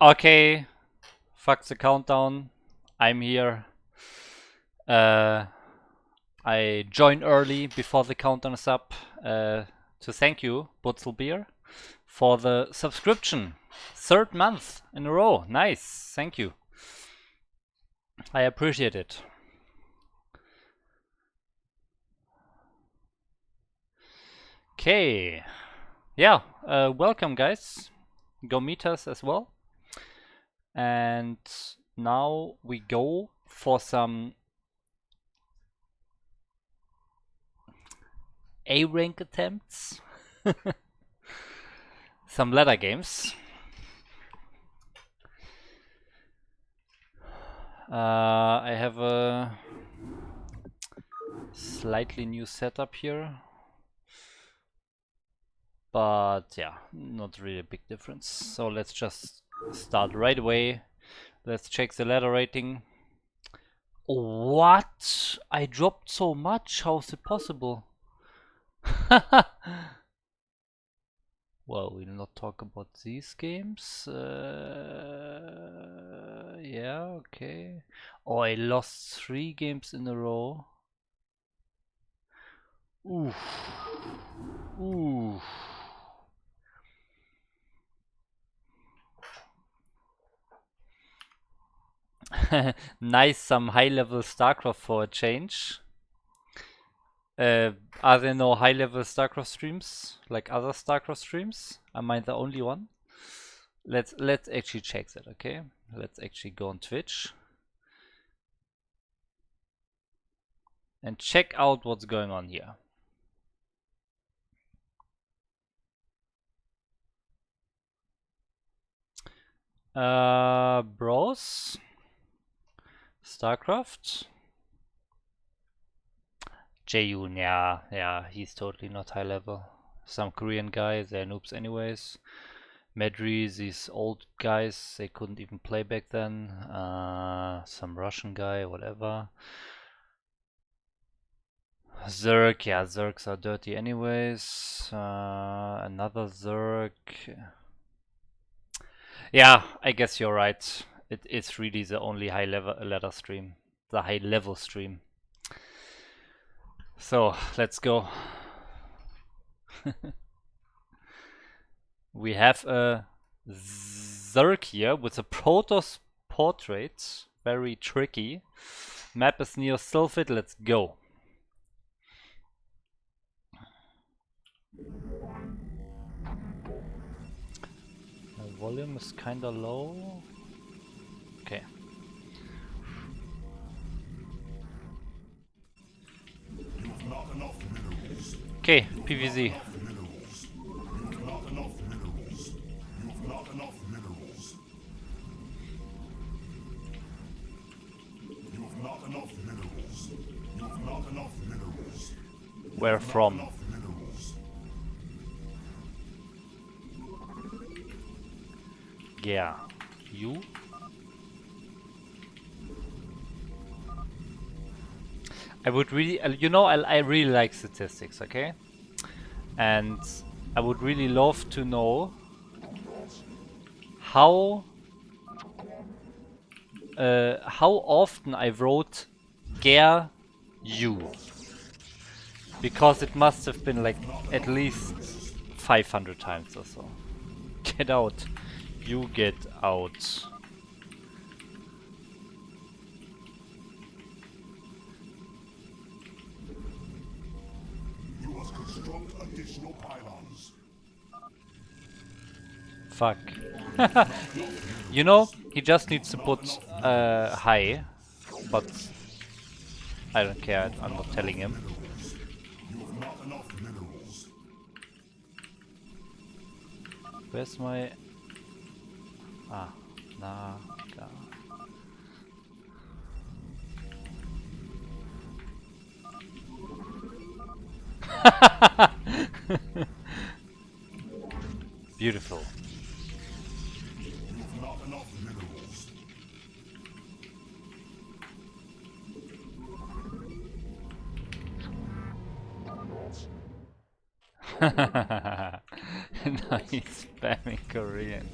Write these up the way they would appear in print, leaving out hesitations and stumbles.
Okay, fuck the countdown. I'm here. I join early before the countdown is up to thank you, Butzelbeer, for the subscription. 3rd month in a row. Nice. Thank you. I appreciate it. Okay. Yeah, welcome guys. Go meet us as well. And now we go for some A-rank attempts. Some ladder games. I have a slightly new setup here. But yeah, not really a big difference. So let's just start right away. Let's check the ladder rating. What? I dropped so much? How is it possible? Well, we'll not talk about these games. Yeah, okay. Oh, I lost 3 games in a row. Oof. Oof. Nice, some high-level StarCraft for a change. Are there no high-level StarCraft streams like other StarCraft streams? Am I the only one? Let's actually check that, okay? Let's actually go on Twitch and check out what's going on here. Bros, StarCraft. Jaeyoon, yeah, he's totally not high level. Some Korean guys, they're noobs anyways. MasterReY, these old guys, they couldn't even play back then. Some Russian guy, whatever. Zerg, yeah, Zergs are dirty anyways. Another Zerg. Yeah, I guess you're right. It is really the only high level ladder stream. The high level stream. So, let's go. We have a Zerg here with a Protoss portrait. Very tricky. Map is near Sylphid. Let's go. My volume is kinda low. Okay. Okay, PVZ. Where from? Yeah, you? I would really, you know, I really like statistics, okay? And I would really love to know how often I wrote Ger you. Because it must have been like at least 500 times or so. Get out. You get out. You must construct additional pylons. Fuck. You know, he just needs to put high, but I don't care, I'm not telling him. You have not enough minerals. Where's my... Ah, nah, God. Beautiful. You have not enough minerals. Nice, spamming Korean.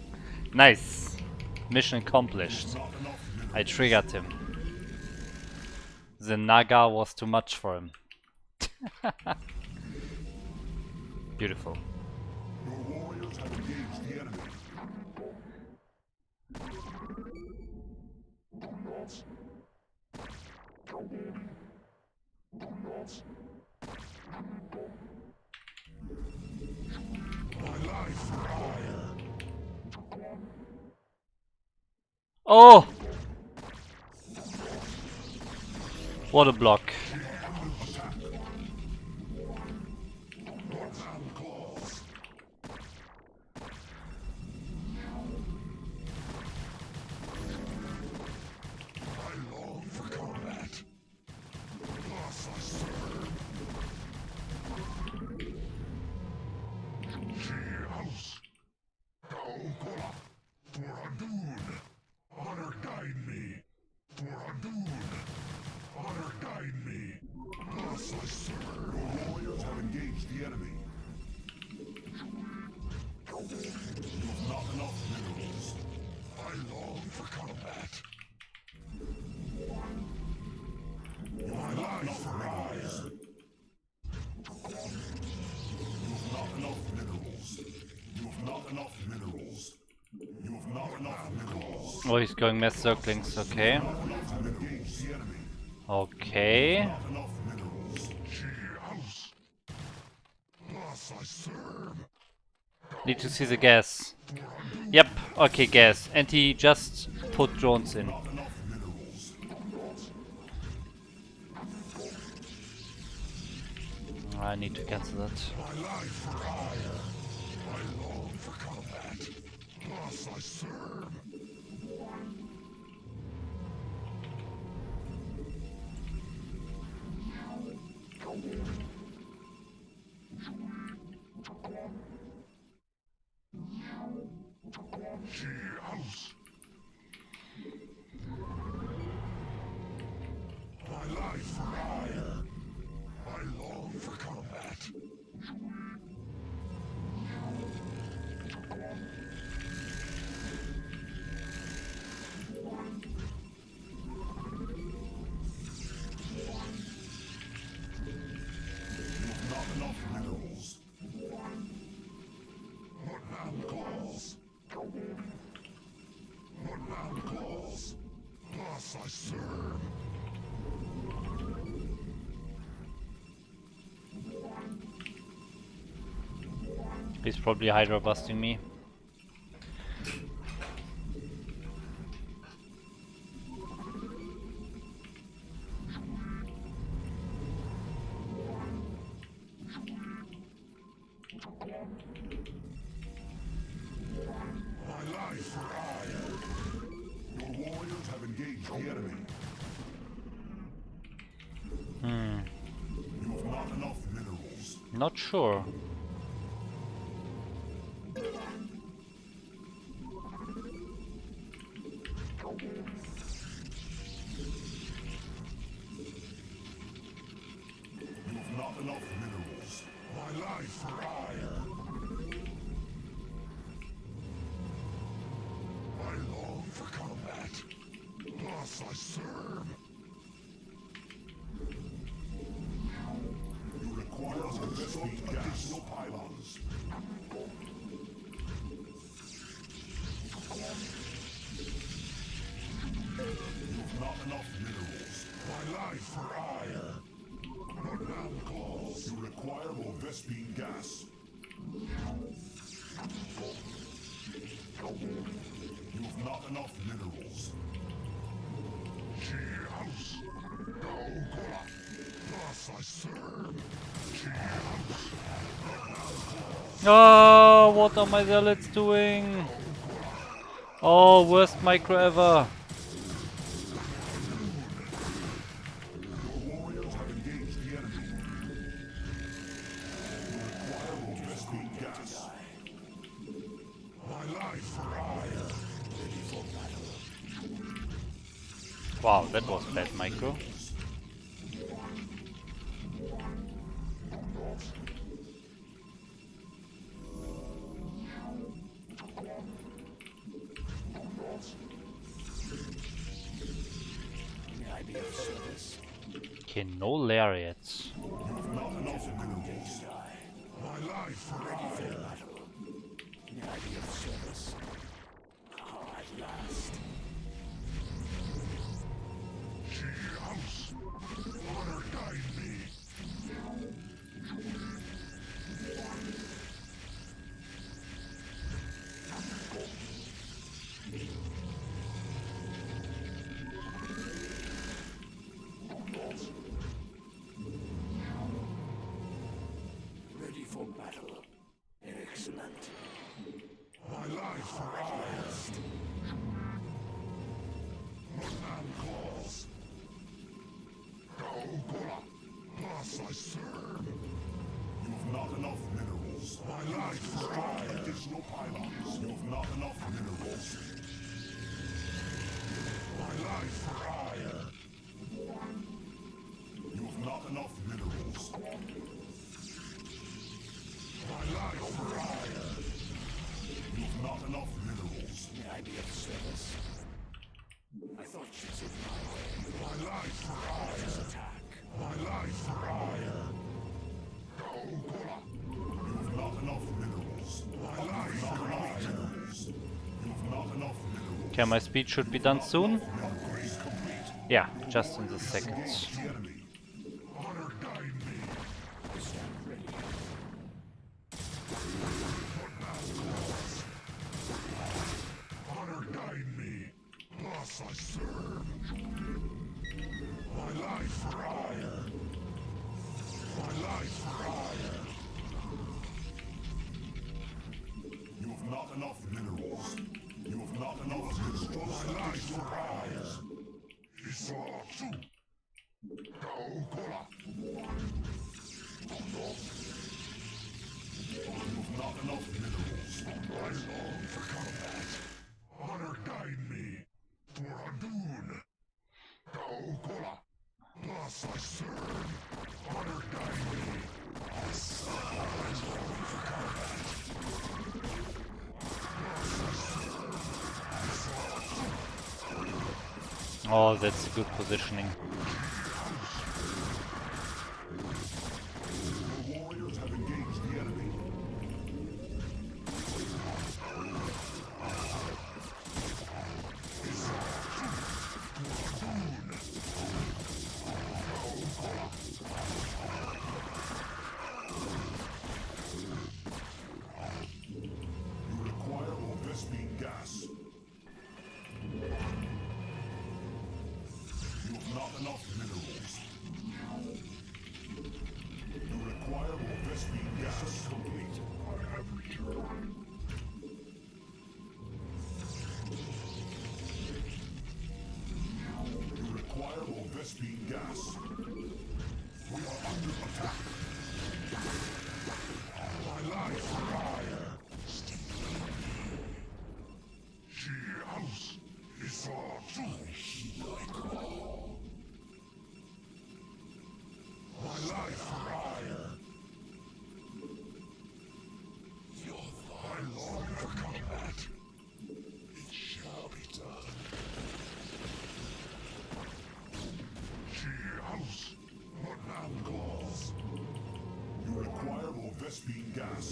Nice. Mission accomplished. I triggered him. The Naga was too much for him. Beautiful. Your warriors have engaged the enemy. My life for hire. Oh! What a block. Claws. I long for combat. Thus I serve. House. Kaokola. For Adun. Honor guide me. For Adun. Honor guide me. Thus I serve. Your warriors have engaged the enemy. You've not enough minerals. I long for combat. My life for rise. You've not enough minerals. You've not enough minerals. You've not enough minerals. Oh, he's going mass circlings, okay. Have engaged the enemy. Okay. Not enough minerals. House. Thus I serve. Need to see the gas. Yep, okay, gas. And he just put drones in. Not enough minerals. I need to cancel that. My life for hire. I long for combat. Thus I serve. House. My life for hire. I long for combat. You've not enough minerals. Woodland claws. Woodland claws. Thus I serve. He's probably hydro busting me. My life for hire. Your warriors have engaged the enemy. You've not enough minerals. Not sure. You've not enough minerals. My life for hire. I long for combat. Thus I serve. You require additional pylons. You've not enough minerals. My life for hire. Woodland claws. You require more Vespine gas. You've not enough minerals. House. Kaokola. Thus I serve. Oh, what are my zealots doing? Oh, worst micro ever. Your warriors have engaged the enemy. You require more Vespine gas. My life for hire. Wow, that was bad micro. Okay, no lariats. Not enough minerals. My life ready for battle. The idea of service. At last. She house. Honor guide me. Ready for battle. Excellent. My life for last. What man calls? Gaogola. Plus I serve. You've not enough minerals. My life for additional pylons. You've not enough minerals. My life for hire. You've not enough minerals. My life for hire. You've not enough minerals. The idea of service. I thought you'd take my way. My life for hire. Attack. My life for hire. Gaogola. You've not enough minerals. My life for hire. You've not enough minerals. Okay, my speed should be done soon. Yeah, just in the seconds. Honor guide me. I stand ready. What now calls? Honor guide me. Plus I serve. My life for hire. My life for hire. You've not enough minerals. You've not enough minerals. My life for hire. Isatsu. Gaogola. You've not enough minerals. I long for combat. Honor guide me. For Adun. Gaogola. Plus I serve. Honor guide me. I long for combat. Plus I serve. Oh, that's good positioning. The warriors have engaged the enemy. You require more Vespine gas. You have not enough minerals. You require more Vespine gas. Complete. I have returned. You require more Vespine gas. We are under attack. My life for hire. She house is our my life for hire. I long for combat. It shall be done. She house. What man calls? You require more Vespine gas.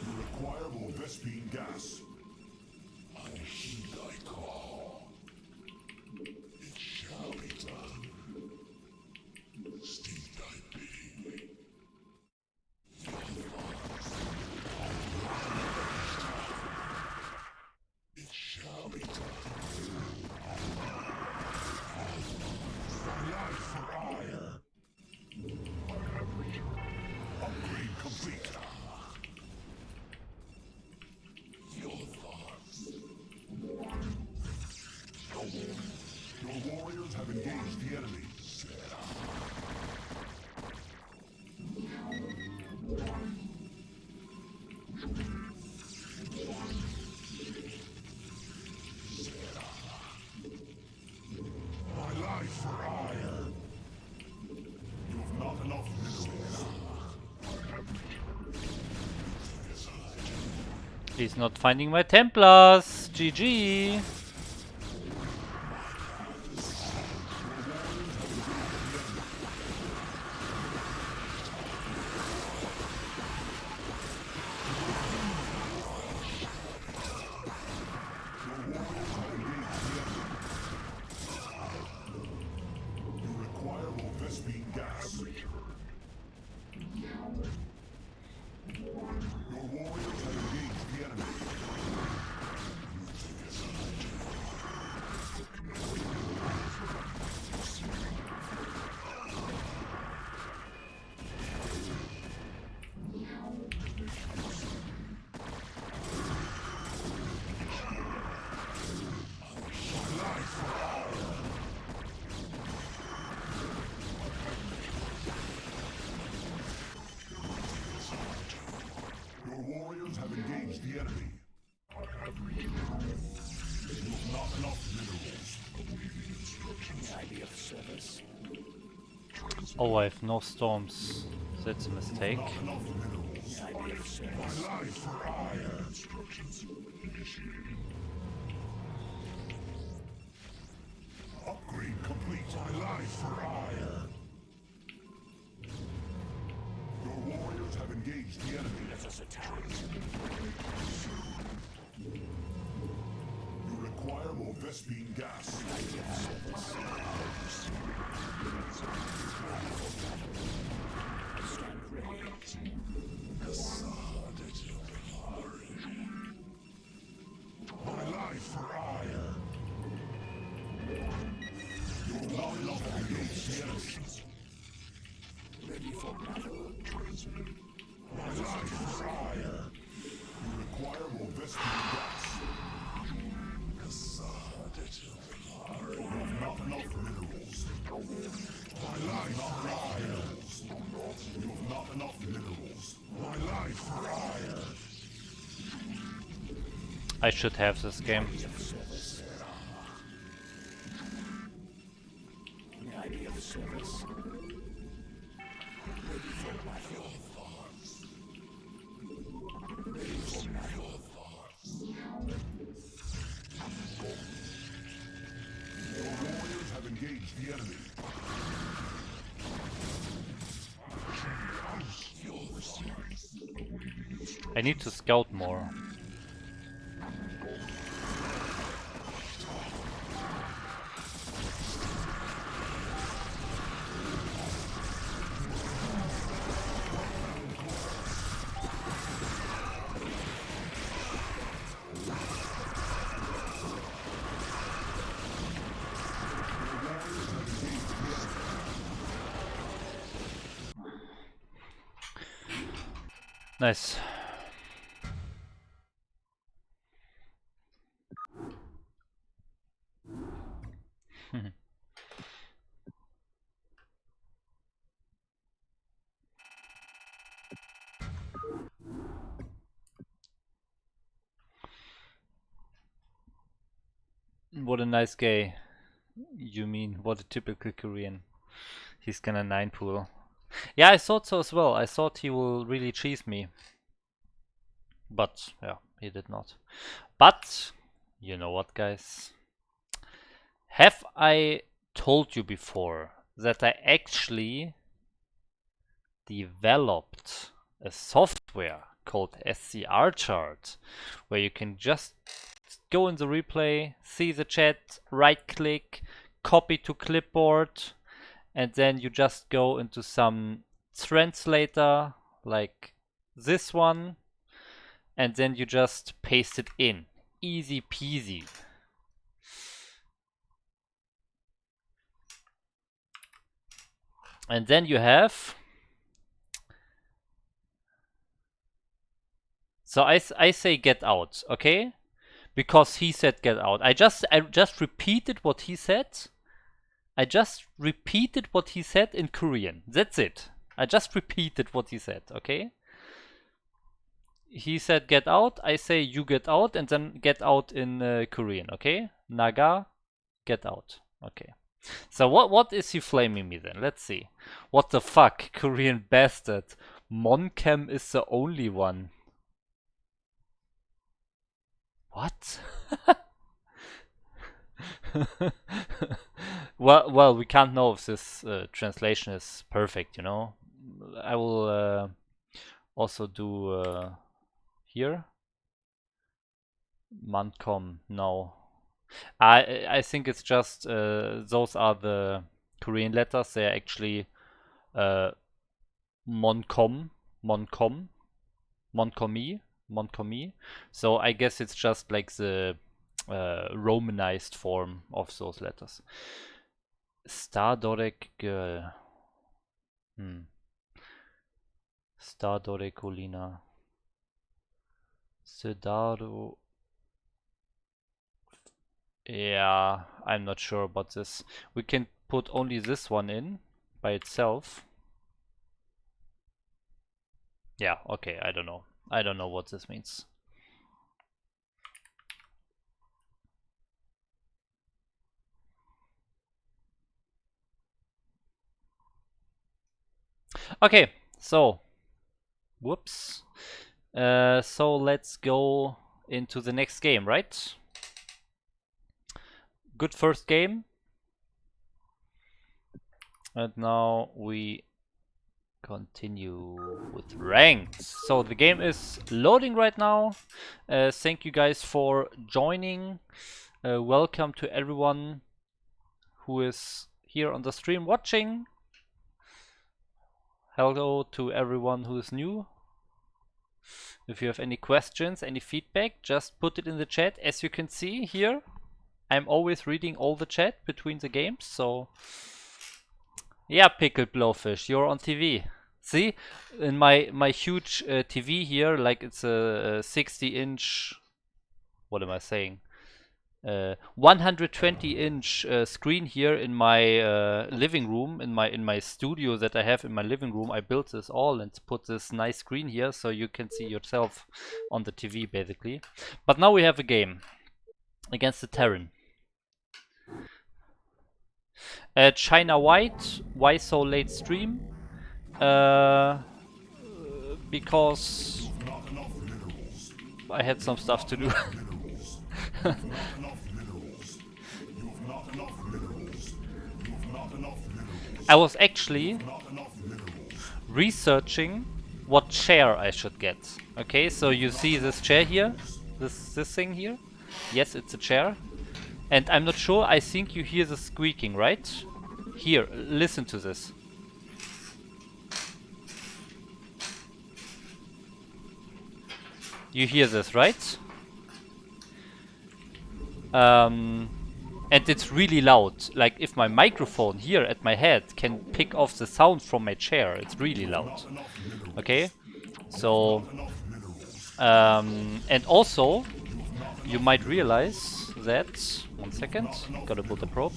You require more Vespine gas. I heed thy call. It shall be done. Steed thy being. It shall be done. My life for hire. I have returned. Upgrade complete. Your thoughts. Your warriors have engaged the enemy. My life for hire. You have not enough minerals. He's not finding my Templars. GG. Your warriors enemy. I have you have not enough minerals. Awaiting instructions. Idea of service. Oh, I have no storms. That's a mistake. Not enough minerals. Idea of service. My life for hire. Instructions initiated. Upgrade complete. My life for hire. Your warriors have engaged the enemy. Let us attack. You require more Vespine gas. Stand ready. My life for hire. You will not enough engage the enemy. Ready for battle. Transmit. My life for hire. You require more Vespine gas. You have not enough minerals. My life for hire. You have not enough minerals. My life for hire. I should have this game. Idea of service. Ready for battle. Ready for battle. Your warriors have engaged the enemy. I need to scout more. Nice. What a nice guy. You mean, what a typical Korean. He's gonna 9 pool. Yeah, I thought so as well. I thought he will really cheese me. But, yeah, he did not. But, you know what, guys? Have I told you before that I actually developed a software called SCR chart, where you can just go in the replay, see the chat, right click, copy to clipboard, and then you just go into some translator like this one, and then you just paste it in. Easy peasy. And then you have, so I say get out, okay? Because he said get out. I just repeated what he said. I just repeated what he said in Korean. That's it. I just repeated what he said, okay? He said get out, I say you get out, and then get out in Korean, okay? Naga, get out. Okay. So what is he flaming me then? Let's see. What the fuck, Korean bastard. Moncam is the only one. What? well, we can't know if this translation is perfect, you know? I will also do here. Mancom, no. I think it's just those are the Korean letters. They are actually Moncom, Moncomi. So I guess it's just like the Romanized form of those letters. Stardoric girl. Stardoricolina. Sedaro. Yeah, I'm not sure about this. We can put only this one in by itself. Yeah, okay, I don't know. I don't know what this means. Okay, so whoops. So let's go into the next game, right? Good first game. And now we continue with ranked. So the game is loading right now. Thank you guys for joining. Welcome to everyone who is here on the stream watching. Hello to everyone who is new. If you have any questions, any feedback, just put it in the chat. As you can see here, I'm always reading all the chat between the games, so yeah, Pickled Blowfish, you're on TV. See, in my huge TV here, like it's a 60-inch. What am I saying? 120-inch screen here in my living room, in my studio that I have in my living room. I built this all and put this nice screen here so you can see yourself on the TV basically. But now we have a game against the Terran. China White, why so late stream? Because I had some stuff to do. I was actually researching what chair I should get. Okay, so you see this chair here, this thing here. Yes, it's a chair, and I'm not sure. I think you hear the squeaking, right? Here, listen to this. You hear this, right? And it's really loud. Like if my microphone here at my head can pick off the sound from my chair, it's really loud. Okay, so and also you might realize that, one second, gotta put the probe.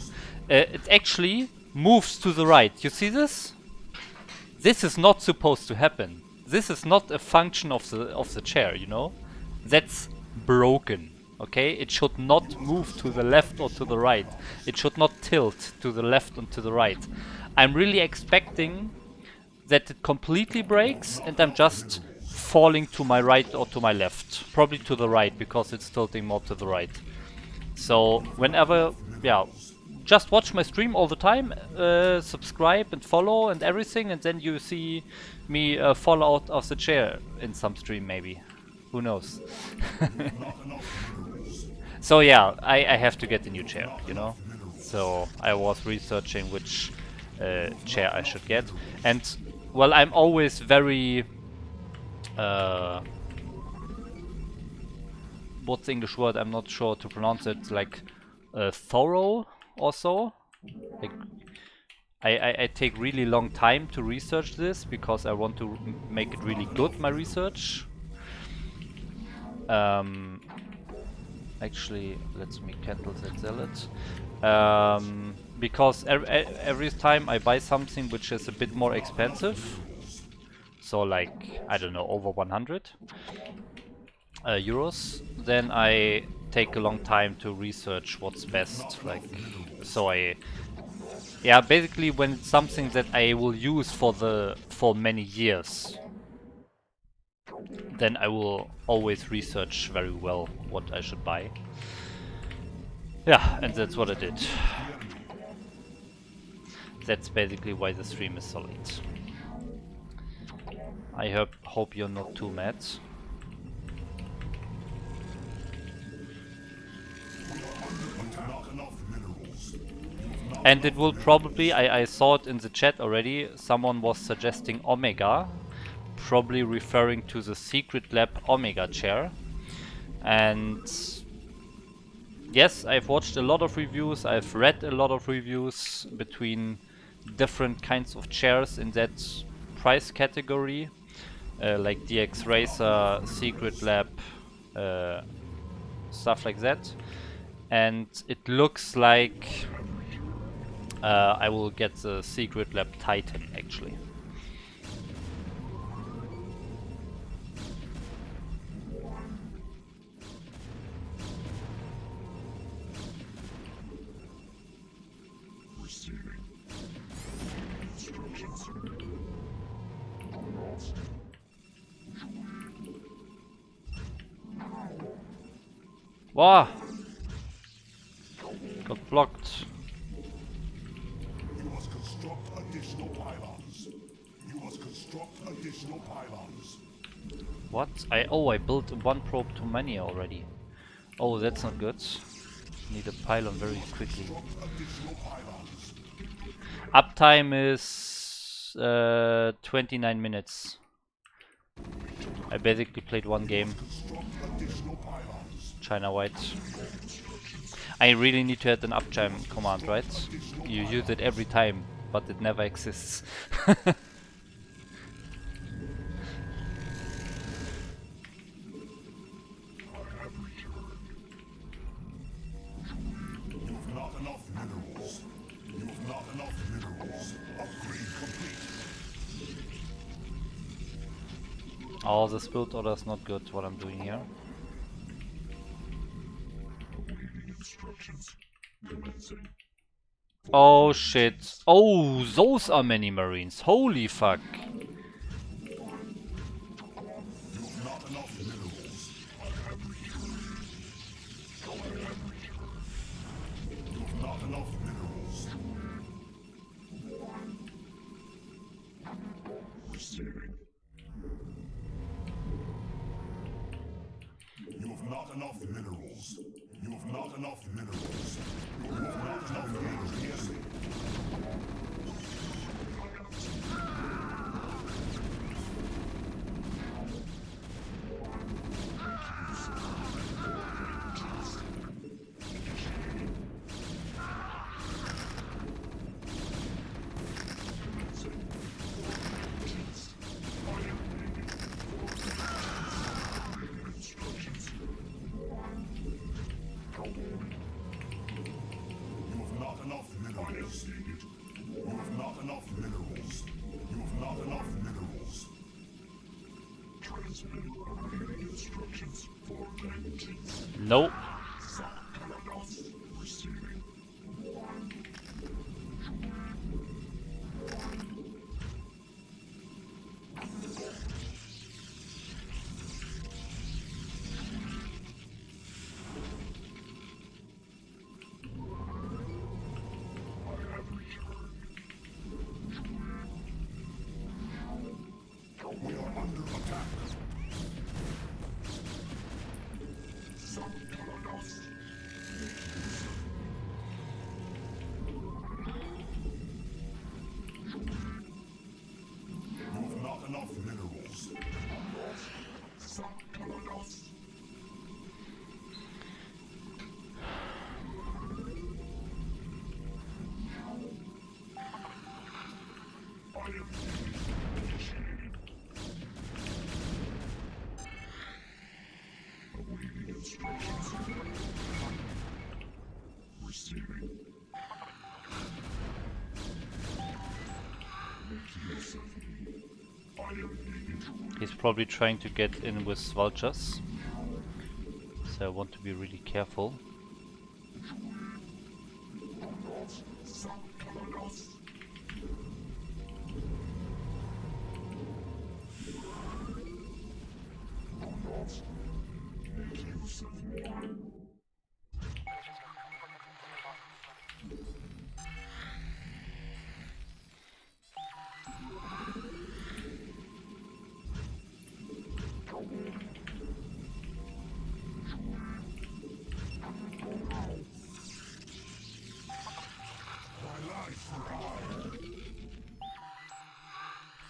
It actually moves to the right. You see this? This is not supposed to happen. This is not a function of the chair, you know? That's broken. Okay, it should not move to the left or to the right. It should not tilt to the left and to the right. I'm really expecting that it completely breaks and I'm just falling to my right or to my left. Probably to the right because it's tilting more to the right. So whenever, yeah, just watch my stream all the time, subscribe and follow and everything, and then you see me fall out of the chair in some stream maybe. Who knows? So yeah, I have to get a new chair, you know? So I was researching which chair I should get. And, well, I'm always very... what's the English word? I'm not sure to pronounce it. Like, thorough or so. Like, I take really long time to research this because I want to make it really good, my research. Actually, let me cancel that zealot. Because every time I buy something which is a bit more expensive, so like, I don't know, over 100 euros, then I take a long time to research what's best. Like, so yeah, basically when it's something that I will use for many years, then I will always research very well what I should buy. Yeah, and that's what I did. That's basically why the stream is so late. I hope you're not too mad. And it will probably, I saw it in the chat already, someone was suggesting Omega, probably referring to the Secret Lab Omega chair. And yes, I've watched a lot of reviews, I've read a lot of reviews between different kinds of chairs in that price category, like DX Racer, Secret Lab, stuff like that. And it looks like I will get the Secret Lab Titan actually. Wow! Got blocked. You must construct additional pylons. You must construct additional pylons. What? I built one probe too many already. Oh, that's not good. Need a pylon very quickly. Additional pylons. Uptime is 29 minutes. I basically played one game. China White. I really need to add an uptime command, right? You use it every time, but it never exists. Oh, this build order is not good, what I'm doing here. Oh shit. Oh, those are many Marines. Holy fuck. You have not enough minerals. You have not enough minerals. You have not enough minerals. Nope. We are under attack. You have not enough minerals. He's probably trying to get in with vultures. So I want to be really careful.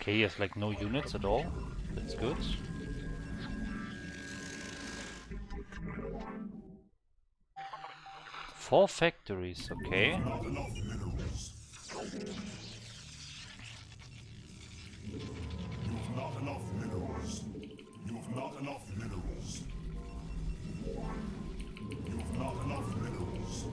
Okay, he has like no units at all. That's good. Four factories, okay. Not enough minerals. You have not enough minerals. You have not enough minerals. You have not enough minerals.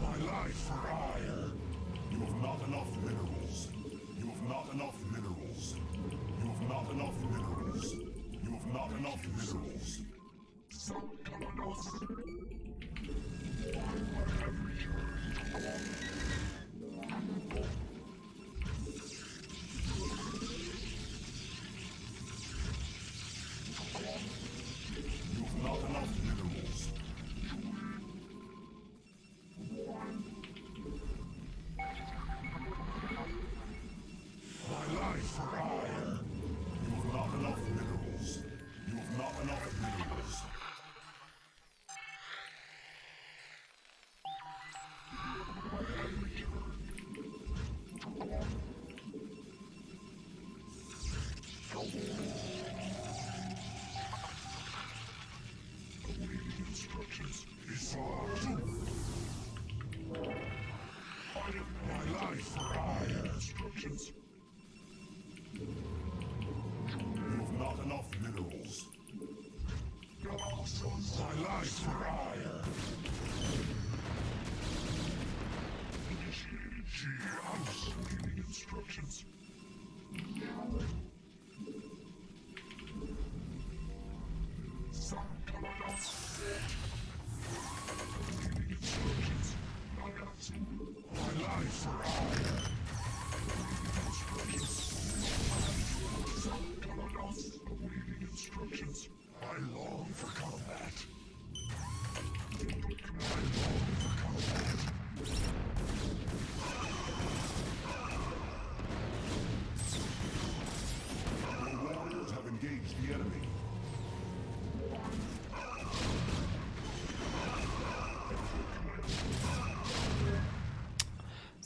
My life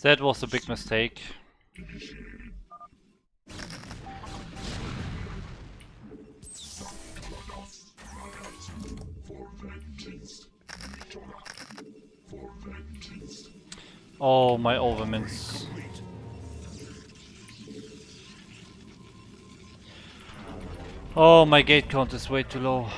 That was a big mistake. Oh, my overmints. Oh, my gate count is way too low.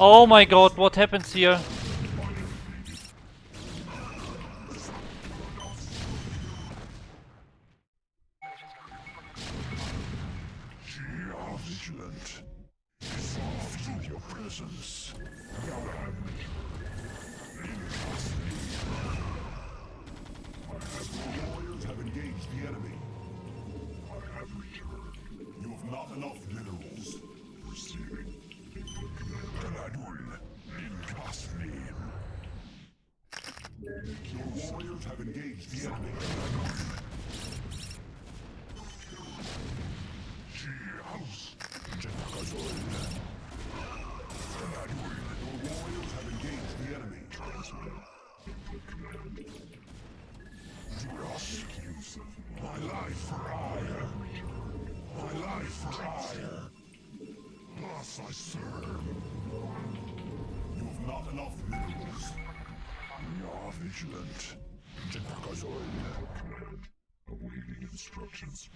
Oh my god, what happens here? Vigilant. Feel your presence. Warriors have engaged the enemy. I have returned. You have not enough minerals. Receiving. Your warriors have engaged the enemy. House. Your warriors have engaged the enemy. My life for hire. My life for hire. Thus I serve. You have not enough vigilant. Command. Awaiting instructions.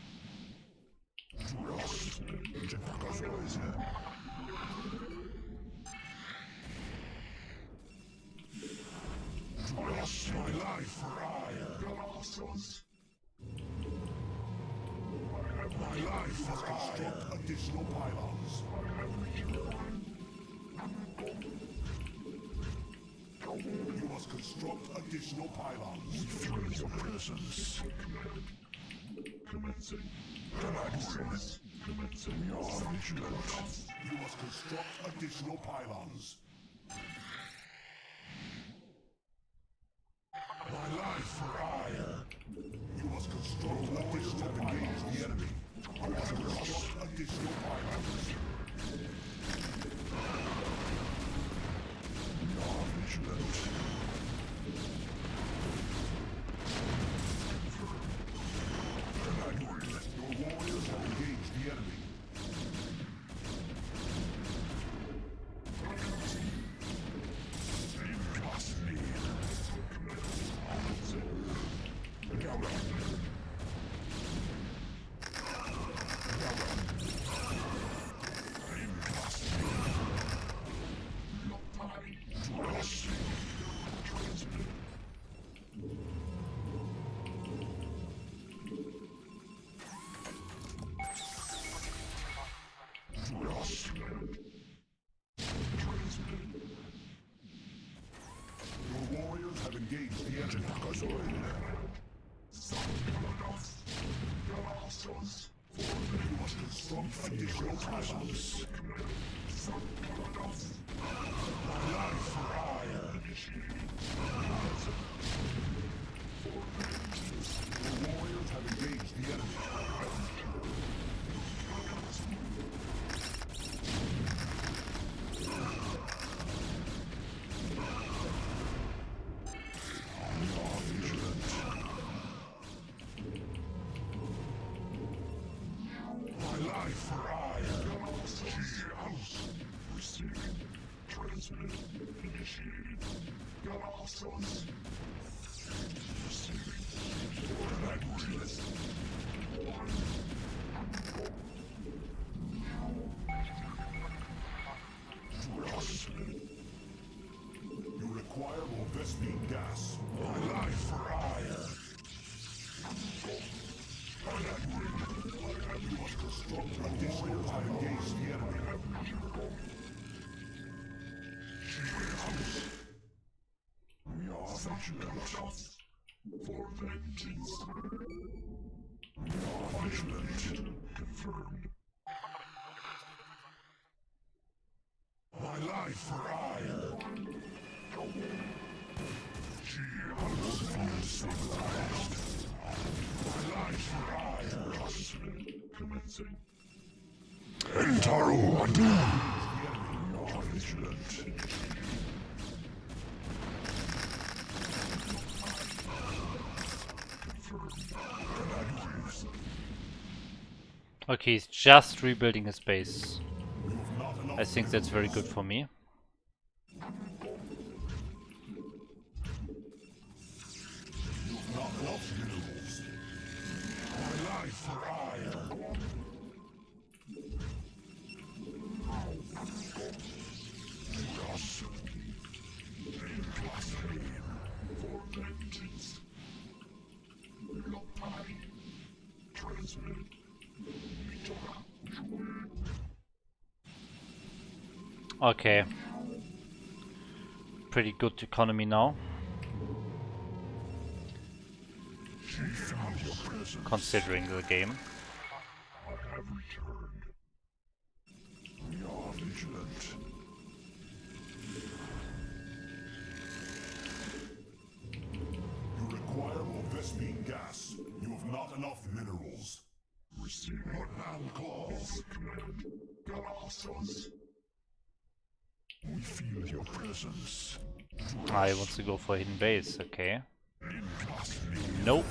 My life for hire. Colossus. My life for construct additional pylons. You must construct additional pylons. We feel your presence. Command. Commencing. Commencing. We are vigilant. You must construct additional pylons. My life for hire. You must construct additional pylons. The enemy. You must construct additional pylons. We are vigilant. Your warriors have engaged the enemy. Your warriors have engaged the enemy. You must construct additional pylons. My life for hire. Your warriors have engaged the enemy. You require more Vespine gas. My life for hire. You must construct additional engage the enemy. We are vigilant. For vengeance. We are vigilant. Confirmed. My life for hire. She has been civilized. My life for hire. Commencing. Entaru Adu. The enemy are vigilant. Okay, he's just rebuilding his base. I think that's very good for me. Okay. Pretty good economy now. Considering the game. I have returned. We are vigilant. You require more Vespine gas. You have not enough minerals. Receive what now calls. Command. Colossus. We feel your presence. Ah, he wants to go for hidden base, okay. Nope.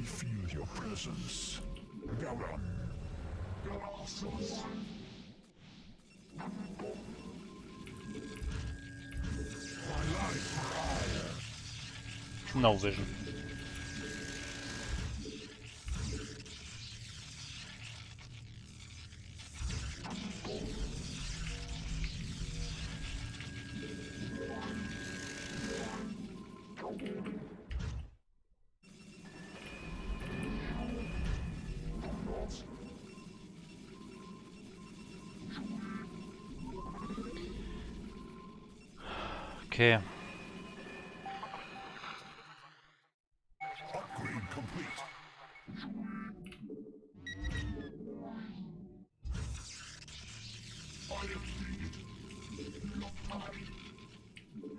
feel your presence. Garan. Galactus. My life for No vision. Okay. upgrade complete. I am needed.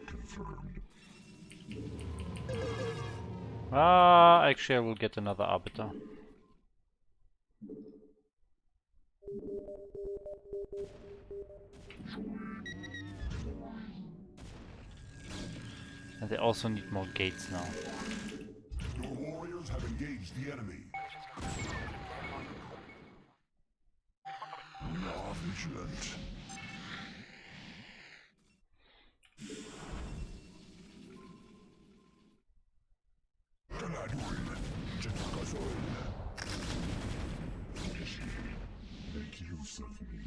Confirmed. Actually I will get another Arbiter. And they also need more gates now. Your warriors have engaged the enemy. We are vigilant. Make use of me.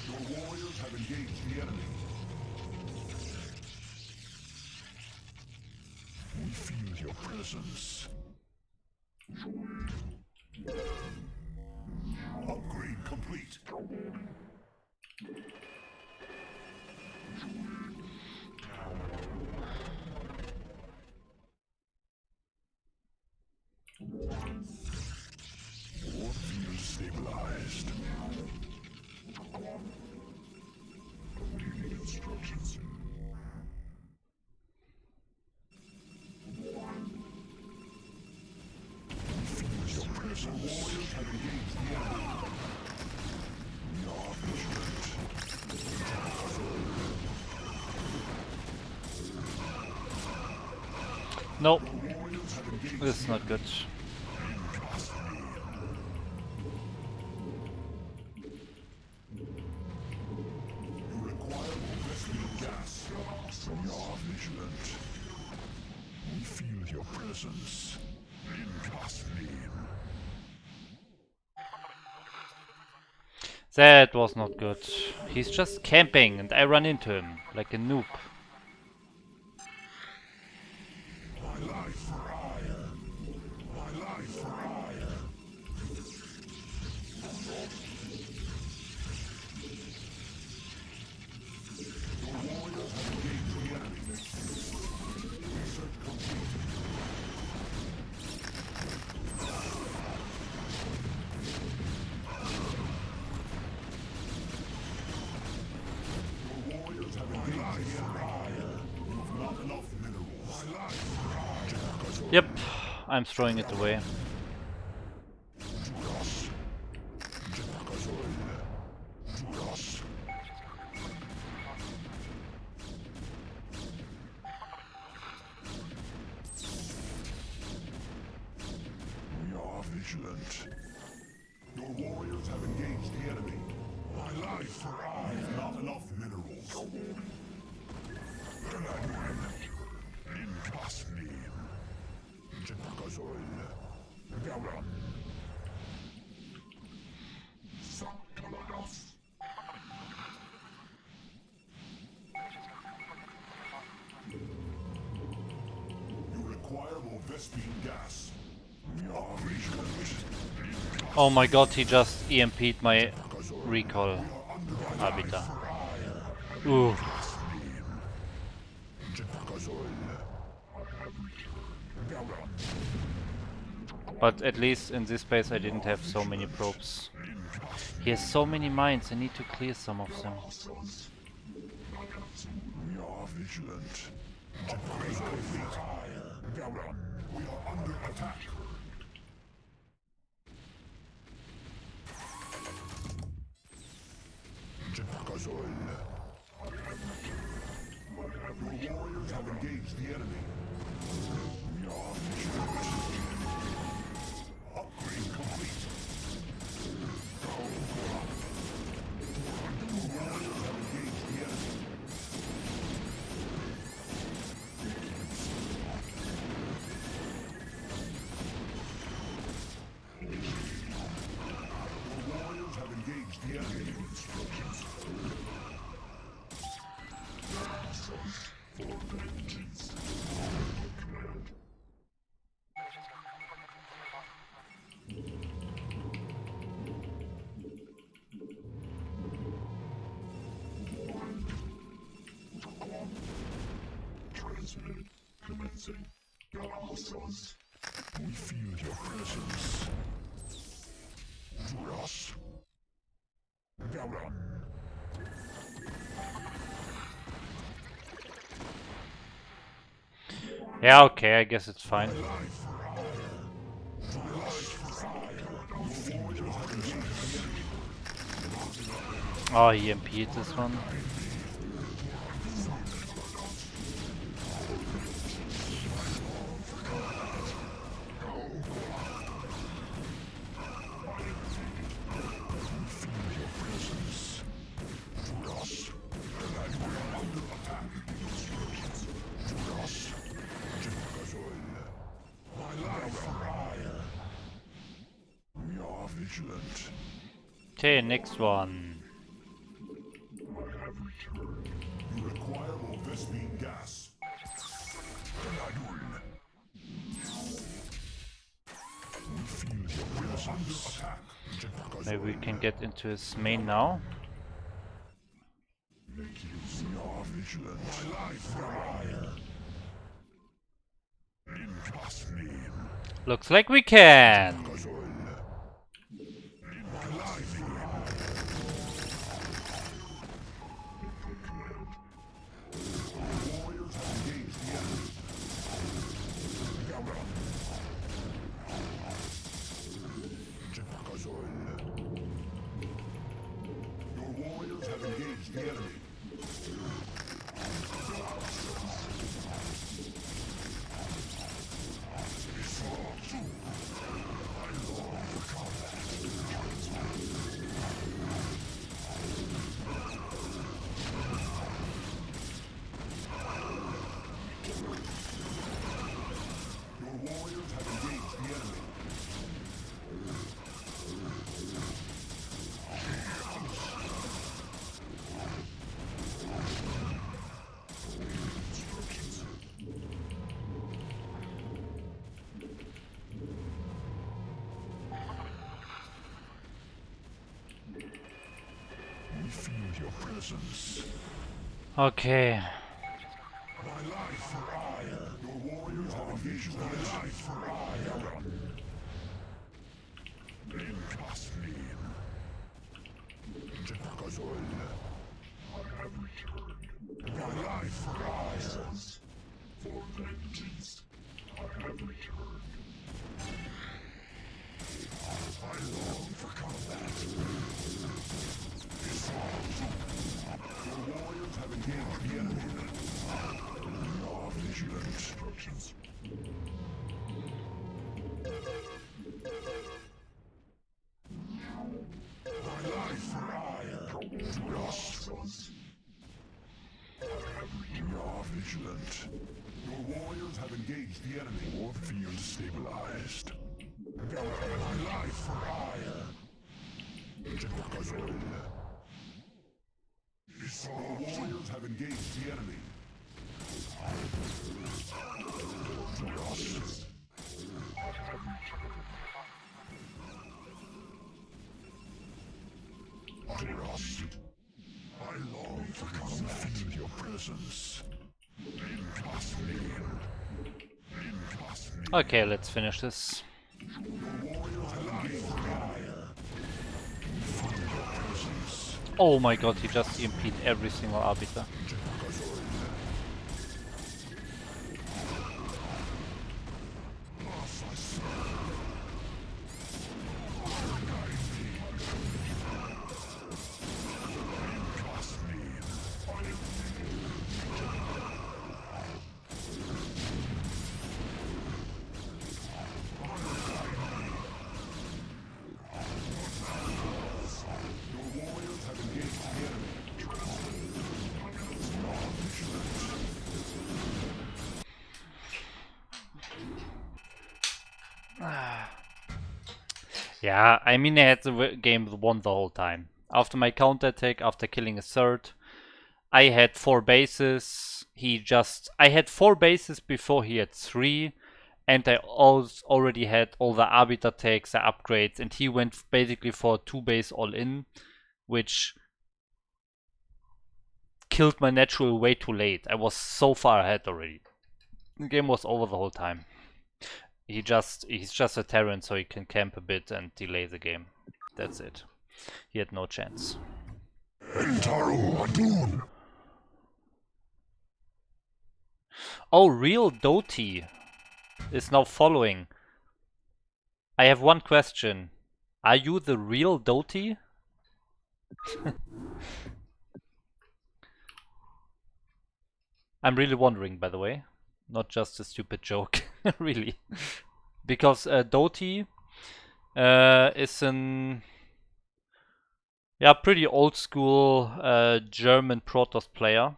Your warriors have engaged the enemy. We feel your presence. Upgrade complete. War field stabilized. Awaiting instructions. Warriors have engaged the enemy. We are vigilant. Nope. Warriors have engaged This is not good. You require more rescue gas. We are vigilant. We feel your presence. In God's name. That was not good. He's just camping and I run into him like a noob. My life for ire. My life for ire. Your warriors have engaged the enemy. Research complete. Your warriors have engaged the enemy. You've not enough minerals. My life for ire. Yep, I'm throwing it away. Juras. Jackazoil. Juras. We are vigilant. Your warriors have engaged the enemy. My life for I have not enough minerals. Galaduin. In God's name. Jackazoil. Garan. Sakalagas. You require more Vespine gas. We are vigilant. Oh my god, he just EMP'd my recall Arbiter. Ooh. But at least in this base I didn't have so many probes. He has so many mines, I need to clear some of them. We are vigilant. Upgrade complete. We are under attack. Your warriors have engaged the enemy. We are vigilant. Upgrade complete. Your warriors have engaged the enemy. Your warriors have engaged the enemy. Instructions. For vengeance. Transmitted. Commencing. Galactus. We feel your presence. Duras. Gauran. Yeah, okay, I guess it's fine. Oh, he MP'd this one. Vigilant. Okay, next one. You require more Vespine gas. We feel your presence. Under attack. Maybe we can get into his main now. Make use. We are vigilant. My life for hire. In God's name. Looks like we can. We feel your presence. Okay. My life for hire. Your warriors have engaged my life for hire. In God's name. I have returned. My life for hire. For vengeance. I have returned. I long for combat. Your warriors have engaged the enemy. We are vigilant. Instructions. My life for hire. Duras. We are vigilant. Your warriors have engaged the enemy. War field stabilized. My life for hire. Your warriors have engaged the enemy. I long to come feel your presence. Okay, let's finish this. Oh my god, he just EMP'd every single Arbiter. Yeah, I mean I had the game won the whole time. After my counterattack, after killing a third, I had 4 bases. I had 4 bases before he had 3, and I already had all the Arbiter takes, the upgrades, and he went basically for 2 base all in, which killed my natural way too late. I was so far ahead already. The game was over the whole time. He's just a Terran, so he can camp a bit and delay the game. That's it. He had no chance. Entaru Adun. Oh, real Doti is now following. I have one question. Are you the real Doti? I'm really wondering, by the way. Not just a stupid joke. Really. Because Doti is an pretty old school German Protoss player.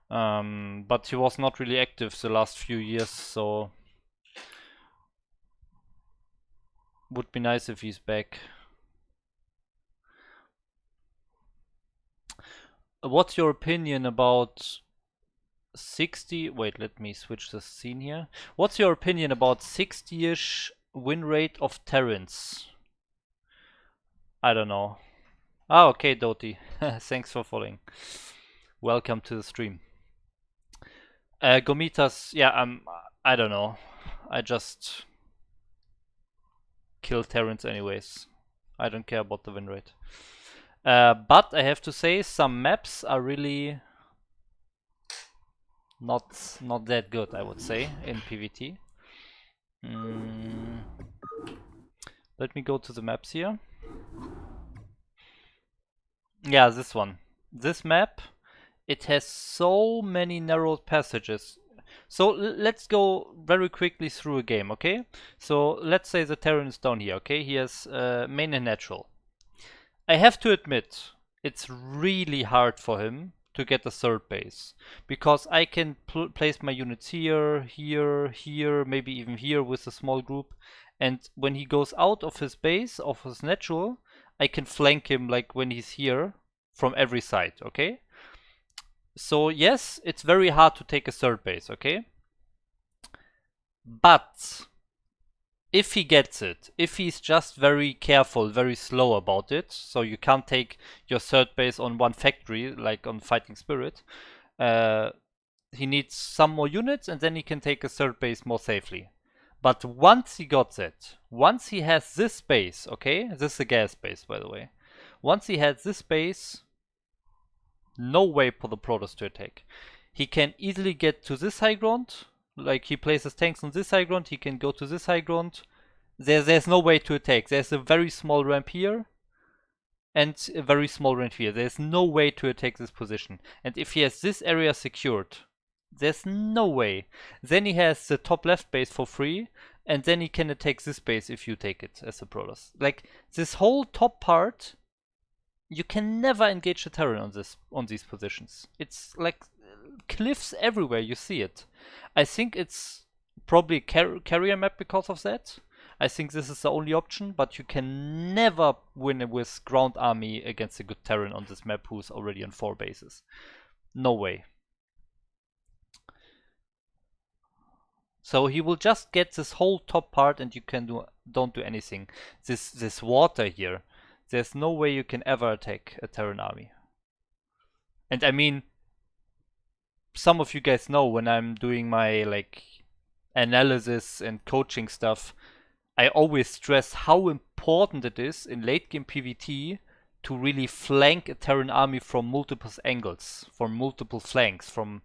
But he was not really active the last few years, so would be nice if he's back. What's your opinion about 60? Wait, let me switch the scene here. What's your opinion about 60-ish win rate of Terrans? I don't know. Ah, okay, Doti. Thanks for following. Welcome to the stream. Gomitas, yeah, I don't know. I just kill Terrans anyways. I don't care about the win rate. But I have to say, some maps are really not that good, I would say, in PvT. Let me go to the maps here. Yeah, this one. This map, it has so many narrow passages. So let's go very quickly through a game, okay? So let's say the Terran is down here, okay? He has main and natural. I have to admit, it's really hard for him to get a third base, because I can place my units here, here, here, maybe even here with a small group, and when he goes out of his base, of his natural, I can flank him like when he's here from every side, okay? So yes, it's very hard to take a third base, okay? But if he gets it, if he's just very careful, very slow about it, so you can't take your third base on one factory, like on Fighting Spirit, he needs some more units and then he can take a third base more safely. But once he got it, once he has this base, okay, this is a gas base, by the way. Once he has this base, no way for the Protoss to attack. He can easily get to this high ground, like he places tanks on this high ground, he can go to this high ground. There's no way to attack. There's a very small ramp here and a very small ramp here. There's no way to attack this position. And if he has this area secured, there's no way. Then he has the top left base for free, and then he can attack this base if you take it as a Protoss. Like, this whole top part, you can never engage the Terran on these positions. It's like cliffs everywhere, you see it. I think it's probably a carrier map because of that. I think this is the only option, but you can never win with ground army against a good Terran on this map who's already on 4 bases. No way. So he will just get this whole top part and you can don't do anything. This water here, there's no way you can ever attack a Terran army. And I mean, some of you guys know when I'm doing my like analysis and coaching stuff, I always stress how important it is in late game PvT to really flank a Terran army from multiple angles, from multiple flanks, from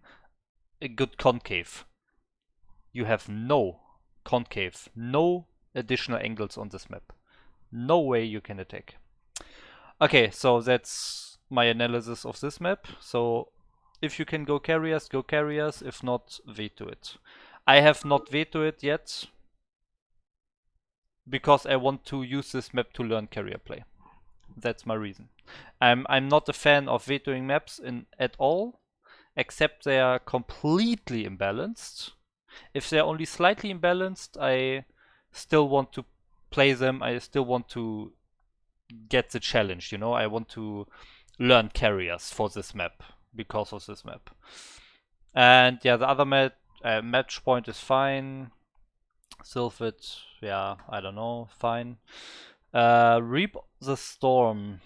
a good concave. You have no concave, no additional angles on this map. No way you can attack. Okay, so that's my analysis of this map. So if you can go carriers, go carriers. If not, veto it. I have not veto it yet because I want to use this map to learn carrier play. That's my reason. I'm not a fan of vetoing maps at all, except they are completely imbalanced. If they're only slightly imbalanced, I still want to play them. I still want to get the challenge, you know. I want to learn carriers for this map because of this map. And yeah, the other match point is fine. Sylphid, yeah, I don't know, fine. Reap the Storm.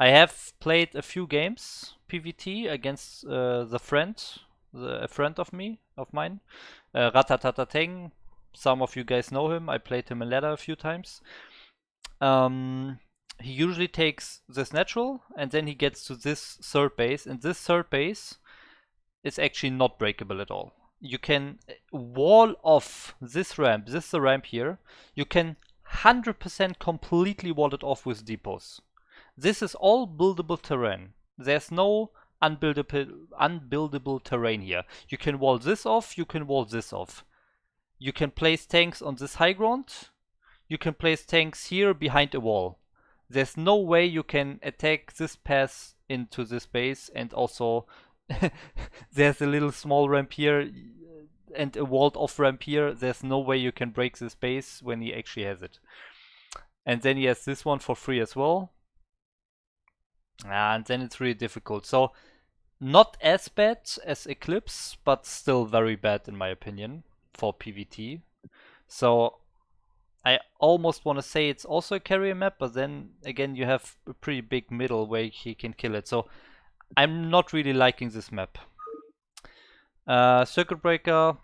I have played a few games PvT against a friend of mine, Ratatatateng. Some of you guys know him. I played him in ladder a few times. He usually takes this natural and then he gets to this third base, and this third base is actually not breakable at all. You can wall off this ramp, this is the ramp here. You can 100% completely wall it off with depots. This is all buildable terrain. There's no unbuildable terrain here. You can wall this off, you can wall this off. You can place tanks on this high ground. You can place tanks here behind a wall. There's no way you can attack this pass into this base, and also there's a little small ramp here and a walled off ramp here. There's no way you can break this base when he actually has it. And then he has this one for free as well. And then it's really difficult. So not as bad as Eclipse, but still very bad in my opinion for PvT. So I almost want to say it's also a carrier map, but then again you have a pretty big middle where he can kill it. So I'm not really liking this map. Circuit Breaker,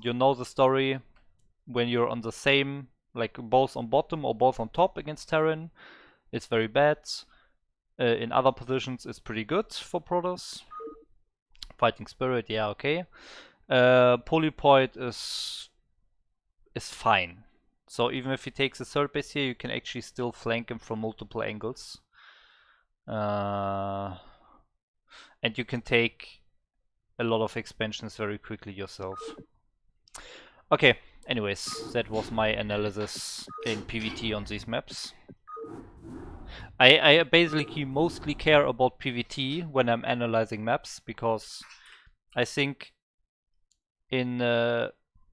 you know the story. When you're on the same, like both on bottom or both on top against Terran, it's very bad. In other positions it's pretty good for Protoss. Fighting Spirit, yeah, okay. Polypoid is fine. So even if he takes a third base here, you can actually still flank him from multiple angles. And you can take a lot of expansions very quickly yourself. Okay, anyways, that was my analysis in PvT on these maps. I basically mostly care about PvT when I'm analyzing maps, because I think in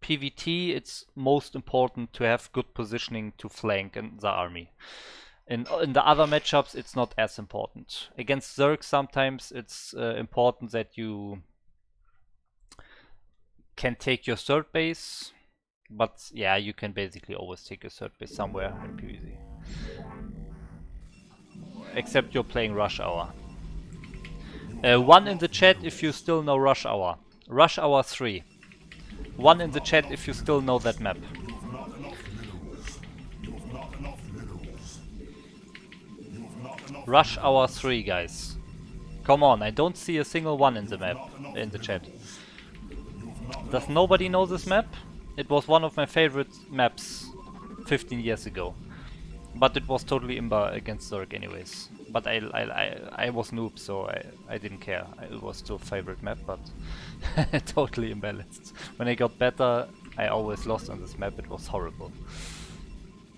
PvT it's most important to have good positioning to flank in the army. In the other matchups it's not as important. Against Zerg sometimes it's important that you can take your third base, but yeah, you can basically always take your third base somewhere in PvZ. Except you're playing Rush Hour. One in the chat if you still know Rush Hour. Rush Hour 3. One in the chat if you still know that map. Rush Hour 3, guys. Come on, I don't see a single one in the map, in the chat. Does nobody know this map? It was one of my favorite maps 15 years ago. But it was totally imba against Zerg anyways. But I was noob, so I didn't care. It was still favorite map, but totally imbalanced. When I got better, I always lost on this map. It was horrible.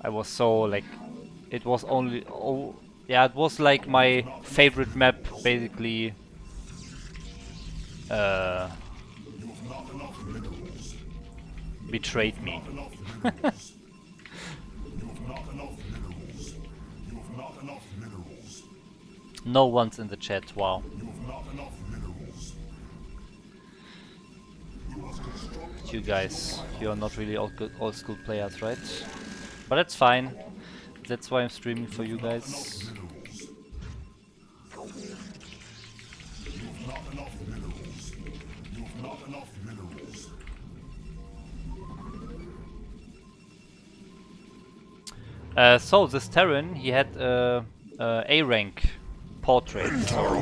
I was so like, it was only, oh yeah, it was like my favorite map basically betrayed me. No one's in the chat, wow. You guys, you're not really old school players, right? But that's fine. That's why I'm streaming for you guys. You've not enough minerals. You've not enough minerals. So this Terran, he had A rank portrait. So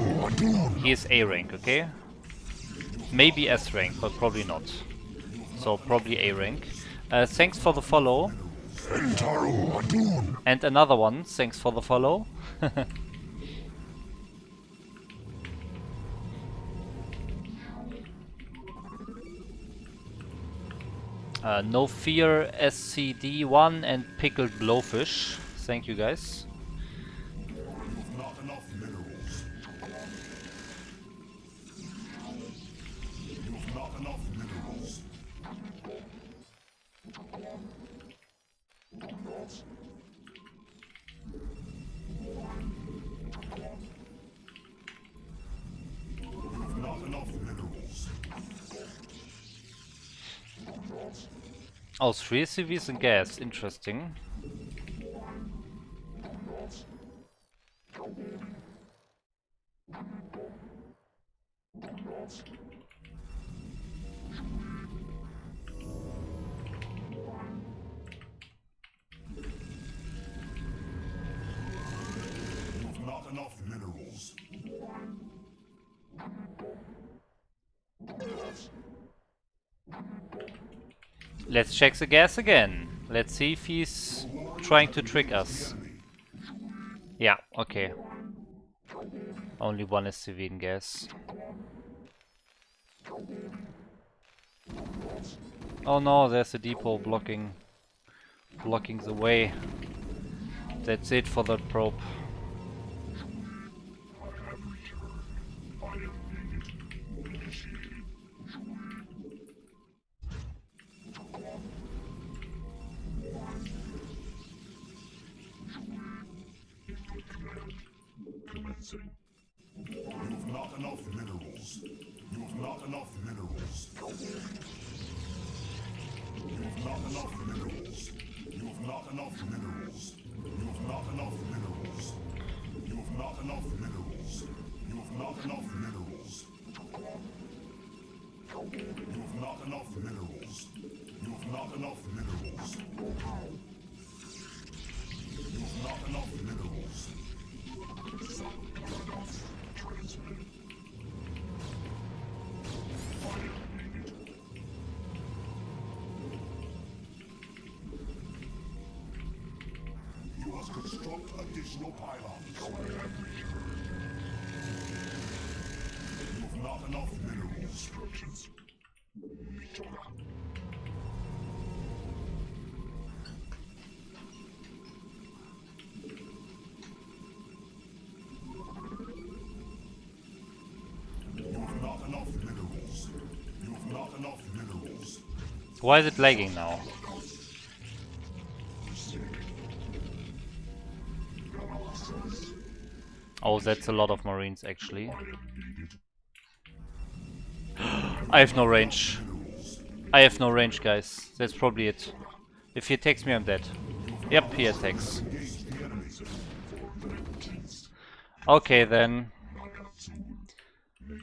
he is A rank, okay? Maybe S rank, but probably not. So probably A rank. Thanks for the follow. And another one, thanks for the follow. No Fear SCD1 and Pickled Blowfish. Thank you guys. You've not enough minerals. You've not enough minerals. You've not enough minerals. Oh, 3 CVs and gas. Interesting. You've not enough minerals. Let's check the gas again. Let's see if he's trying to trick us. Yeah, okay. Only one SCV in gas. Oh no, there's a depot blocking the way. That's it for that probe. You've not enough minerals. You've not enough minerals. You've not enough minerals. You've not enough minerals. You've not enough minerals. You've not enough minerals. You've not enough minerals. You've not enough minerals. You've not enough minerals. You've not enough minerals. You must construct additional pylons. You've not enough mineral instructions. You've not enough minerals. You've not enough minerals. Why is it lagging now? Oh, that's a lot of Marines actually. I have no range. I have no range, guys. That's probably it. If he attacks me, I'm dead. Yep, he attacks. Okay then.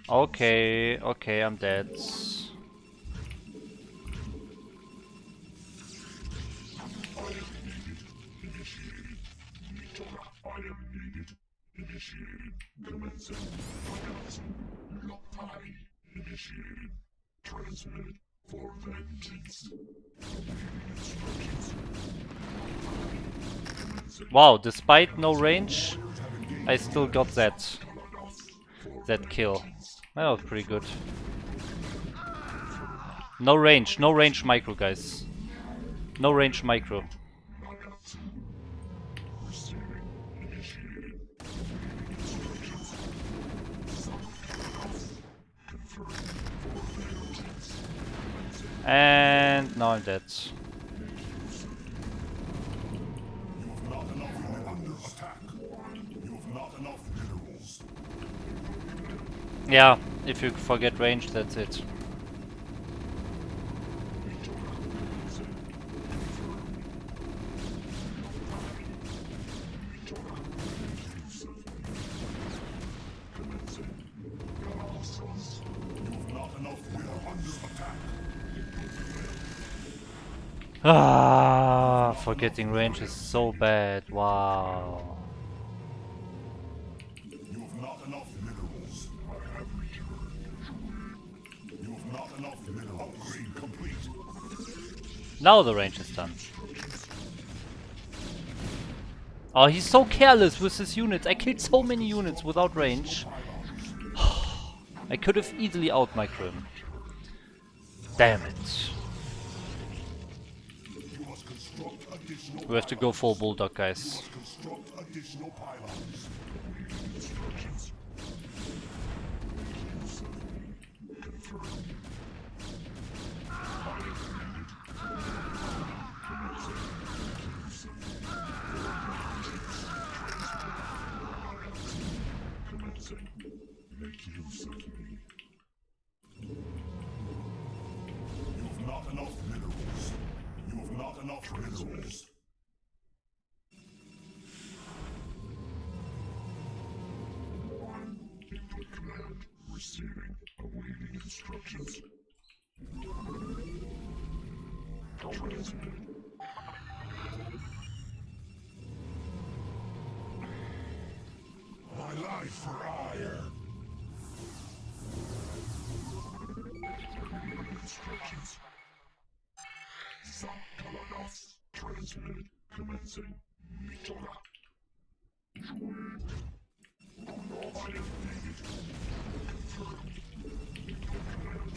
Okay, okay, I'm dead. Wow, despite no range, I still got that kill. That was pretty good. No range micro, guys. No range micro. And now I'm dead. Yeah, if you forget range, that's it. Ah, forgetting range is so bad. Wow. You have not enough minerals. I have returned. You have not enough minerals. Upgrade complete. Now the range is done. Oh, he's so careless with his units. I killed so many units without range. I could have easily out-micro him. Damn it. You must construct additional We have to go full bulldog, guys. construct additional pylons. Instructions. Confirmed. Commencing. Make use of me. You have not enough minerals. You have not enough minerals. Input command. Receiving. Awaiting instructions. Transmitted. My life for ire. Instructions. Zakalagas. Transmitted. Commencing. Mitora. Item needed. Confirmed. Input command.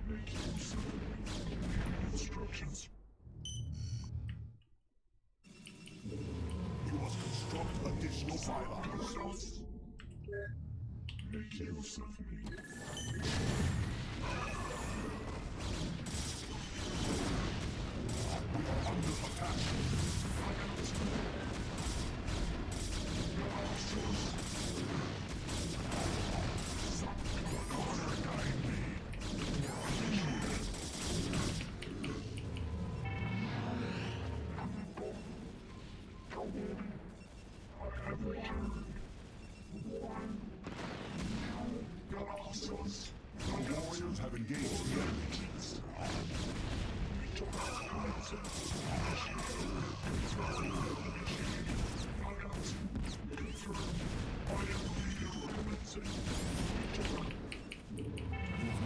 Make use of me. Awaiting instructions. You must construct additional pylons. Make use of me. We are under attack. Honor guide me. I have returned. Galactus. The warriors have engaged the enemy.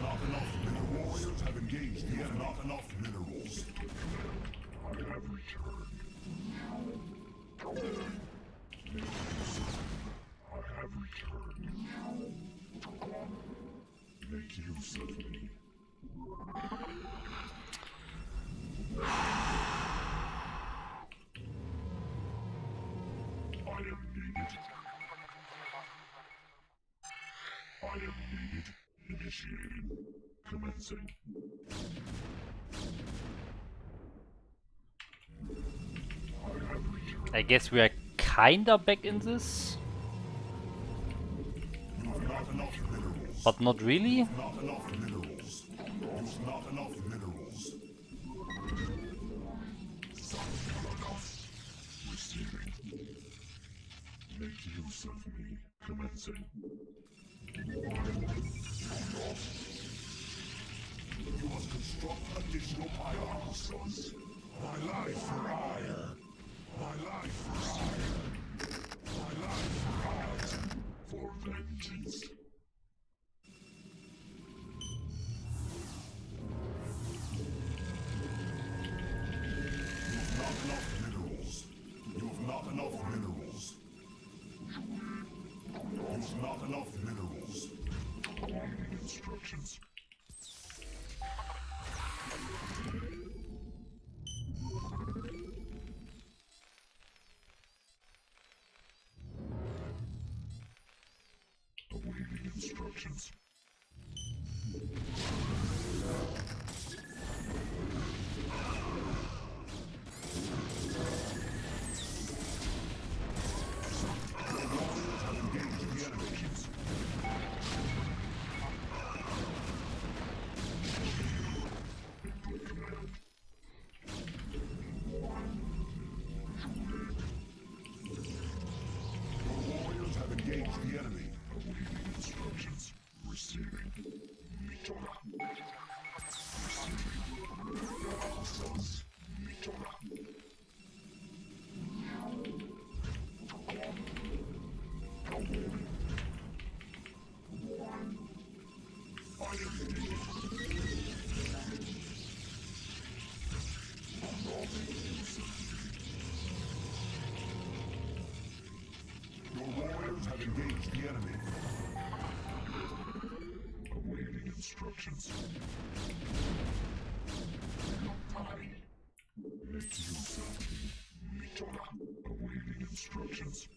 Not enough minerals. The warriors have engaged the enemy. Not enough minerals. I have returned. I have returned. Make use of me. I am needed. I am needed. Initiating. Commencing. I have returned. I guess we are kinda back in this, You have not enough minerals. but not really. Not enough minerals. You have not enough minerals. Receiving. Make use of me. Commencing. You must construct additional pylons. My life for ire. My life for ire. My life for ire. For vengeance. You have not enough minerals. You have not enough minerals. You have not enough minerals. Awaiting instructions. Awaiting instructions. Warriors have engaged the enemy. Awaiting instructions. engage the enemy. Awaiting instructions. Make use of me. Awaiting instructions.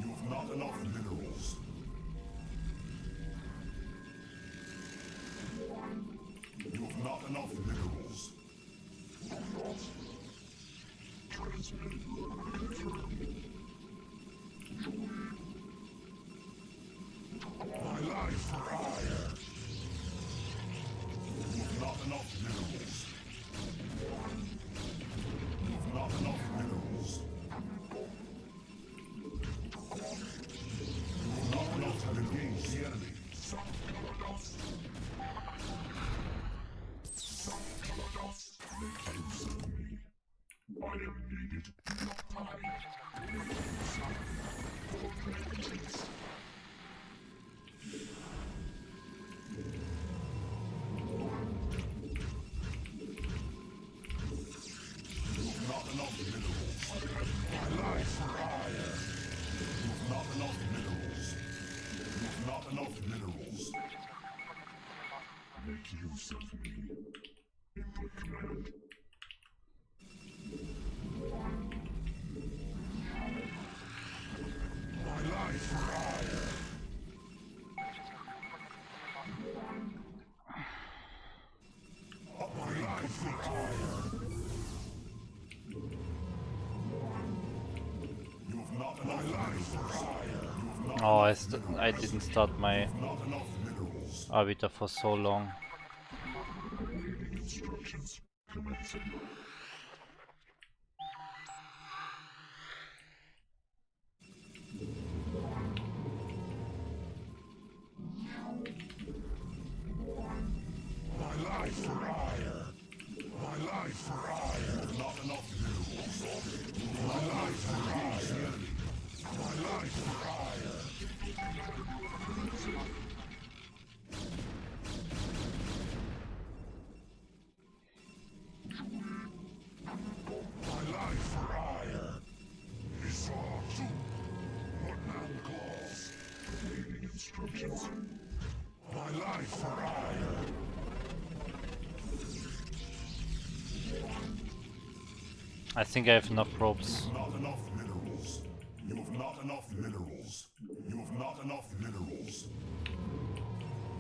You have not enough minerals. You have not enough minerals. Transmitted. Confirmed. My life for hire. You have not enough minerals. You have not enough minerals. You have not enough to engage the enemy. Make use of me. I am needed. For vengeance. Not enough minerals. My life for hire. You've not enough minerals. You've not enough minerals. Make use of me. Input command. My life for hire. My life for hire. Not enough life for hire. Oh, I didn't start my Not enough minerals. arbiter for so long. Awaiting instructions. Commencing. My life for hire. My life for hire. Not enough minerals. My life for hire. My life for hire. My life for hire. Esau too. What now calls? Awaiting instructions. My life for hire. I think I have enough ropes. Not enough minerals. You have not enough minerals. You have not enough minerals.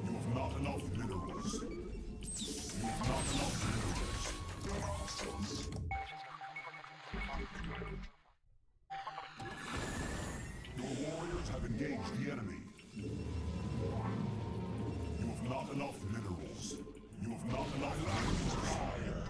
You have not enough minerals. You have not enough minerals. Your warriors have engaged the enemy. You have not enough minerals. You have not enough life for hire.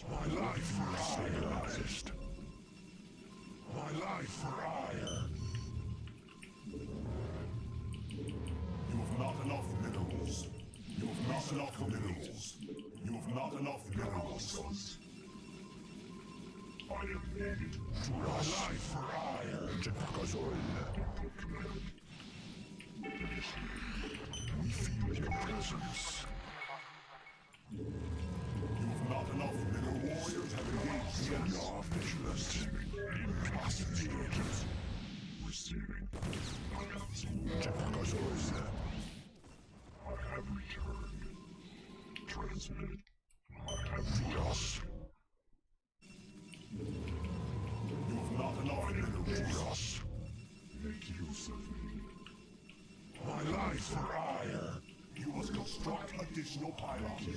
My life for stabilized. My life for hire. You have not enough minerals. You have not enough minerals. You have not enough minerals. I am needed. My life for hire. We feel your presence. You have not enough mineral warriors have engaged the enemy. Your vigilance. Inconcentrations. Receiving. I have returned. Transmitted. I have lost. You have not enough minerals. Make use of me. My life for hire. You must construct additional pylons. You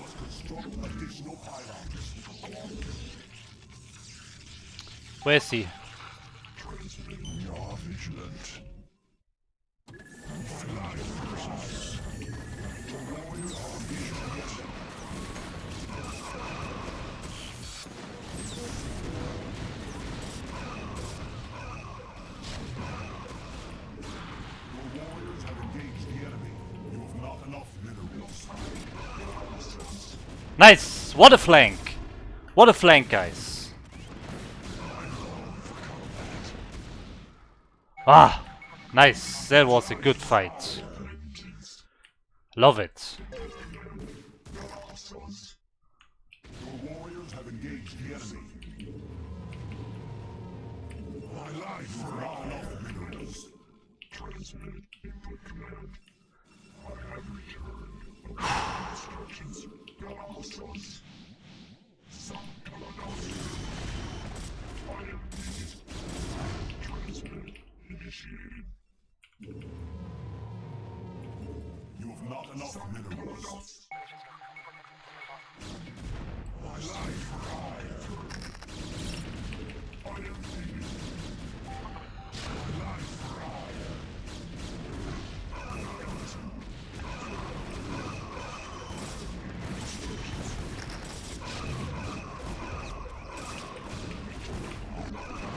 must construct additional pylons. Where is he? We are vigilant. My life for hire. The warriors are vigilant. Nice! What a flank! What a flank, guys! Ah! Nice! That was a good fight. Love it. Your warriors have engaged the enemy. My life for not enough minerals. Transmit input command. I have returned. Instructions. Galactus. Some Galactus. I am needed. Transmit initiated. You have not enough minerals. My life for hire. I am needed. My life for hire. My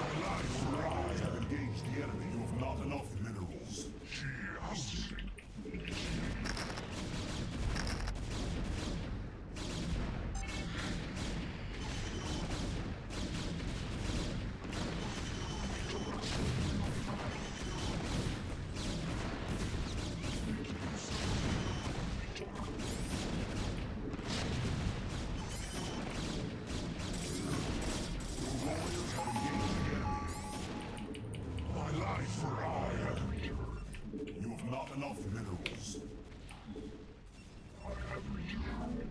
life for hire. Have engaged the enemy. You have not enough minerals. Yes. My life for hire. You have not enough minerals. I have returned.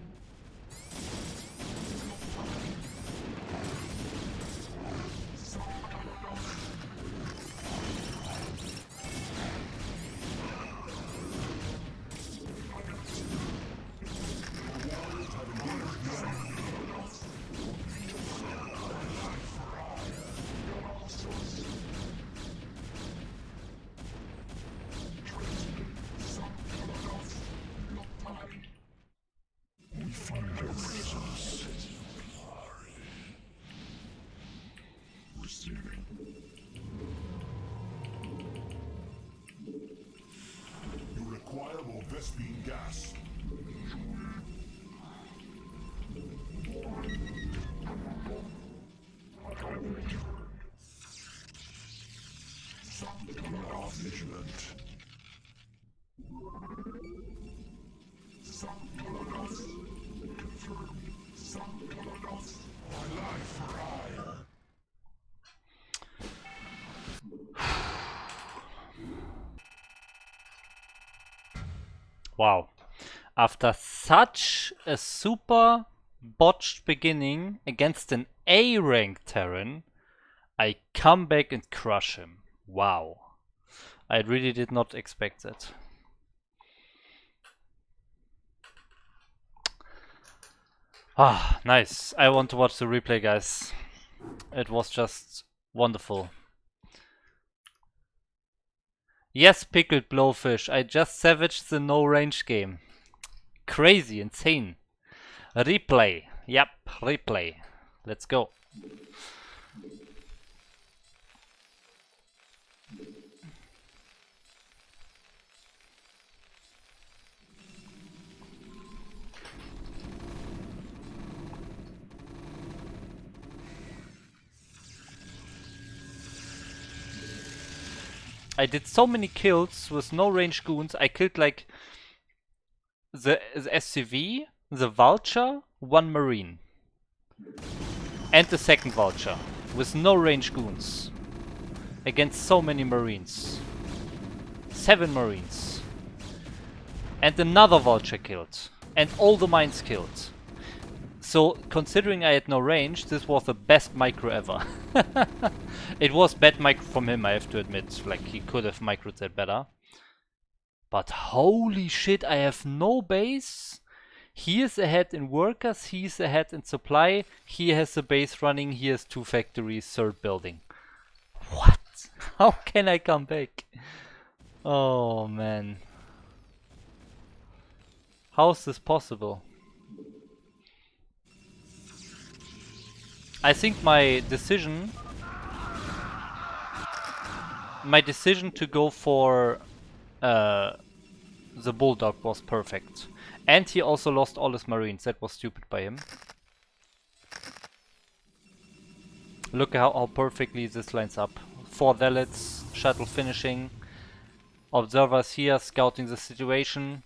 We find ourselves. Receiving. You require more Vespine gas. I have returned. Acknowledgement. Confirmed. My life for hire. Wow. After such a super botched beginning against an A-rank Terran, I come back and crush him. Wow. I really did not expect that. Ah, nice. I want to watch the replay, guys. It was just wonderful. Yes, pickled blowfish. I just savaged the no range game. Crazy, insane. Replay. Yep, replay. Let's go. I did so many kills with no range goons. I killed like the SCV, the Vulture, one Marine. And the second Vulture with no range goons. Against so many Marines. 7 Marines. And another Vulture killed. And all the mines killed. So, considering I had no range, this was the best micro ever. It was bad micro from him, I have to admit. Like, he could have microed that better. But holy shit, I have no base. He is ahead in workers, he is ahead in supply. He has a base running, he has 2 factories, 3rd building. What? How can I come back? Oh man. How is this possible? I think my decision to go for the Bulldog was perfect. And he also lost all his marines. That was stupid by him. Look how perfectly this lines up. 4 zealots, shuttle finishing. Observers here scouting the situation.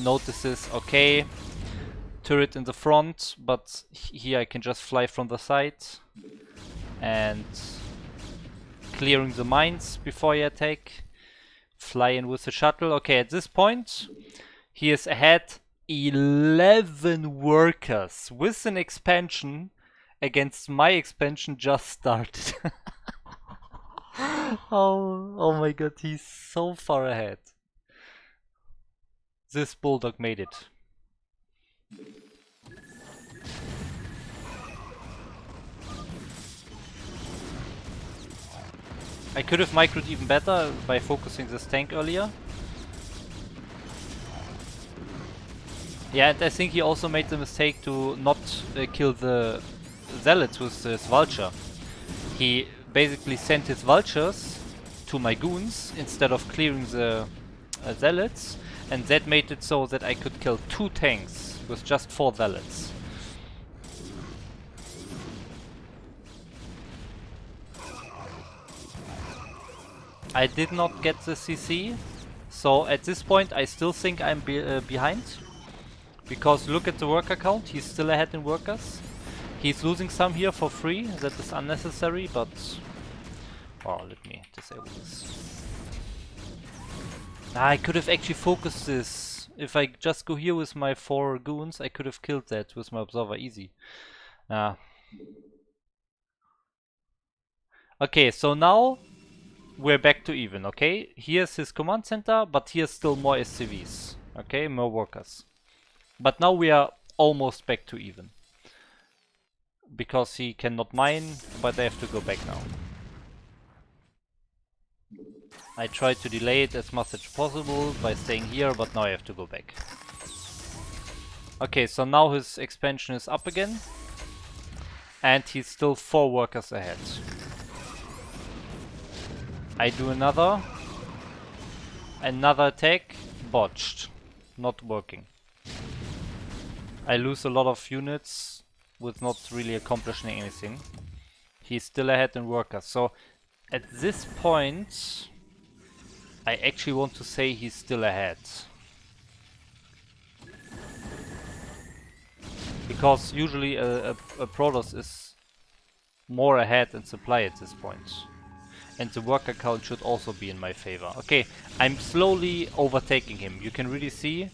Notices, okay. Turret in the front, but here I can just fly from the side. And clearing the mines before I attack. Fly in with the shuttle. Okay, at this point, he is ahead 11 workers with an expansion against my expansion just started. Oh my god, he's so far ahead. This bulldog made it. I could have microed even better by focusing this tank earlier. Yeah, and I think he also made the mistake to not kill the zealots with his vulture. He basically sent his vultures to my goons instead of clearing the zealots, and that made it so that I could kill 2 tanks with just 4 zealots. I did not get the CC, so at this point I still think I'm behind. Because look at the worker count, he's still ahead in workers. He's losing some here for free, that is unnecessary, but... Oh, let me disable this. I could have actually focused this. If I just go here with my 4 goons, I could have killed that with my observer easy. Okay, so now we're back to even, okay? Here's his command center, but here's still more SCVs, okay? More workers. But now we are almost back to even. Because he cannot mine, but I have to go back now. I tried to delay it as much as possible by staying here, but now I have to go back. Okay, so now his expansion is up again. And he's still 4 workers ahead. I do another attack, botched, not working. I lose a lot of units with not really accomplishing anything. He's still ahead in workers, so at this point I actually want to say he's still ahead. Because usually a Protoss is more ahead in supply at this point. And the worker count should also be in my favor. Okay, I'm slowly overtaking him. You can really see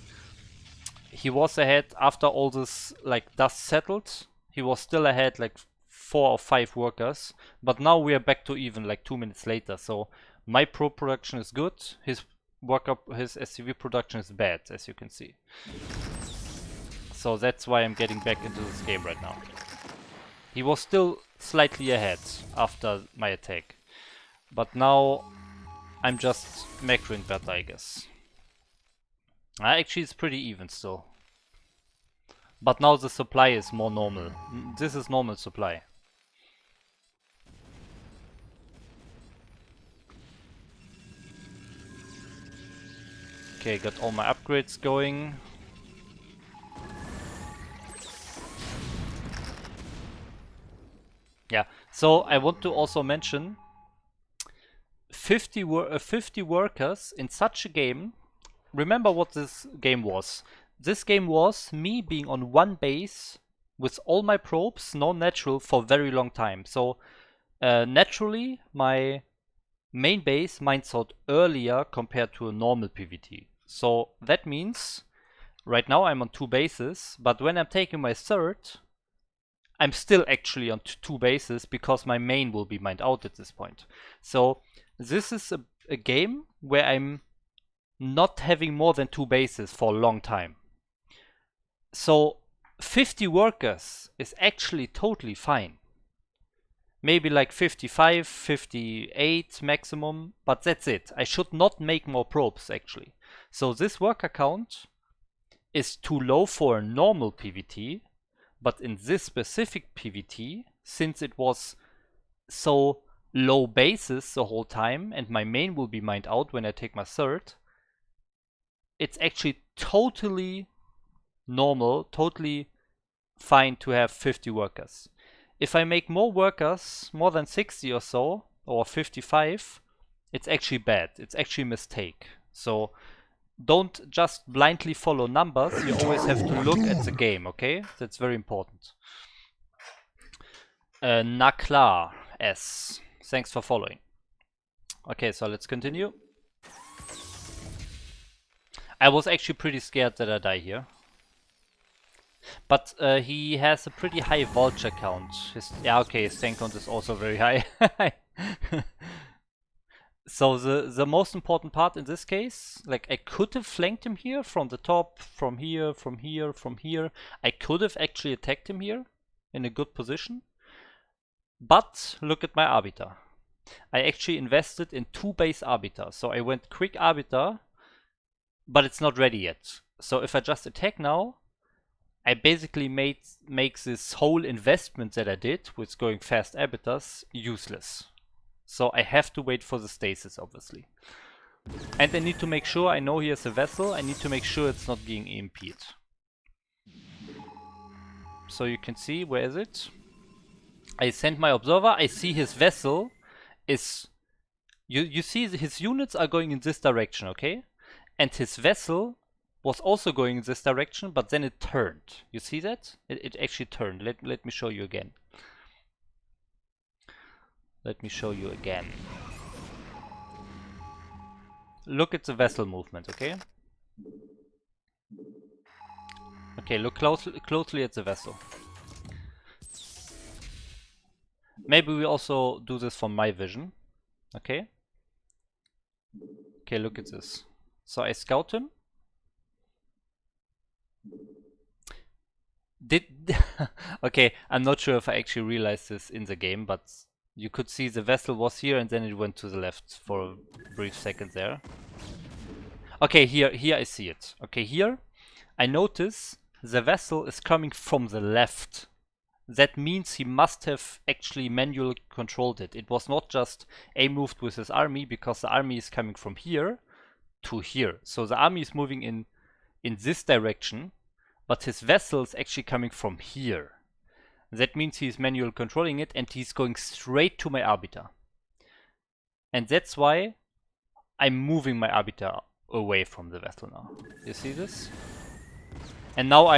he was ahead after all this like dust settled. He was still ahead like 4 or 5 workers. But now we are back to even like 2 minutes later. So my pro production is good. His SCV production is bad, as you can see. So that's why I'm getting back into this game right now. He was still slightly ahead after my attack. But now I'm just macroing better, I guess. Actually, it's pretty even still. But now the supply is more normal. This is normal supply. Okay, got all my upgrades going. Yeah, so I want to also mention 50 workers in such a game. Remember what this game was. This game was me being on one base with all my probes, no natural, for a very long time. So naturally my main base mines out earlier compared to a normal PvT. So that means right now I'm on 2 bases, but when I'm taking my third, I'm still actually on 2 bases because my main will be mined out at this point. So this is a game where I'm not having more than 2 bases for a long time. So 50 workers is actually totally fine. Maybe like 55, 58 maximum, but that's it. I should not make more probes actually. So this worker count is too low for a normal PvT, but in this specific PvT, since it was so low bases the whole time and my main will be mined out when I take my third, it's actually totally normal, totally fine to have 50 workers. If I make more workers, more than 60 or so, or 55, it's actually bad. It's actually a mistake. So don't just blindly follow numbers. You always have to look at the game, okay? That's very important. Nakla S. Thanks for following. Okay, so let's continue. I was actually pretty scared that I die here. But he has a pretty high vulture count. Yeah, okay, his tank count is also very high. So the most important part in this case, like I could have flanked him here from the top, from here, from here, from here. I could have actually attacked him here in a good position. But look at my Arbiter. I actually invested in 2 base Arbiter. So I went quick Arbiter, but it's not ready yet. So if I just attack now, I basically make this whole investment that I did with going fast Arbiters useless. So I have to wait for the stasis, obviously. And I need to make sure, I know here's a vessel, I need to make sure it's not being EMP'd. So you can see, where is it? I send my observer, I see his vessel is... You see his units are going in this direction, okay? And his vessel was also going in this direction, but then it turned. You see that? It actually turned. Let me show you again. Let me show you again. Look at the vessel movement, okay? Okay, look closely at the vessel. Maybe we also do this from my vision. Okay? Okay, look at this. So I scout him. Okay, I'm not sure if I actually realized this in the game, but you could see the vessel was here and then it went to the left for a brief second there. Okay, here I see it. Okay, here I notice the vessel is coming from the left. That means he must have actually manually controlled it. It was not just moved with his army, because the army is coming from here to here. So the army is moving in this direction, but his vessel is actually coming from here. That means he's manually controlling it and he's going straight to my Arbiter. And that's why I'm moving my Arbiter away from the vessel now. You see this? And now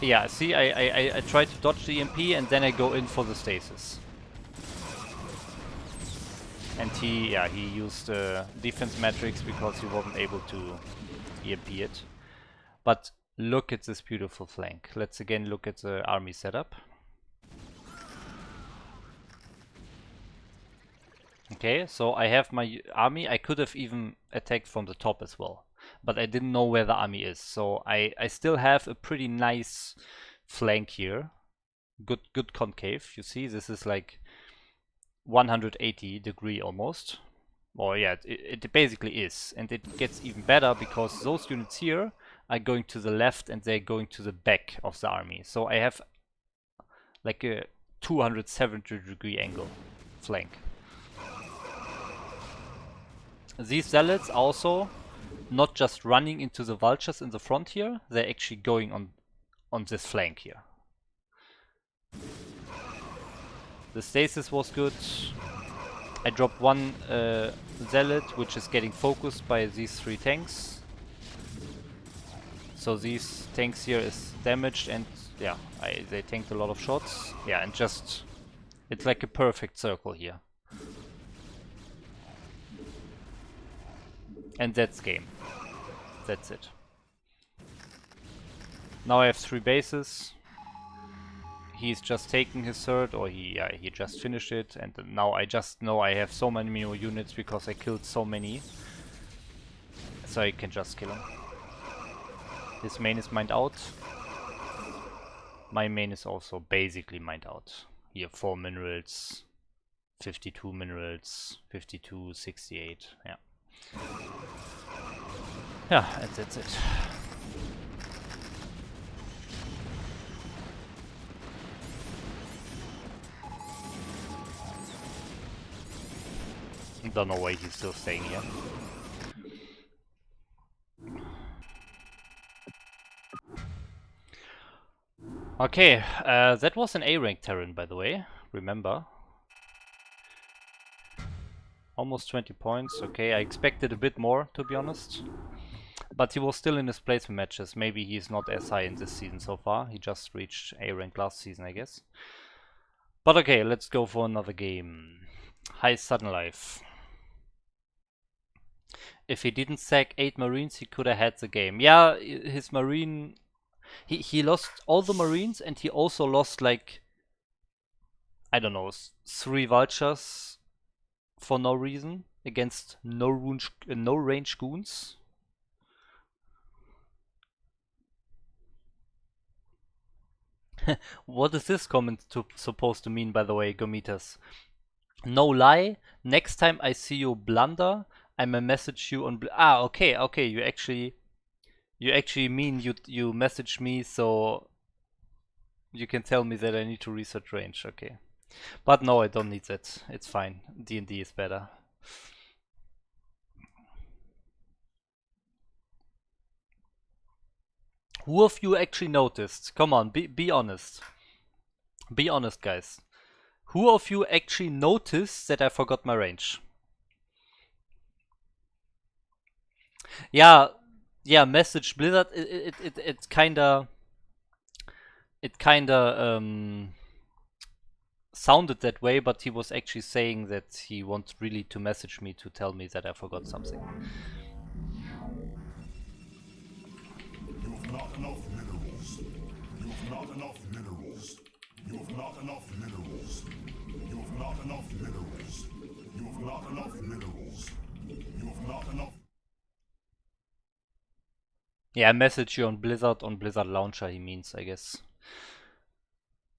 yeah, see, I try to dodge the EMP and then I go in for the stasis. And he used defense metrics because he wasn't able to EMP it. But look at this beautiful flank. Let's again look at the army setup. Okay, so I have my army. I could have even attacked from the top as well, but I didn't know where the army is. So I still have a pretty nice flank here. Good concave. You see, this is like 180 degree almost. Or yeah, it basically is. And it gets even better because those units here are going to the left and they're going to the back of the army. So I have like a 270 degree angle flank. These zealots are also not just running into the vultures in the front here, they're actually going on this flank here. The stasis was good. I dropped one zealot, which is getting focused by these 3 tanks. So these tanks here is damaged and yeah, they tanked a lot of shots. Yeah, and just, it's like a perfect circle here. And that's game. That's it. Now I have 3 bases. He's just taking his third, or he just finished it, and now I just know I have so many more units because I killed so many. So I can just kill him. His main is mined out. My main is also basically mined out. Here 4 minerals, 52 minerals, 52, 68, yeah. Yeah, and that's it. Don't know why he's still staying here. Okay, that was an A-rank Terran, by the way. Remember. Almost 20 points. Okay, I expected a bit more, to be honest. But he was still in his placement matches. Maybe he's not as high in this season so far. He just reached A-rank last season, I guess. But okay, let's go for another game. High Sudden Life. If he didn't sack 8 Marines, he could have had the game. Yeah, his Marine... He lost all the Marines, and he also lost, like, I don't know, 3 Vultures for no reason against no range goons. What is this comment supposed to mean, by the way, Gomitas? No lie, next time I see you blunder, I'ma message you on... okay, okay, you actually mean you message me so you can tell me that I need to research range, okay. But no, I don't need that, it's fine, D&D is better. Who of you actually noticed? Come on, be honest. Be honest, guys. Who of you actually noticed that I forgot my range? Yeah, message Blizzard. It kinda sounded that way, but he was actually saying that he wants really to message me to tell me that I forgot something. You've not enough minerals. You've not enough minerals. You've not enough minerals. You've not enough minerals. You've not enough minerals. You've not enough. Yeah, message you on Blizzard Launcher, he means, I guess.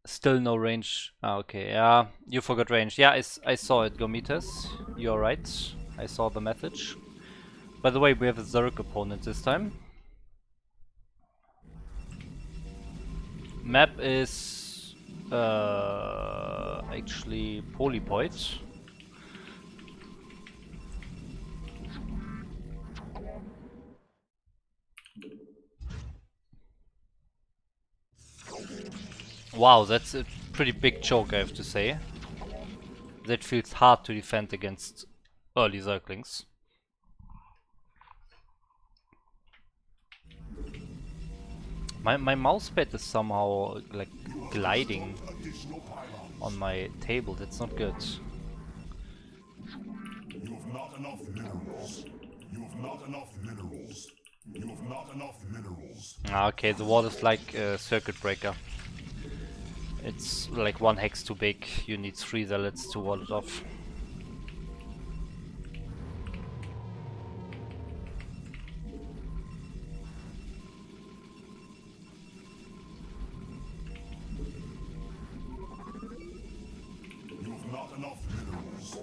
Still no range. Okay, yeah, you forgot range. Yeah, I saw it, Gomitas. You're right. I saw the message. By the way, we have a Zerg opponent this time. Map is actually Polypoid. Wow, that's a pretty big choke, I have to say. That feels hard to defend against early Zerglings. My mousepad is somehow like gliding on my table. That's not good. You've not enough minerals. You've not enough minerals. You've not enough minerals. Okay, the wall is like a circuit breaker. It's like 1 hex too big. You need 3 zealots to wall it off. You've not enough minerals.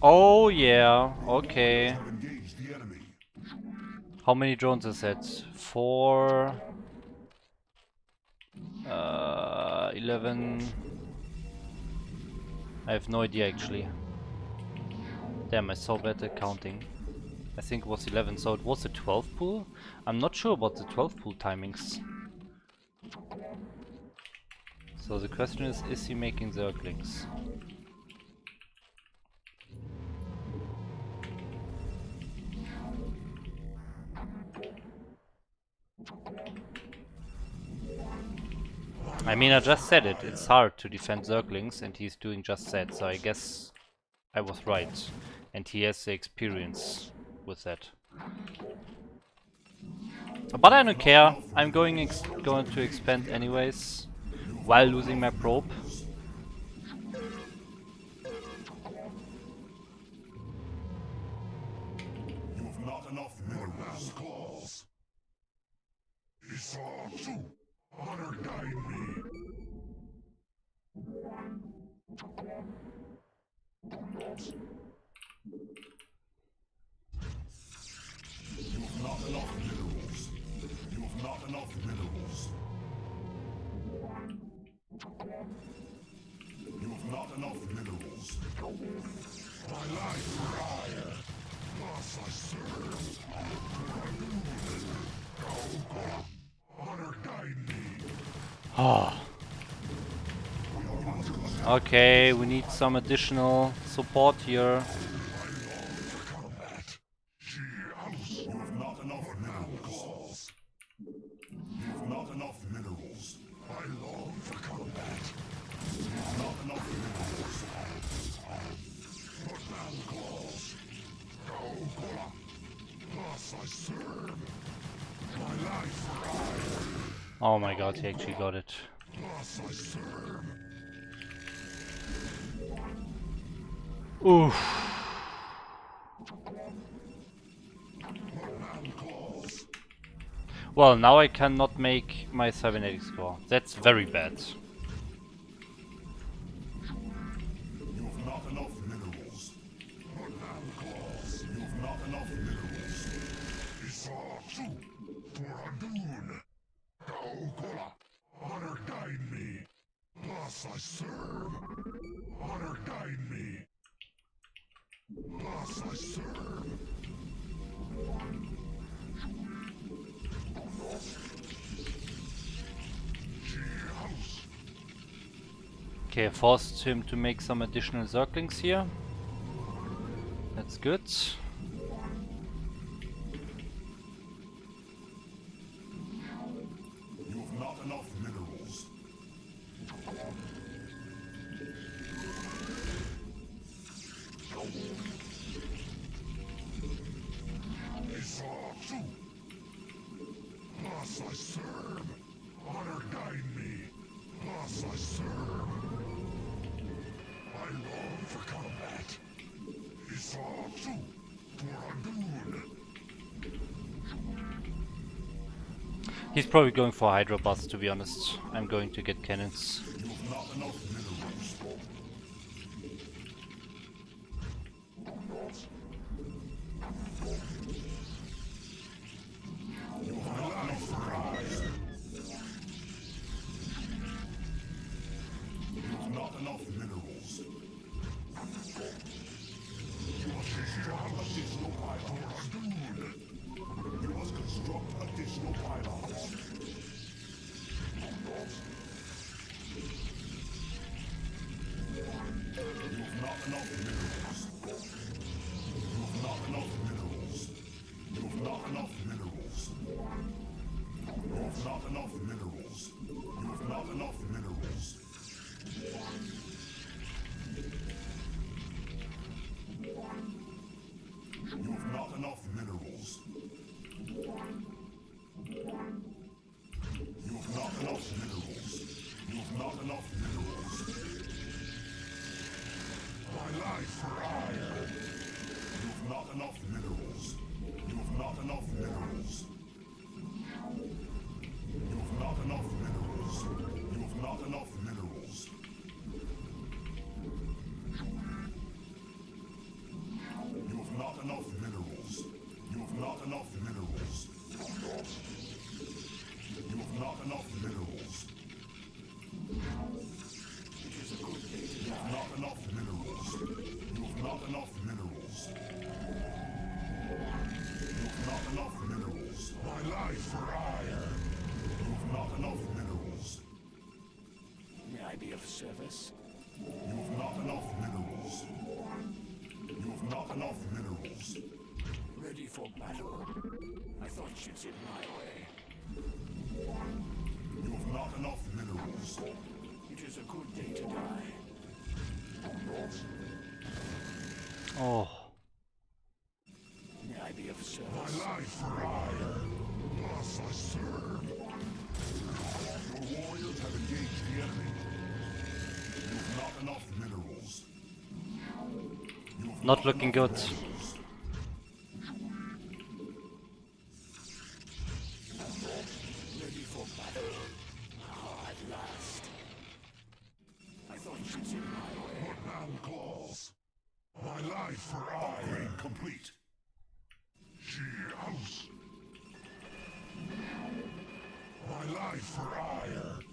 Oh yeah, okay. Have engaged the enemy. How many drones is that? 4... 11... I have no idea actually. Damn, I saw bad at counting. I think it was 11, so it was a 12 pool? I'm not sure about the 12 pool timings. So the question is he making Zerglings? I mean, I just said it, it's hard to defend Zerglings, and he's doing just that, so I guess I was right. And he has the experience with that. But I don't care, I'm going to expand anyways, while losing my probe. You've not enough minerals. Claws. Islam 2. Honor guide me. You've not enough minerals. You've not enough minerals. You've not enough minerals. Oh. Okay, we need some additional support here. Combat. She house. You have not enough minerals. You have not enough minerals. I long for combat. You have not enough minerals. What man calls? Go, thus I serve. My life for iron. Oh my god, he actually got it. Thus I serve. Oof. What man calls? Well, now I cannot make my cybernetic score. That's very bad. You have not enough minerals. What man calls? You have not enough minerals. Isatsu for Adun. Kaokola. Honor guide me. Thus I serve. Honor guide me. Thus I serve. She house. Okay, I forced him to make some additional circlings here. That's good. You have not enough minerals. Isatsu. Thus I serve. Honor guide me. Thus I serve. I long for combat. Isatsu for Adun. He's probably going for Hydro Bus, to be honest. I'm going to get cannons. You have not enough minerals. You have not enough minerals. You have not enough minerals. You must construct additional pylons. You must construct additional pylons. You have not enough minerals. You have not enough minerals. You have not enough minerals. You have not enough minerals. You have not enough minerals. You have not enough minerals. You have not enough minerals. You have not enough minerals. My life for iron. You have not enough minerals. You have not enough minerals. You have not enough minerals. You have not enough minerals. You have not enough minerals. You have not enough minerals. You have not enough minerals. It is a good day to die. You have not enough minerals. You have not enough minerals. You have not enough minerals. My life for iron. You have not enough minerals. May I be of service? You have not enough minerals. You have not enough minerals. Ready for battle. I thought you'd in my way. You have not enough minerals. It is a good day to die. Oh. May I be of service? My life for iron. Thus I serve. Your warriors have engaged the enemy. You have not enough minerals. You have Not looking good. minerals. Ready for battle. Ah, at last. I thought you'd in my way. What man calls? My life for iron. Complete. She house. My life for iron.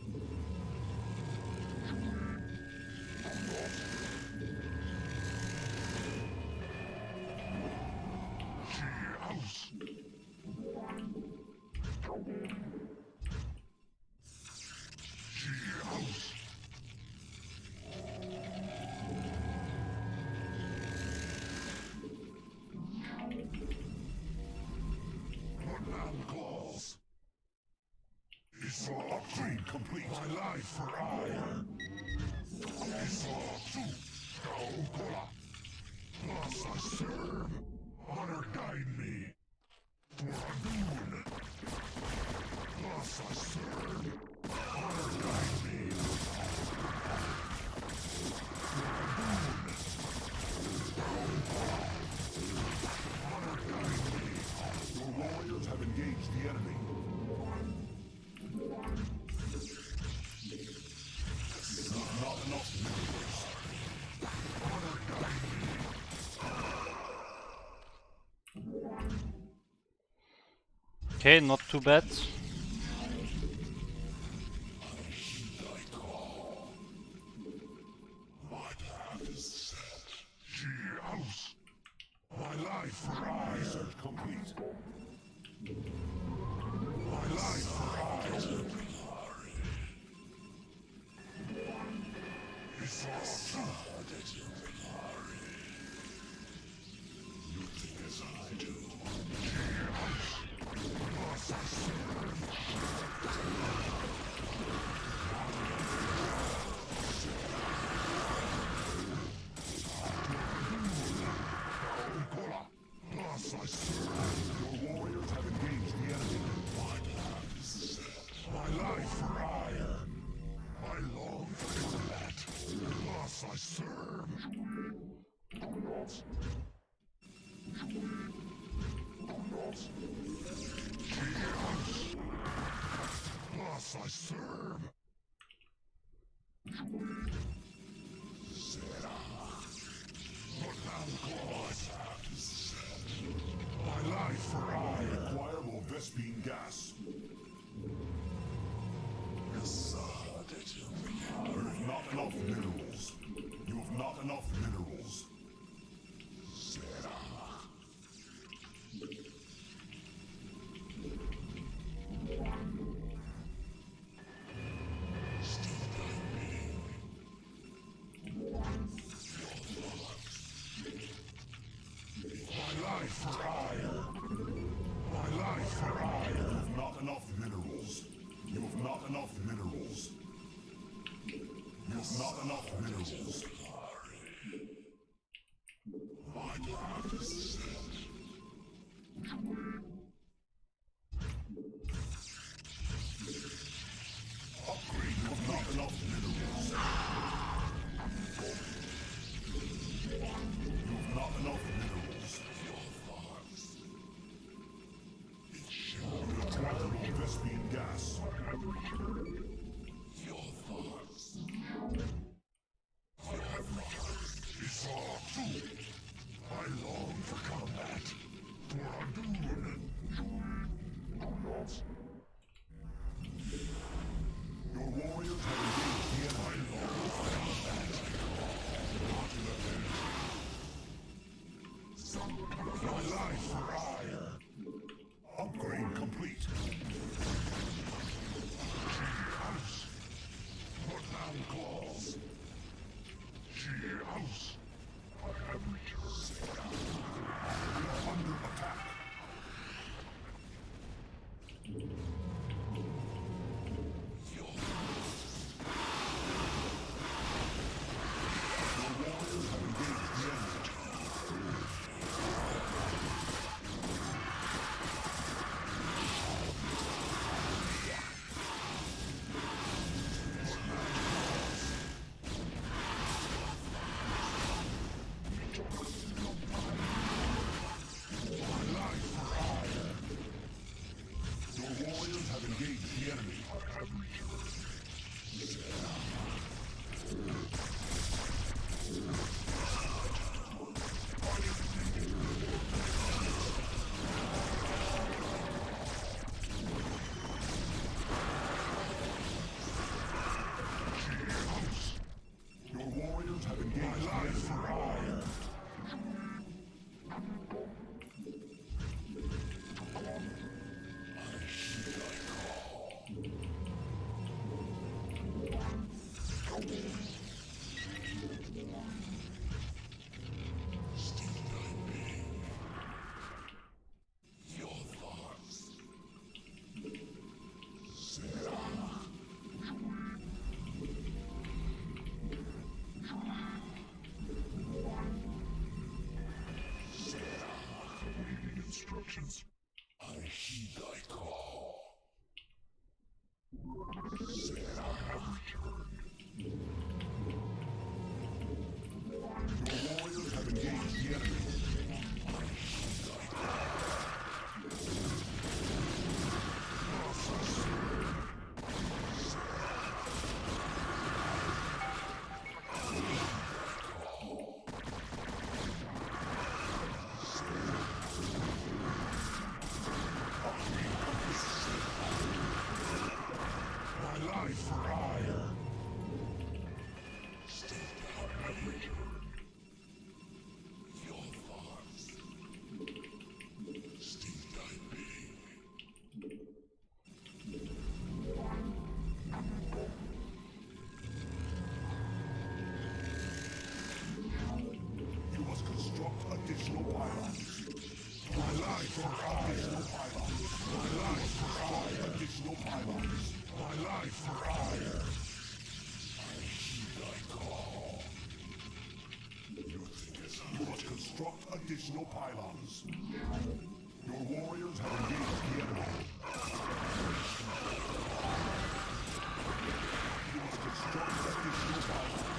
She house. life for ire. Thus I serve. Honor guide me. For Adun. Thus I serve. Honor guide me. Your warriors have engaged the enemy. Not enough minerals. Honor guide me. Okay, not too bad. My life for eye. Research complete. My life for eye. It's all you think as I do. Thus I serve. Thus I serve. Your warriors have engaged the enemy. My life for ire. I long for combat. Thus I serve. Thus I serve. My life for ire. Acquire more Vespine gas. You have not enough minerals. You have not enough minerals. My life for ire. My life for ire. You have not enough minerals. You have not enough minerals. You have not enough minerals. Upgrade. You have not enough minerals. You have not enough minerals. Acquire more Vespine gas. It's all true. I long for combat. For Adun. Your warriors have engaged the enemy. I long for combat. My life for ire. Upgrade complete. House. Put down claws. House. I have returned. We are under attack. Your warriors have engaged the enemy. My life for ire. Your warriors have engaged the enemy. I have returned. Your warriors have engaged my life for ire. instructions. I heed thy call. Say I have returned. Your warriors have engaged the enemy. I heed thy call. My life for hire. Stay down and return. Your thoughts. Stay thy being. You must construct additional pylons. My life for additional pylons. My life for hire. Additional pylons. My life for hire. I heed thy call. You must construct additional pylons. Your warriors have engaged the enemy. You must construct additional pylons.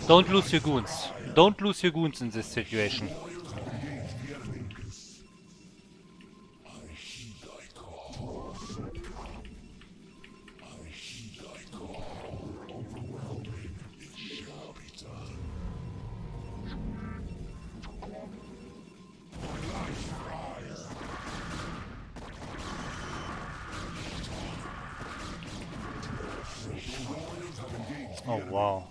Don't lose your goons. Don't lose your goons in this situation. Oh wow.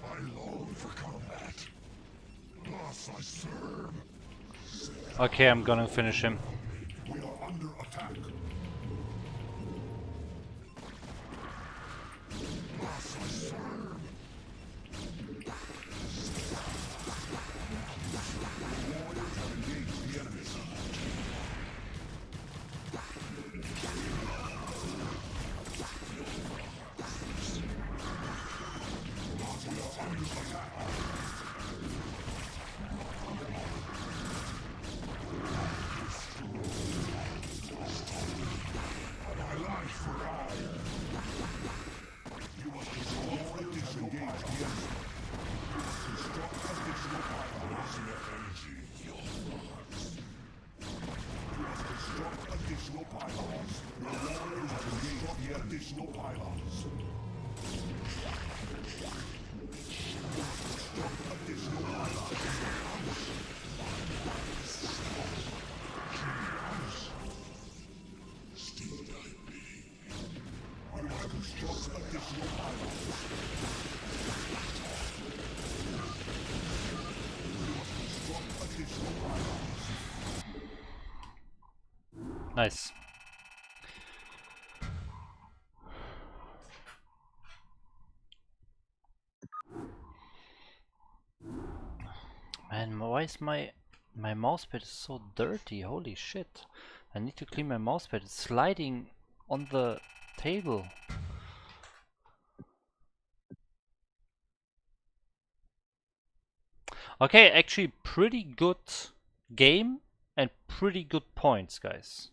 I long for combat. Thus I serve. Okay, I'm gonna finish him. We are under attack. Thus I serve. Warriors have engaged the enemy. We are under attack. My life for hire. You must construct additional pylons. You must construct additional pylons. Energy. You must construct additional pylons. Your warriors have engaged the additional pylons. You must construct additional pylons. Stay thy being. You must construct additional pylons. You must construct additional pylons. Nice. Man, why is my mousepad is so dirty? Holy shit. I need to clean my mousepad. It's sliding on the table. Okay, actually pretty good game and pretty good points, guys.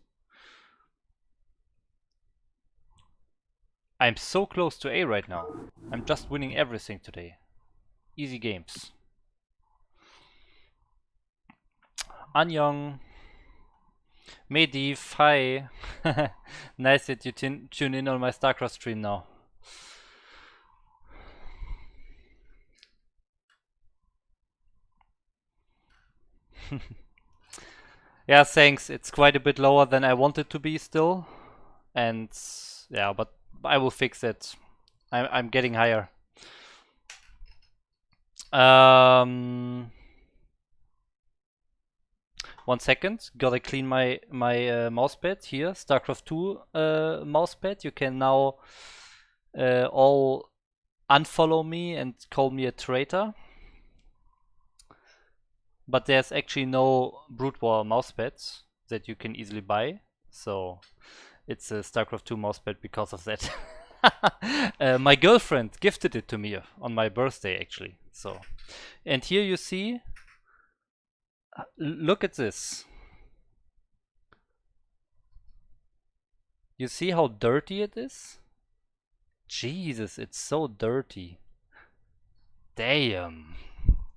I'm so close to A right now. I'm just winning everything today. Easy games. Annyeong. Mediv, hi. Nice that you tune in on my StarCross stream now. Yeah, thanks. It's quite a bit lower than I want it to be still. And yeah, but I will fix it. I'm getting higher. 1 second, gotta clean my mousepad here. StarCraft 2 mousepad. You can now all unfollow me and call me a traitor. But there's actually no Brood War mousepads that you can easily buy, so it's a StarCraft 2 mousepad because of that. My girlfriend gifted it to me on my birthday, actually. So, and here you see, look at this. You see how dirty it is? Jesus, it's so dirty. Damn.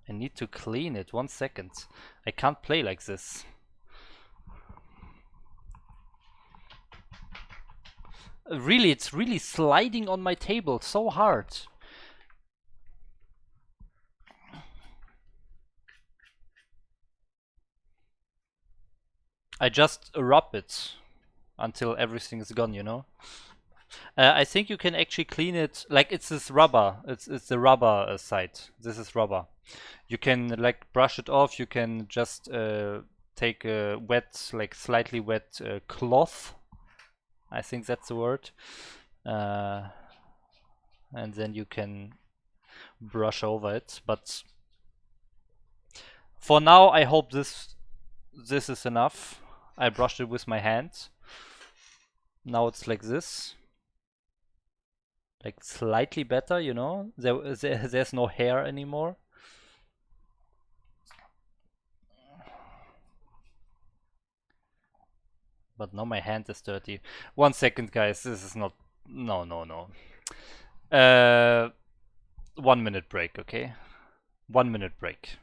I need to clean it. 1 second. I can't play like this. Really, it's really sliding on my table so hard. I just rub it until everything is gone, you know? I think you can actually clean it, like it's this rubber, it's the rubber side. This is rubber. You can like brush it off, you can just take a wet, like slightly wet cloth. I think that's the word. And then you can brush over it. But for now, I hope this is enough. I brushed it with my hand. Now it's like this. Like slightly better, you know? There's no hair anymore. But now my hand is dirty. 1 second, guys. This is not... No, no, no. 1 minute break, okay? 1 minute break.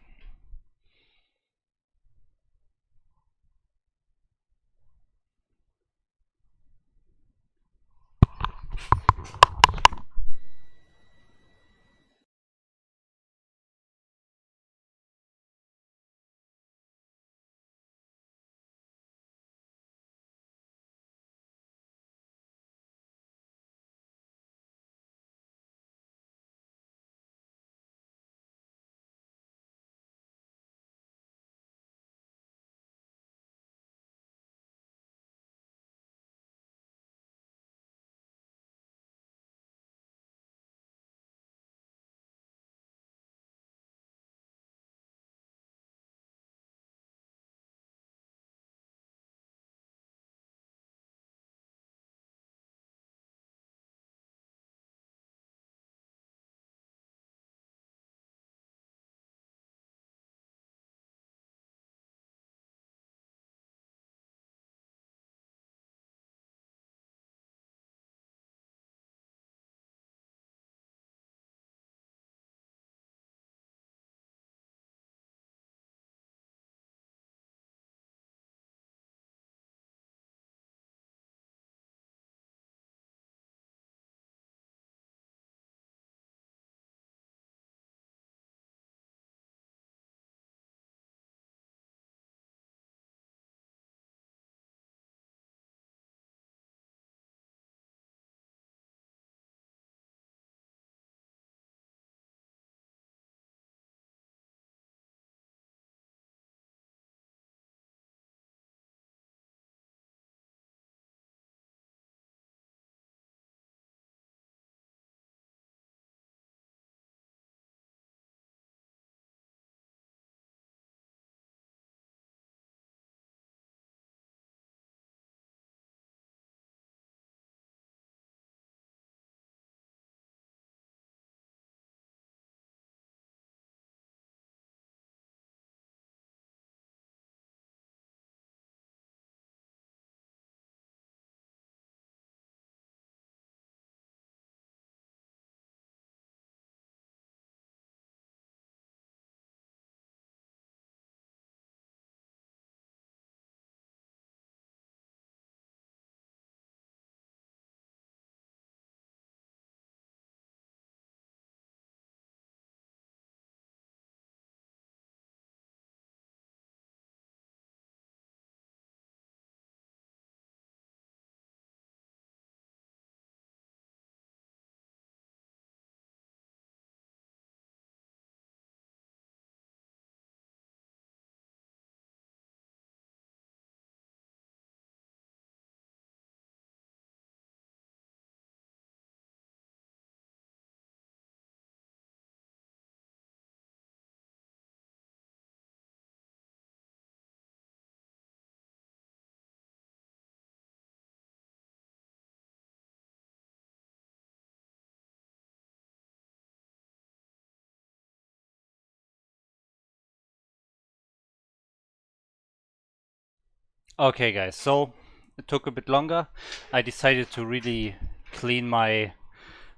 Okay guys, so it took a bit longer. I decided to really clean my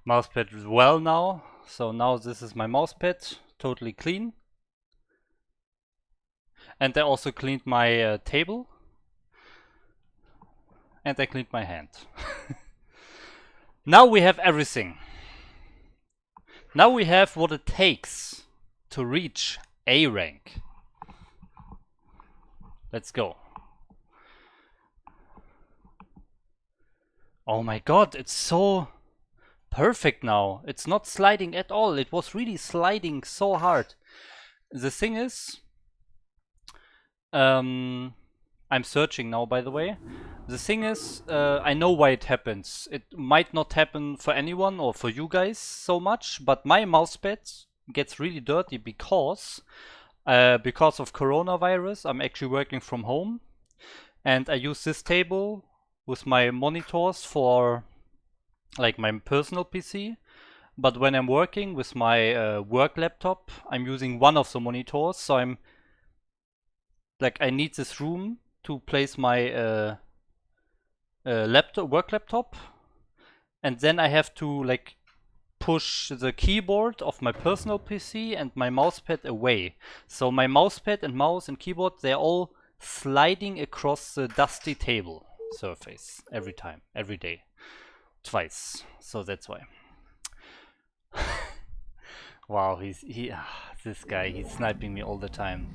mousepad well now. So now this is my mousepad, totally clean. And I also cleaned my table. And I cleaned my hand. Now we have everything. Now we have what it takes to reach A rank. Let's go. Oh my god, it's so perfect now. It's not sliding at all. It was really sliding so hard. The thing is, I'm searching now, by the way. The thing is, I know why it happens. It might not happen for anyone or for you guys so much, but my mousepad gets really dirty because of coronavirus. I'm actually working from home, and I use this table with my monitors for like my personal PC. But when I'm working with my work laptop, I'm using one of the monitors, so I'm like I need this room to place my work laptop, and then I have to like push the keyboard of my personal PC and my mousepad away. So my mousepad and mouse and keyboard, they're all sliding across the dusty table surface every time, every day, twice. So that's why. Wow, this guy, he's sniping me all the time.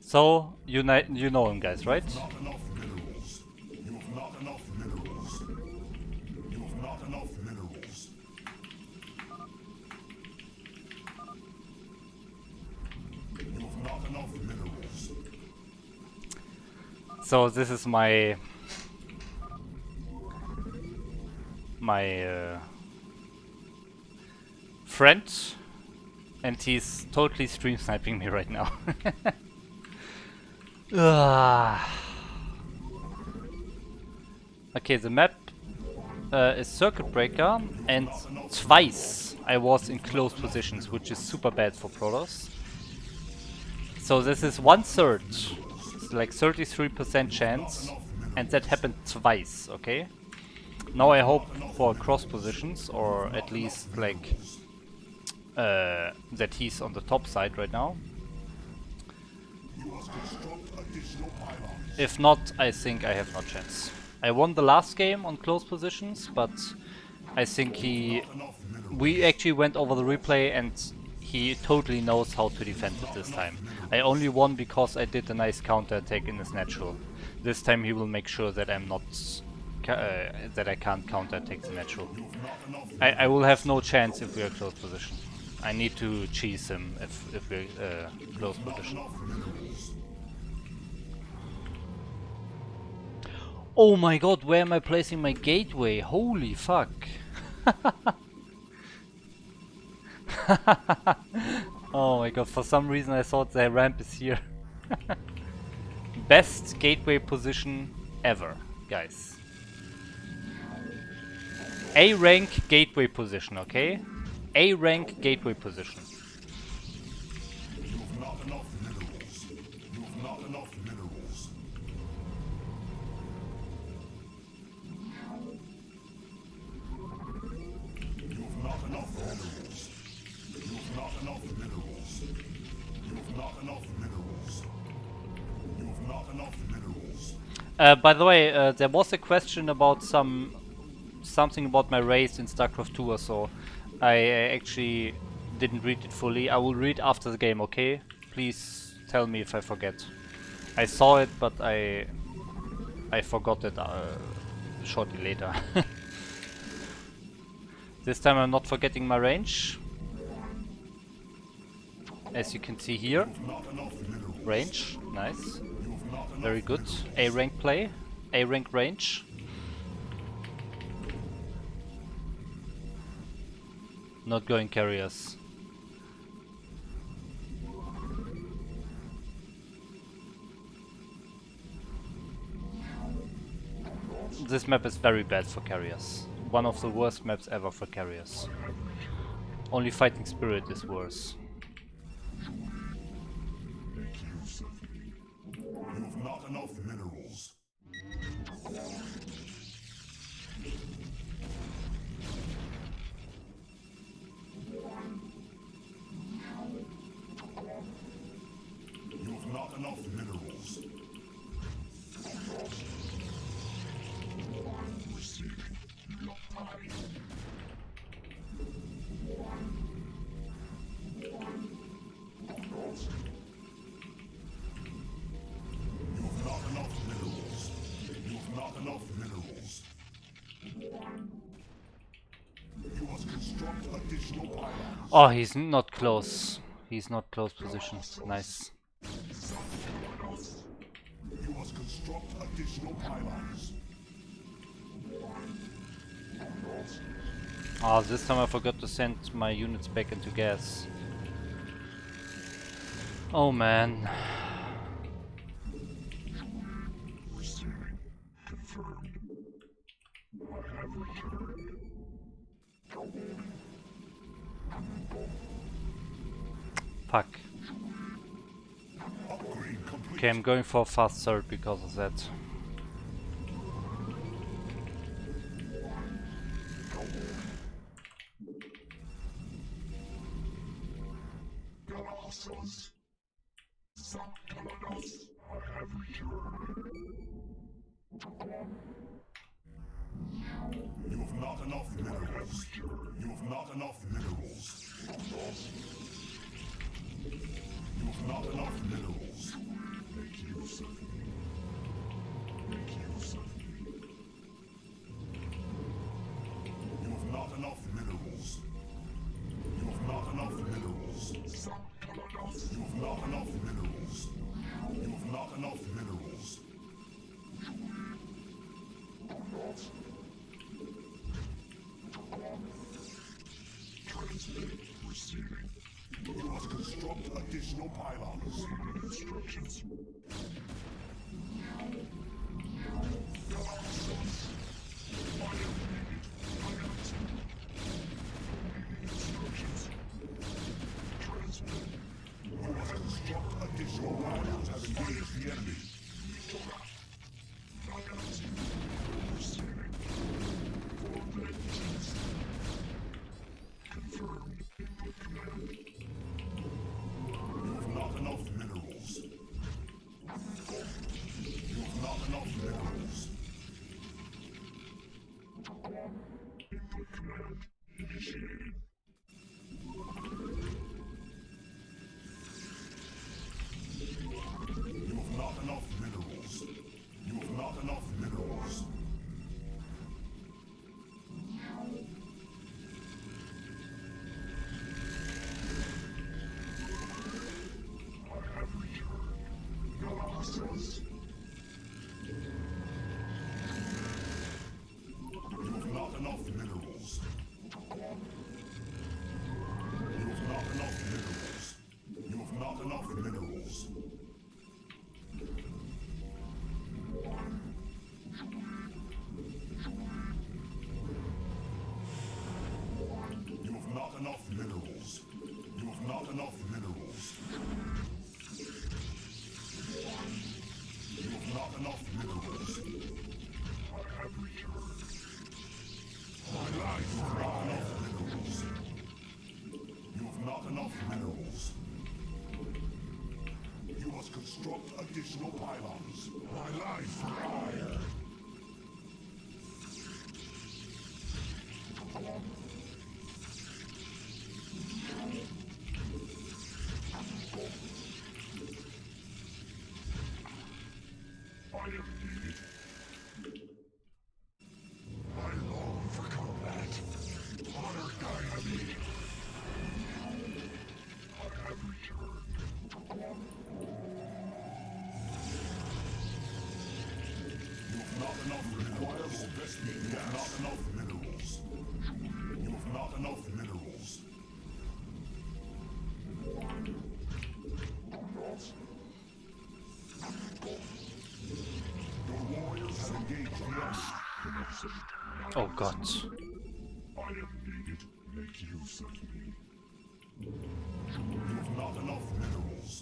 So you know him, guys, right? Not enough minerals. You have not enough minerals. You have not enough minerals. You have not enough minerals. So this is my friend, and he's totally stream sniping me right now. Okay, the map is Circuit Breaker, and twice I was in close positions, which is super bad for Protoss. So this is 1/3, it's like 33% chance, and that happened twice, okay? Now I hope for cross positions, or at least like that he's on the top side right now. If not, I think I have no chance. I won the last game on close positions, but I think we actually went over the replay and he totally knows how to defend it this time. I only won because I did a nice counter attack in his natural. This time he will make sure that I'm not that I can't counter attack the natural. I will have no chance if we are close position. I need to cheese him if we're close position. Oh my god, where am I placing my gateway? Holy fuck. Oh my god, for some reason I thought the ramp is here. Best gateway position ever, guys. A rank gateway position, okay? A rank gateway position. You have not enough minerals. You have not enough minerals. You have not enough minerals. You have not enough minerals. You have not enough minerals. You have not enough minerals. By the way, there was a question about something about my race in StarCraft 2 or so. I actually didn't read it fully. I will read after the game, okay? Please tell me if I forget. I saw it, but I forgot it shortly later. This time I'm not forgetting my range. As you can see here. Range, nice. Very good. A rank play. A rank range. Not going carriers. This map is very bad for carriers. One of the worst maps ever for carriers. Only Fighting Spirit is worse. minerals. You have not enough minerals. Receiving supply. You have not enough minerals. You have not enough minerals. You must construct additional pylons. Oh, he's not close. He's not close position. Nice. You must construct additional pylons. Oh, this time I forgot to send my units back into gas. Oh man. Receiving. Confirmed. I have returned. Fuck. Upgrade complete. Okay, I'm going for a fast third because of that. Galassos. Zaptaladas. I have returned. You have not enough minerals. You have not enough minerals. You have not enough minerals. Make use of me. Make use of me. You have not enough minerals. You have not enough minerals. You have not enough minerals. You have not enough minerals. Transmitting. Receiving. You must construct additional pylons. Instructions. Instructions. Transmitting. You must construct additional pylons as engaged the enemy. Receiving. Coordinations. Confirmed. Input command. You have not enough minerals. You have not enough minerals. Input command initiated. You have not enough minerals. You have not enough minerals. I have returned. Galassos. You have not enough minerals. You have not enough minerals. You have not enough minerals. You have not enough minerals. You have not enough minerals. You have not enough minerals. I have returned. My life for not enough minerals. You have not enough minerals. You must construct additional pylons. My life for hire. I am needed. I long for combat. Honor guide me. I have returned. You have not enough minerals. You have not enough minerals. You have not enough minerals. Your warriors have engaged the enemy. Oh god. I am needed. Make use of me. You have not enough minerals.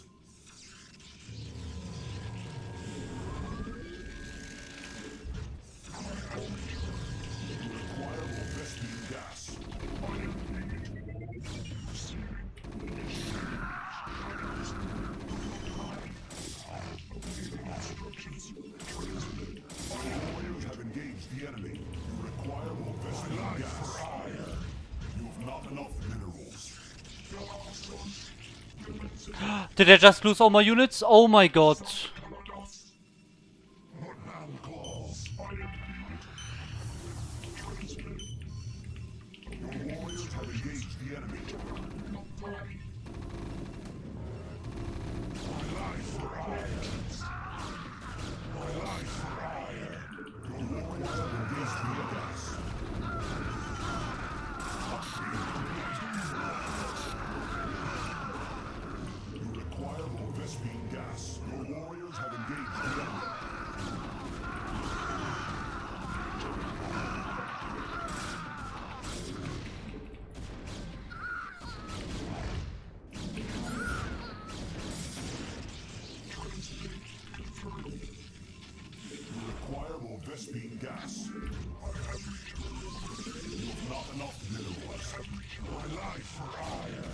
enemy. You require more vesting gas. You have not enough minerals. Did I just lose all my units? Oh my god. Your warriors have engaged the enemy. My life for hire. My life for hire. Your warriors have engaged the gas. You require more Vespine gas. Your warriors have engaged the enemy. You require more Vespine gas. You have not enough minerals. My life for hire.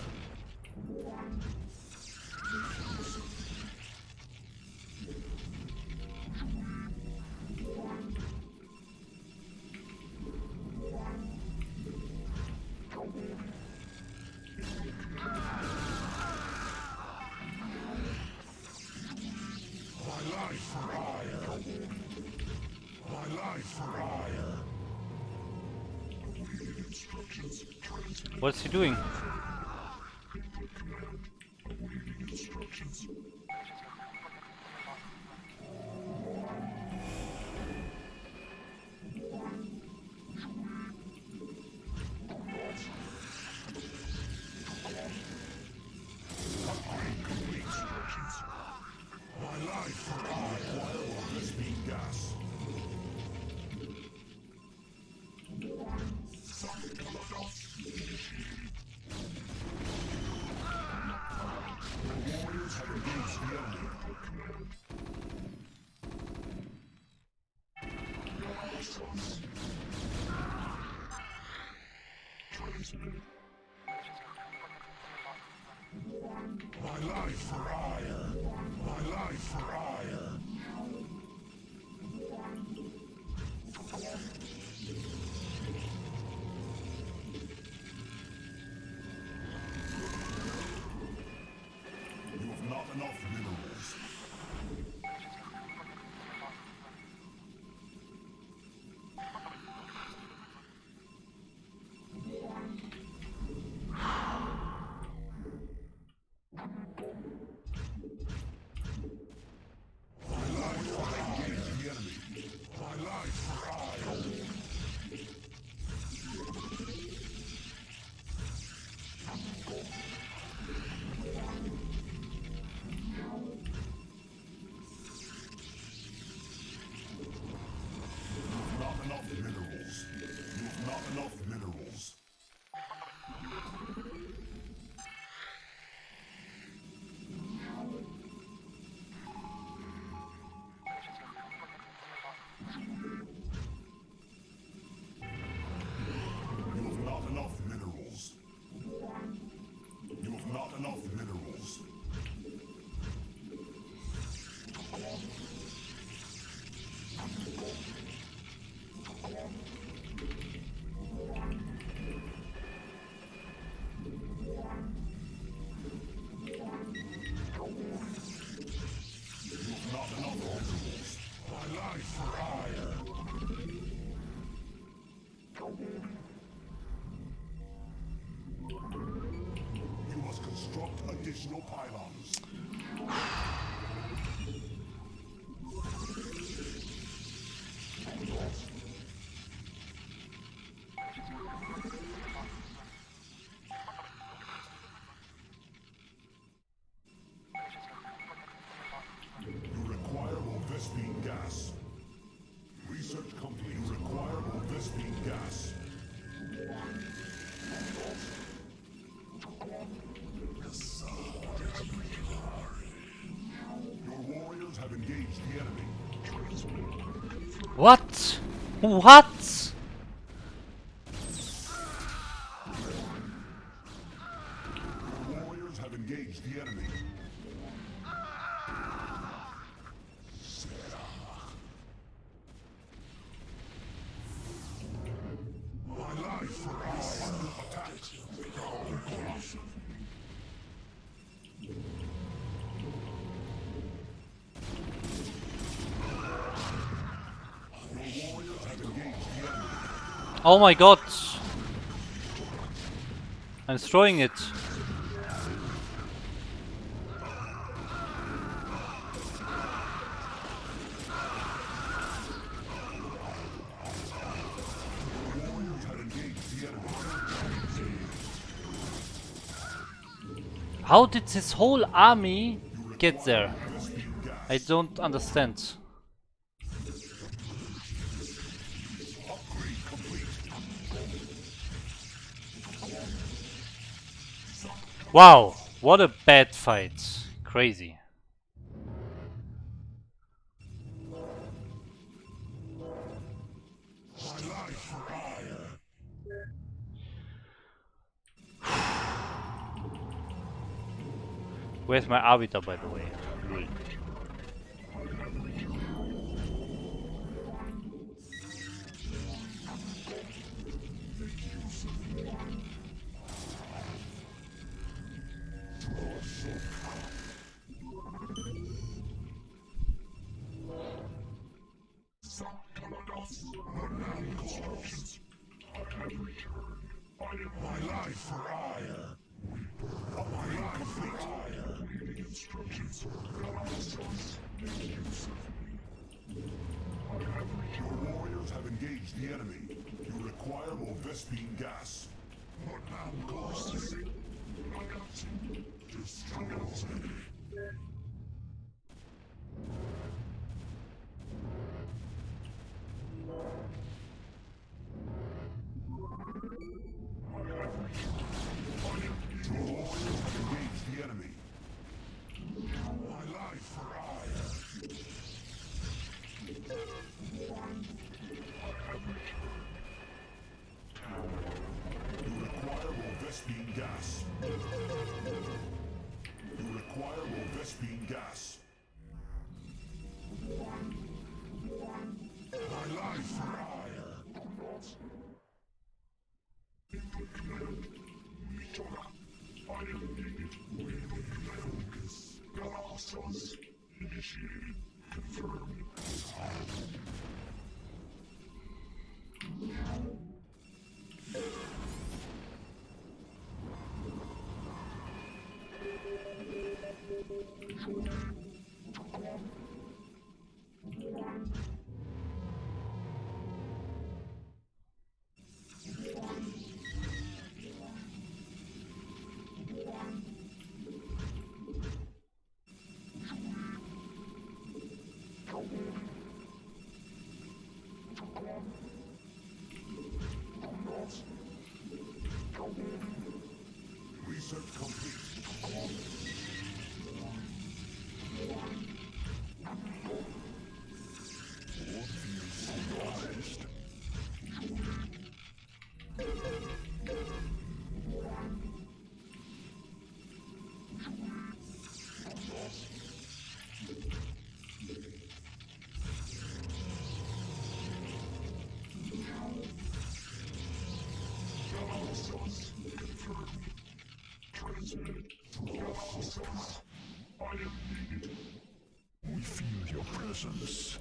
My life for hire. My life for hire. Awaiting instructions. Transmit. What's he doing? Awaiting instructions. My life for hire. Vespine gas. Your warriors have engaged the enemy. My life for hire. My life for hire. You have not enough minerals. My life for engage the enemy. My life for hire. You have not enough minerals. You have not enough minerals. You have not enough minerals. You have not enough minerals. You have not enough minerals. My life for hire. You must construct additional pylons. You require more Vespine gas. Research complete. You require more Vespine gas. Your warriors have engaged the enemy. What? What? Your warriors have engaged the enemy. Oh my god! I'm throwing it. How did this whole army get there? I don't understand. Wow, what a bad fight. Crazy. Where's my Arbiter, by the way? Lol. My life for ire. My life for ire. Reading instructions. Make use of me. Your warriors have engaged the enemy. You require more Vespine gas. What now, course? The enemy. My life for ire. You require more Vespine gas. You require more Vespine gas. My life for ire. I am needed. Focus. Galassos. Initiated. Confirmed. Research complete. I am needed. We feel your presence.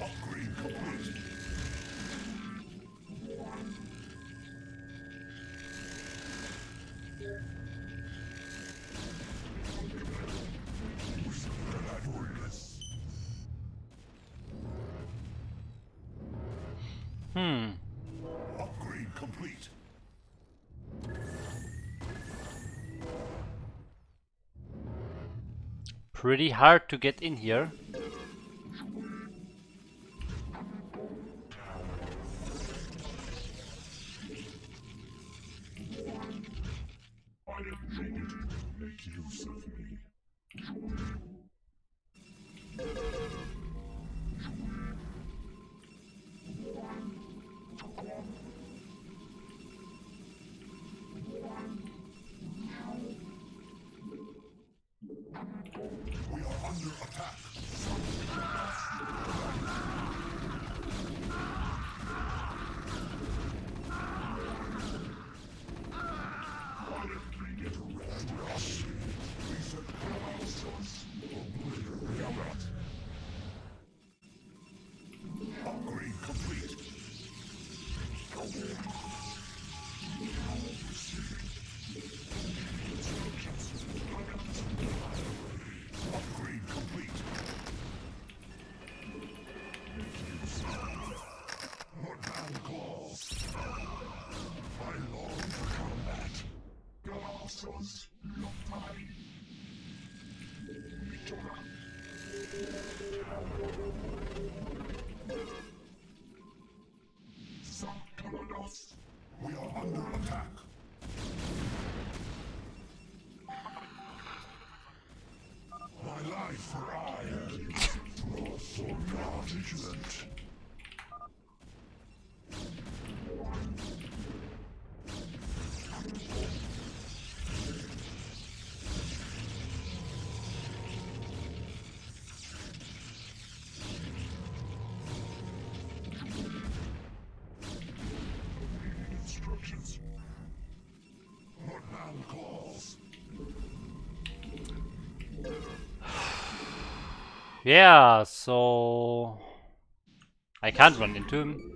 Upgrade complete. Upgrade complete. Pretty hard to get in here. I am needed. Make use of me. We are under attack. vigilant. Instructions. What man calls? Yeah, so I can't run into him.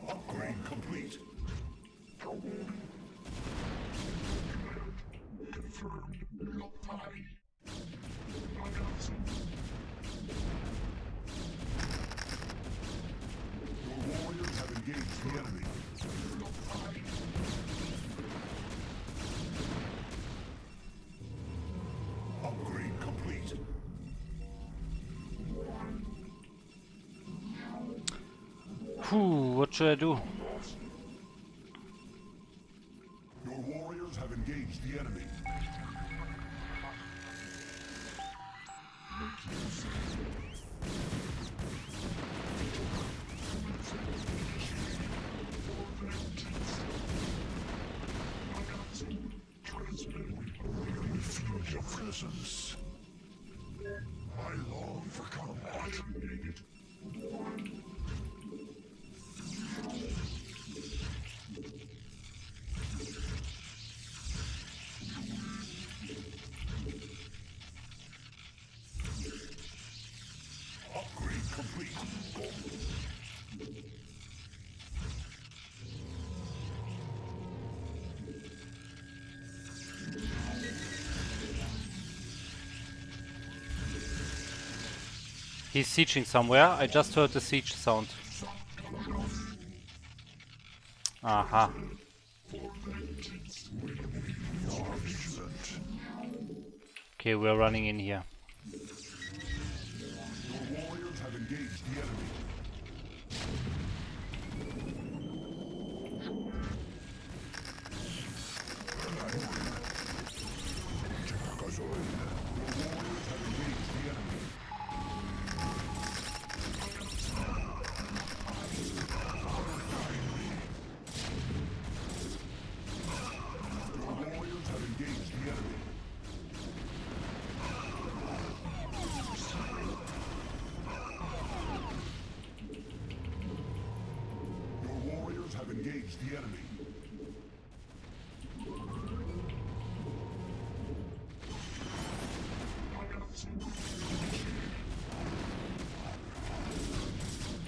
Upgrade complete. Confirmed. Party. Your warriors have engaged the enemy. Upgrade complete. Whew, what should I do? Your warriors have engaged the enemy. Feel your presence. I long for combat. Upgrade complete. He's sieging somewhere. I just heard the siege sound. Aha. Okay, we're running in here. Your warriors have engaged the enemy. Have engaged the enemy.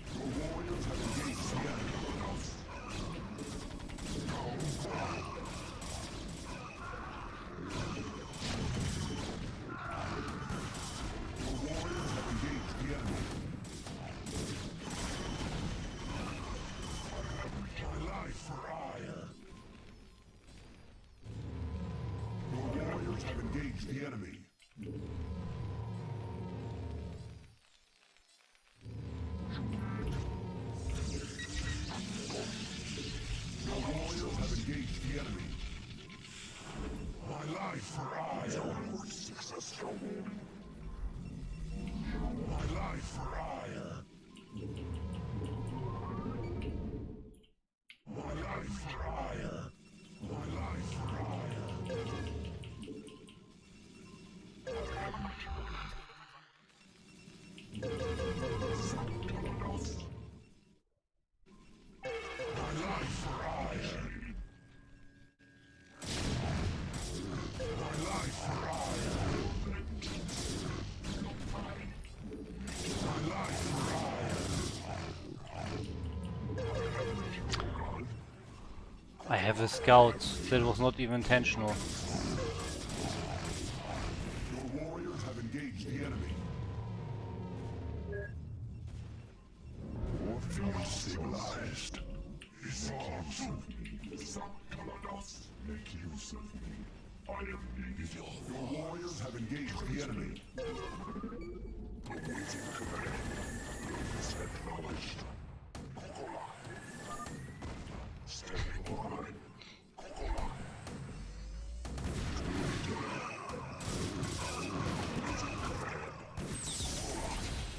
Your warriors have engaged the enemy. Your warriors have engaged the enemy. For ire. Your warriors have engaged the enemy. Your warriors have engaged the enemy. My life for ire. Successful. My life for ire. My life for ire. My life for ire. My life for ire. My life for ire. My life for ire. I have a scout. That was not even intentional. Your warriors neutralized. Make use of me. I am needed. Your warriors have engaged the enemy. Awaiting command. Is acknowledged. Standing by.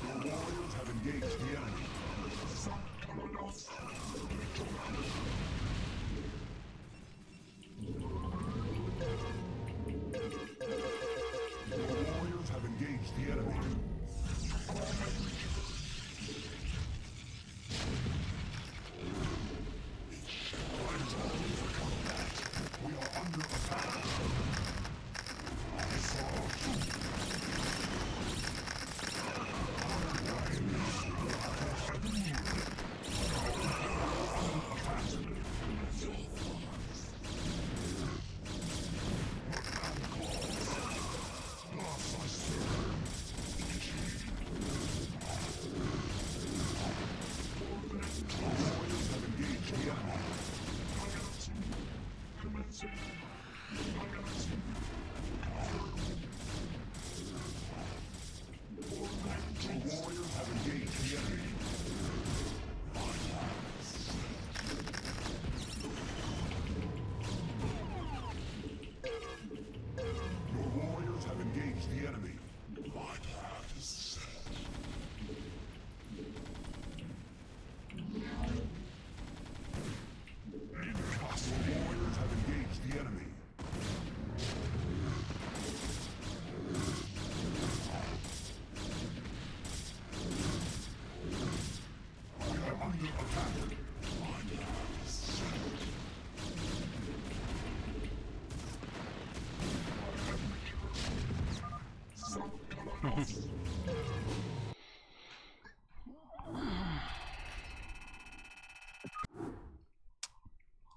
Your warriors have engaged the enemy. Your warriors have engaged the enemy. We are under attack.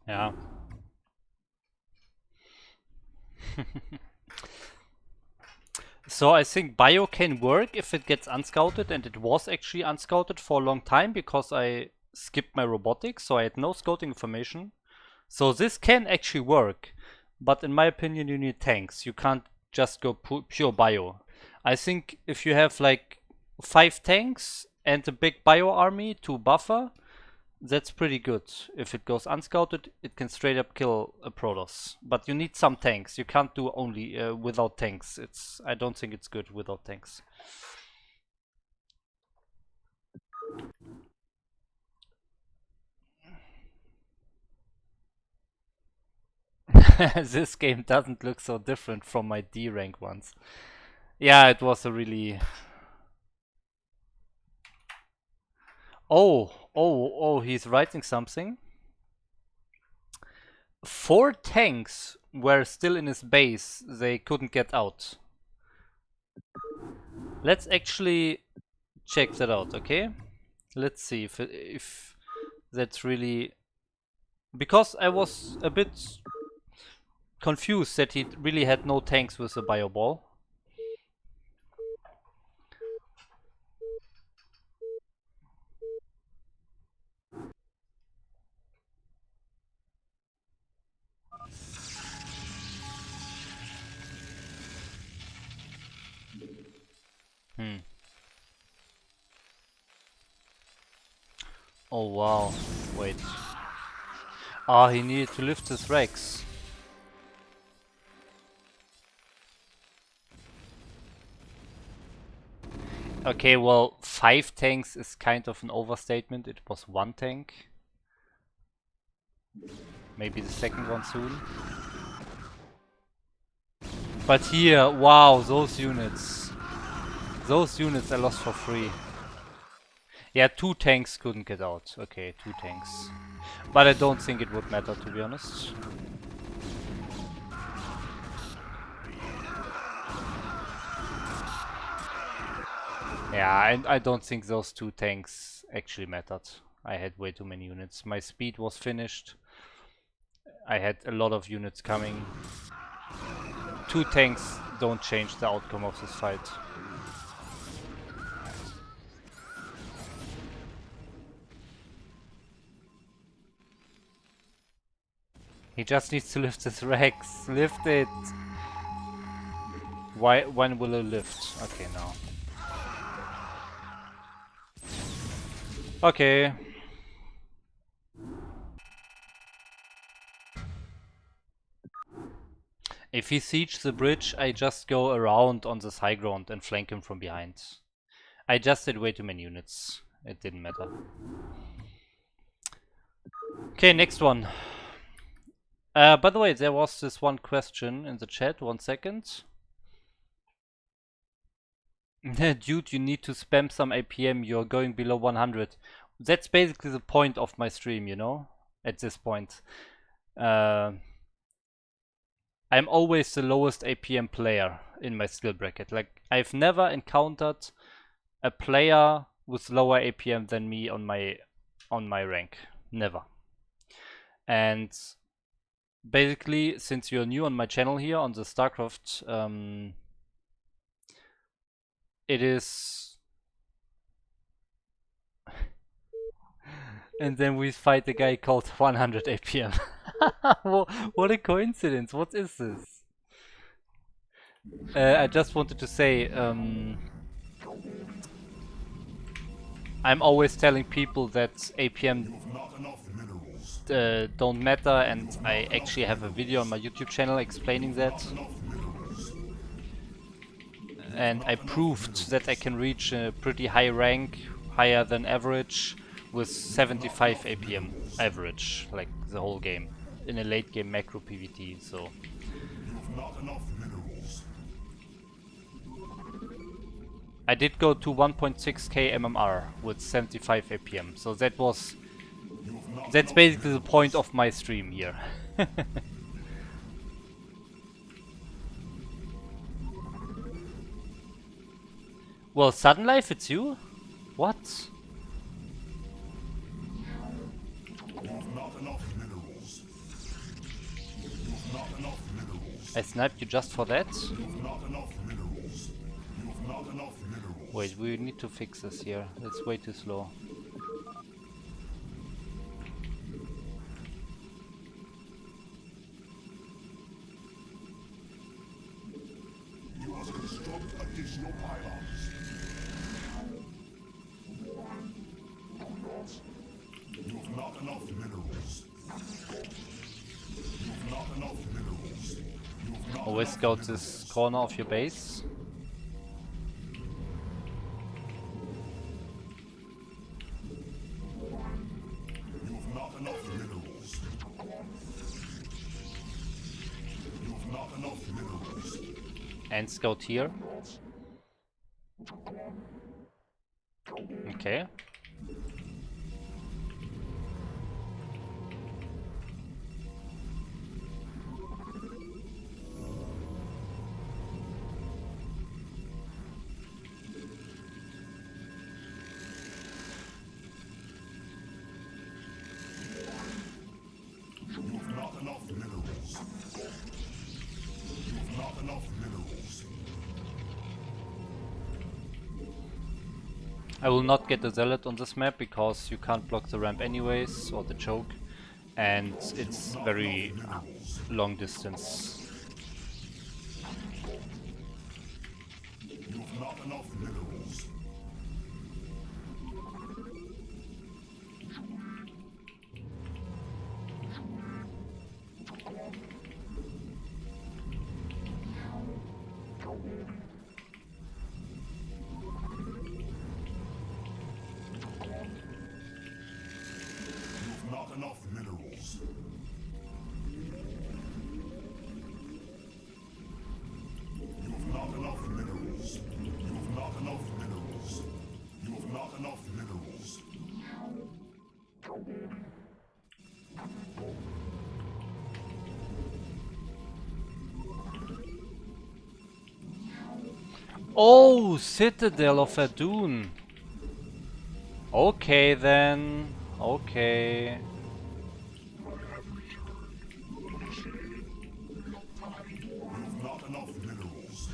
Yeah. So I think bio can work if it gets unscouted, and it was actually unscouted for a long time because I skipped my robotics, so I had no scouting information. So this can actually work, but in my opinion you need tanks. You can't just go pure bio. I think if you have like 5 tanks and a big bio army to buffer, that's pretty good. If it goes unscouted, it can straight up kill a Protoss. But you need some tanks. You can't do only without tanks. I don't think it's good without tanks. This game doesn't look so different from my D rank ones. Yeah, it was a really... Oh, he's writing something. 4 tanks were still in his base. They couldn't get out. Let's actually check that out, okay? Let's see if that's really... Because I was a bit confused that he really had no tanks with the bio ball. Oh wow, wait. Ah, he needed to lift his Rex. Okay, well, 5 tanks is kind of an overstatement. It was 1 tank. Maybe the second one soon. But here, wow, those units. Those units I lost for free. Yeah, 2 tanks couldn't get out. Okay, 2 tanks. But I don't think it would matter, to be honest. Yeah, I don't think those 2 tanks actually mattered. I had way too many units. My speed was finished. I had a lot of units coming. 2 tanks don't change the outcome of this fight. He just needs to lift his Rex. Lift it! Why? When will it lift? Okay, now. Okay. If he sieges the bridge, I just go around on this high ground and flank him from behind. I just did way too many units. It didn't matter. Okay, next one. By the way, there was this one question in the chat. 1 second. Dude, you need to spam some APM. You're going below 100. That's basically the point of my stream, you know? At this point. I'm always the lowest APM player in my skill bracket. Like, I've never encountered a player with lower APM than me on my rank. Never. And basically, since you're new on my channel here on the StarCraft, it is. And then we fight a guy called 100 APM. What a coincidence! What is this? I just wanted to say, I'm always telling people that APM don't matter, and I actually have a video on my YouTube channel explaining that. And I proved that I can reach a pretty high rank, higher than average, with 75 APM average, like the whole game, in a late game macro PvT, so. I did go to 1.6k MMR with 75 APM, so that's basically the point of my stream here. Well, Sudden Life, it's you? What? I sniped you just for that? Wait, we need to fix this here. It's way too slow. You must construct additional pylons. You have not enough minerals. You have not enough minerals. You have not Always enough scout minerals. this corner of your base. You have not enough minerals. You have not enough minerals. And scout here. Okay. You have not enough minerals. You have not enough minerals. I will not get the Zealot on this map because you can't block the ramp anyways, or the choke, and it's very long distance. You have not enough minerals. You have not enough minerals. You have not enough minerals. You have not enough minerals. You have not enough minerals. Oh, Citadel of Adun. Okay then. Okay. You have not enough minerals.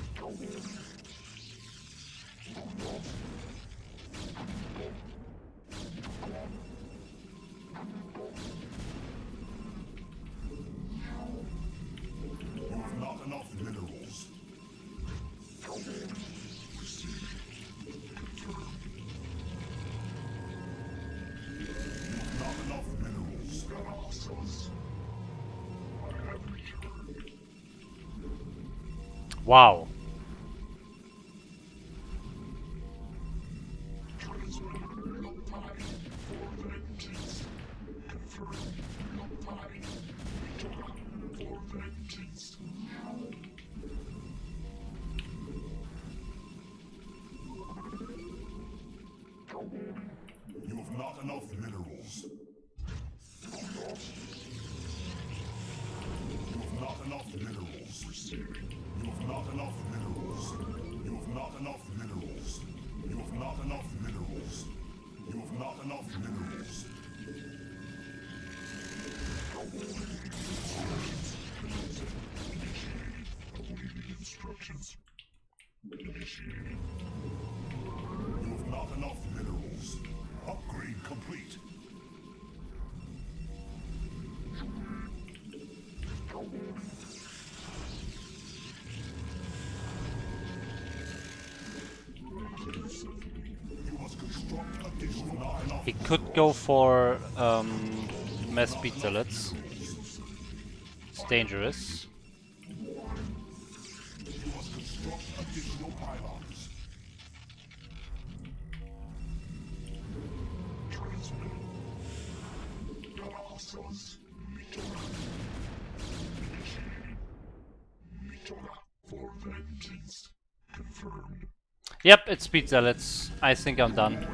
Wow. You have not enough minerals. You have not enough minerals. You have not enough minerals. You have not enough minerals. You have not enough minerals. You have not enough minerals. Instructions. Initiating. You have not enough minerals. Upgrade complete. You must construct additional. He could go for mass speed zealots. It's dangerous. You must construct additional pylons. Transmit. Hostiles. Initiating. Mitora for vengeance. Confirmed. Yep, it's speed zealots. I think I'm done.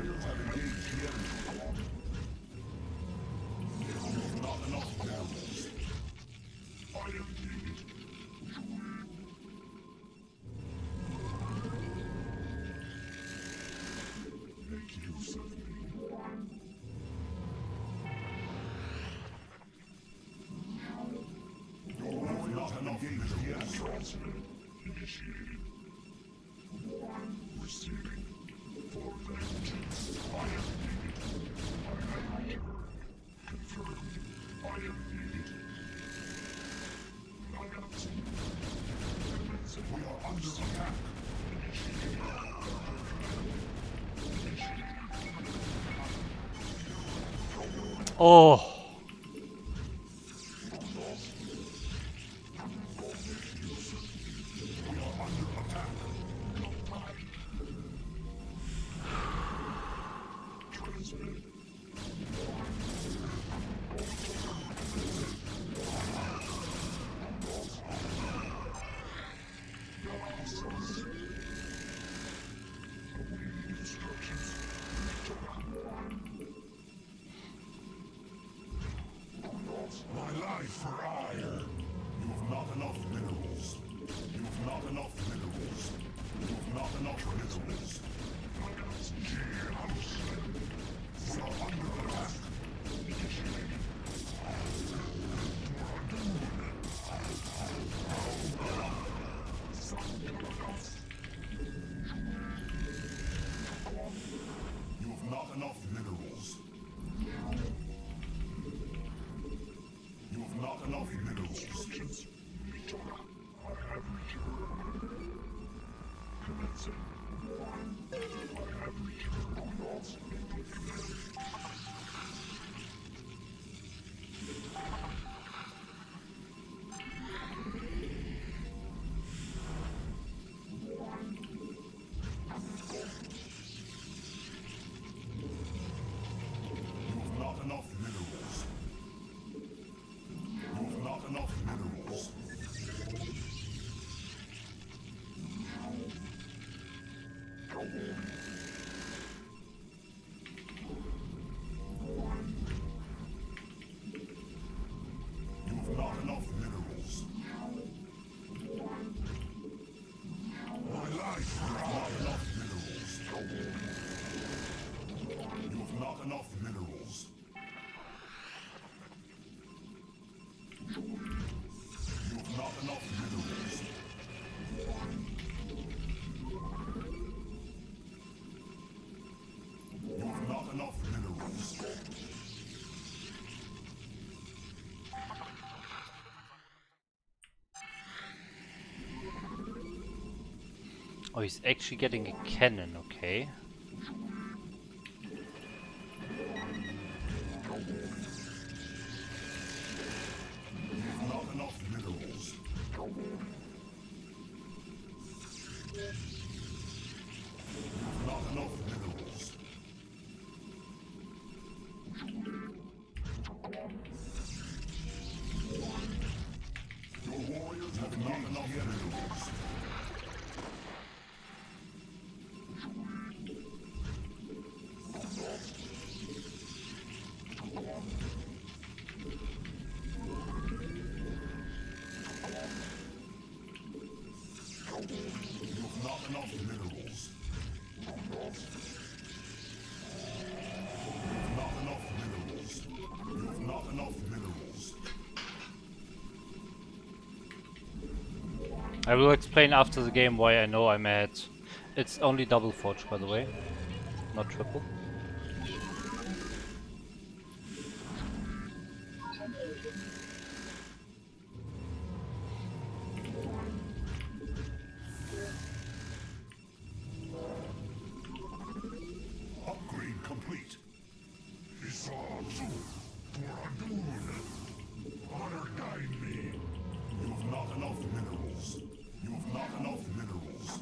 Initiating. Receiving. For vengeance. I am needed. I have returned. Confirmed. I am needed. I have seen. We are under attack. Oh. My life for ire. You have not enough minerals. You have not enough minerals. You have not enough minerals. We are under attack. You have not enough minerals. You have not enough minerals. Instructions. I have returned. Commencing. I have returned. You have not enough minerals. You have not enough minerals. You have not enough minerals. My life for not enough minerals. You have not enough minerals. You have not enough minerals. You have not enough minerals. Oh, he's actually getting a cannon, okay. You have not enough minerals. Not enough minerals. Your warriors have not enough minerals. Not enough minerals. Not enough minerals. You've not enough minerals. I will explain after the game why I know I'm ahead. It's only double forge, by the way, not triple. Upgrade complete. Honor guide me. You have not enough minerals. You have not enough minerals.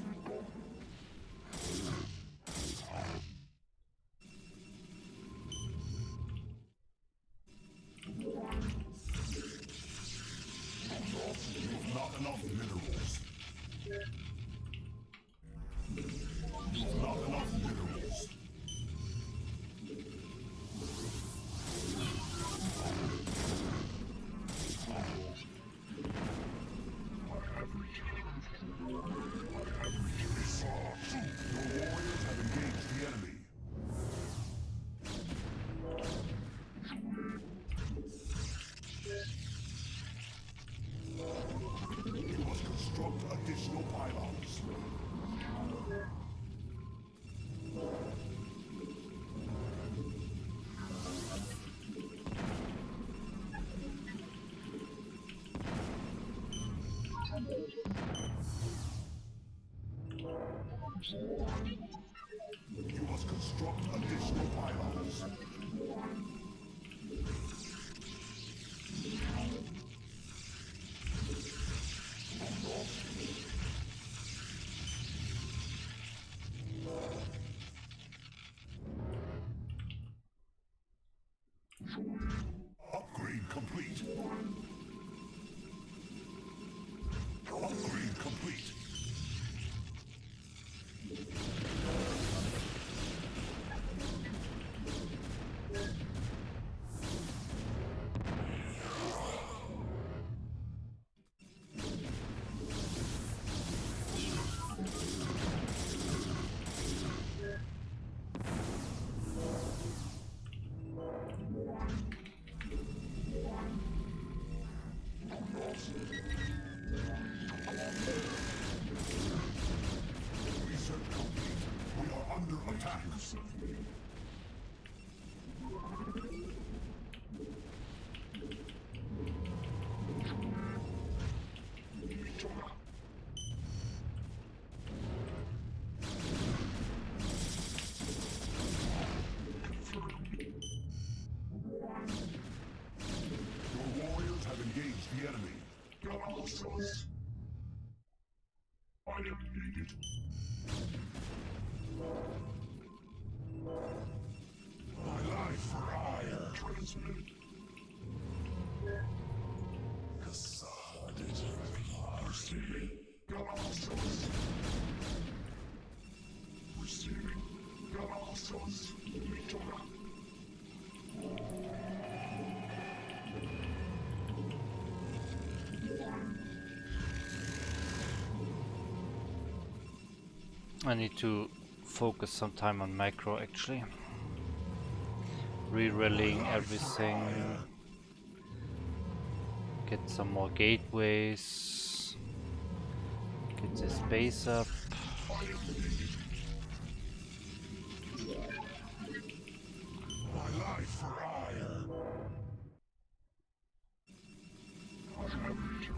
You have not enough minerals. You have not enough minerals. Your warriors have engaged the enemy. You must construct additional pylons. You must construct additional pylons. Upgrade complete. Upgrade complete. Research complete. We are under attack. Your warriors have engaged the enemy. I am needed. My life for hire. Transmitted. Receiving. Receiving. I need to focus some time on macro actually. Re-rallying everything. Get some more gateways. Get this base up. My life for hire. You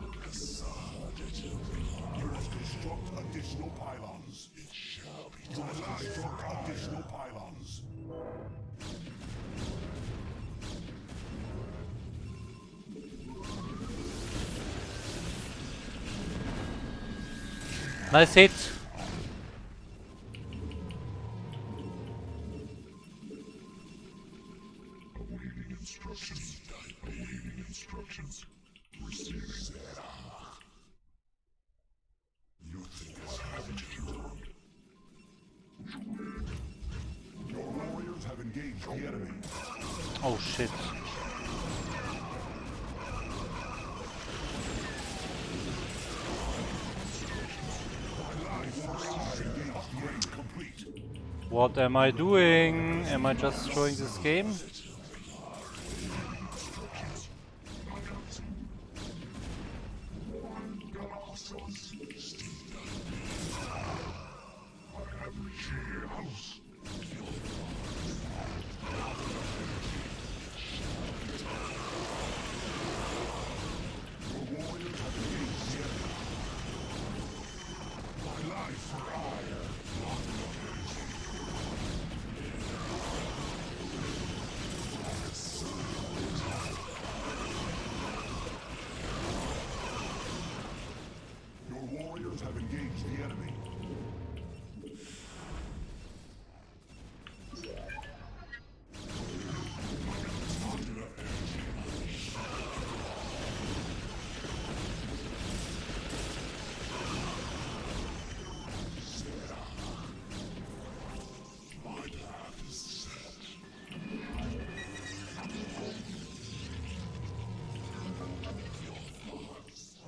must construct additional pylons. It shall be done. You must construct additional pylons. Nice hit. engage the enemy. Oh shit. What am I doing? Am I just destroying this game? Have engaged the enemy.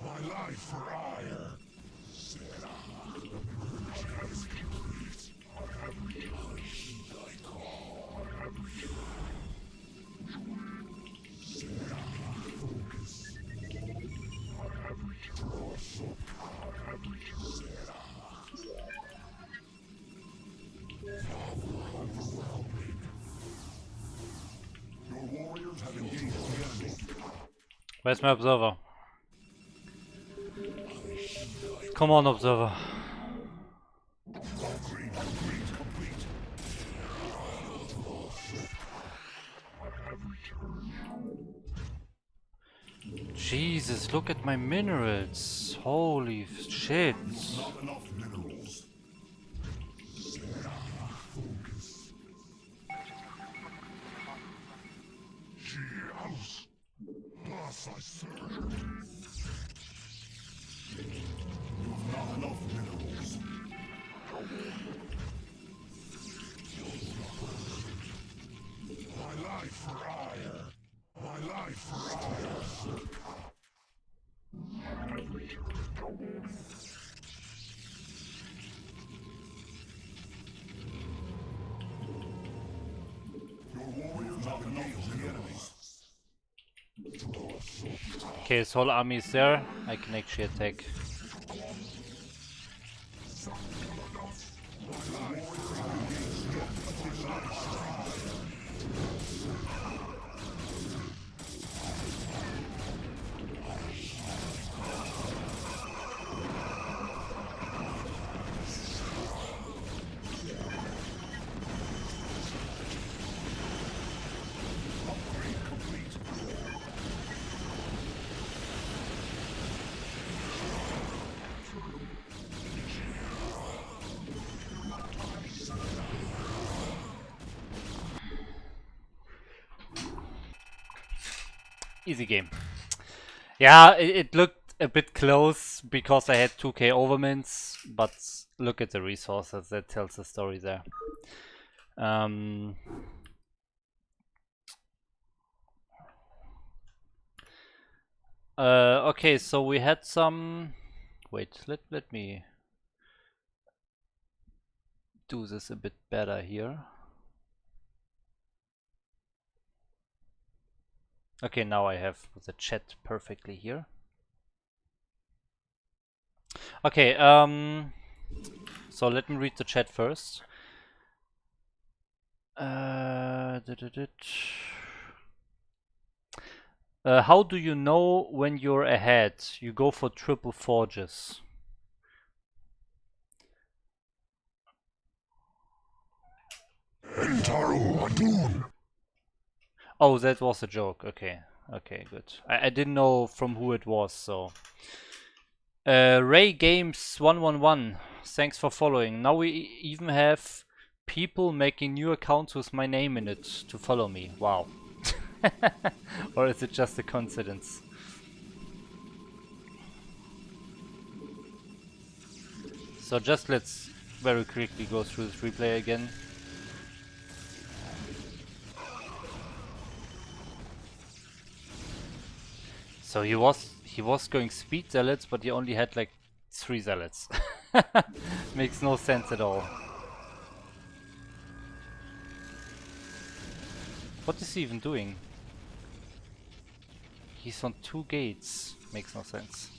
My life for ire. Your warriors have engaged the enemy. Where's my observer? Come on, observer. Upgrade complete. Jesus, look at my minerals. Holy shit. Not enough minerals. She house. Thus I serve. You have not enough minerals. My life for ire. My life for ire. Your warriors have engaged the enemies. Okay, his whole army is there. I can actually attack. Easy game. Yeah, it looked a bit close because I had 2k overmints, but look at the resources, that tells the story there. Okay, so we had some... Wait, let me do this a bit better here. Okay, now I have the chat perfectly here. Okay, so let me read the chat first. How do you know when you're ahead? You go for triple forges. Entaro Adun. Oh, that was a joke. Okay, okay, good. I didn't know from who it was, so. Ray Games 111, thanks for following. Now we even have people making new accounts with my name in it to follow me. Wow. Or is it just a coincidence? So just let's very quickly go through this replay again. So he was going speed zealots, but he only had like 3 zealots. Makes no sense at all. What is he even doing? He's on 2 gates. Makes no sense.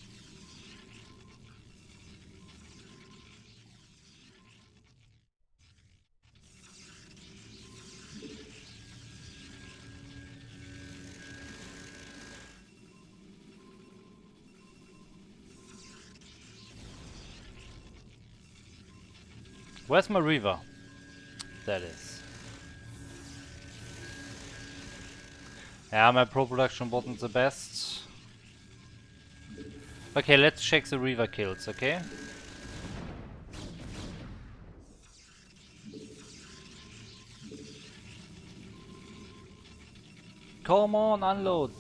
Where's my river? That is. Yeah, my pro production wasn't the best. Okay, let's check the river kills, okay? Come on, unload!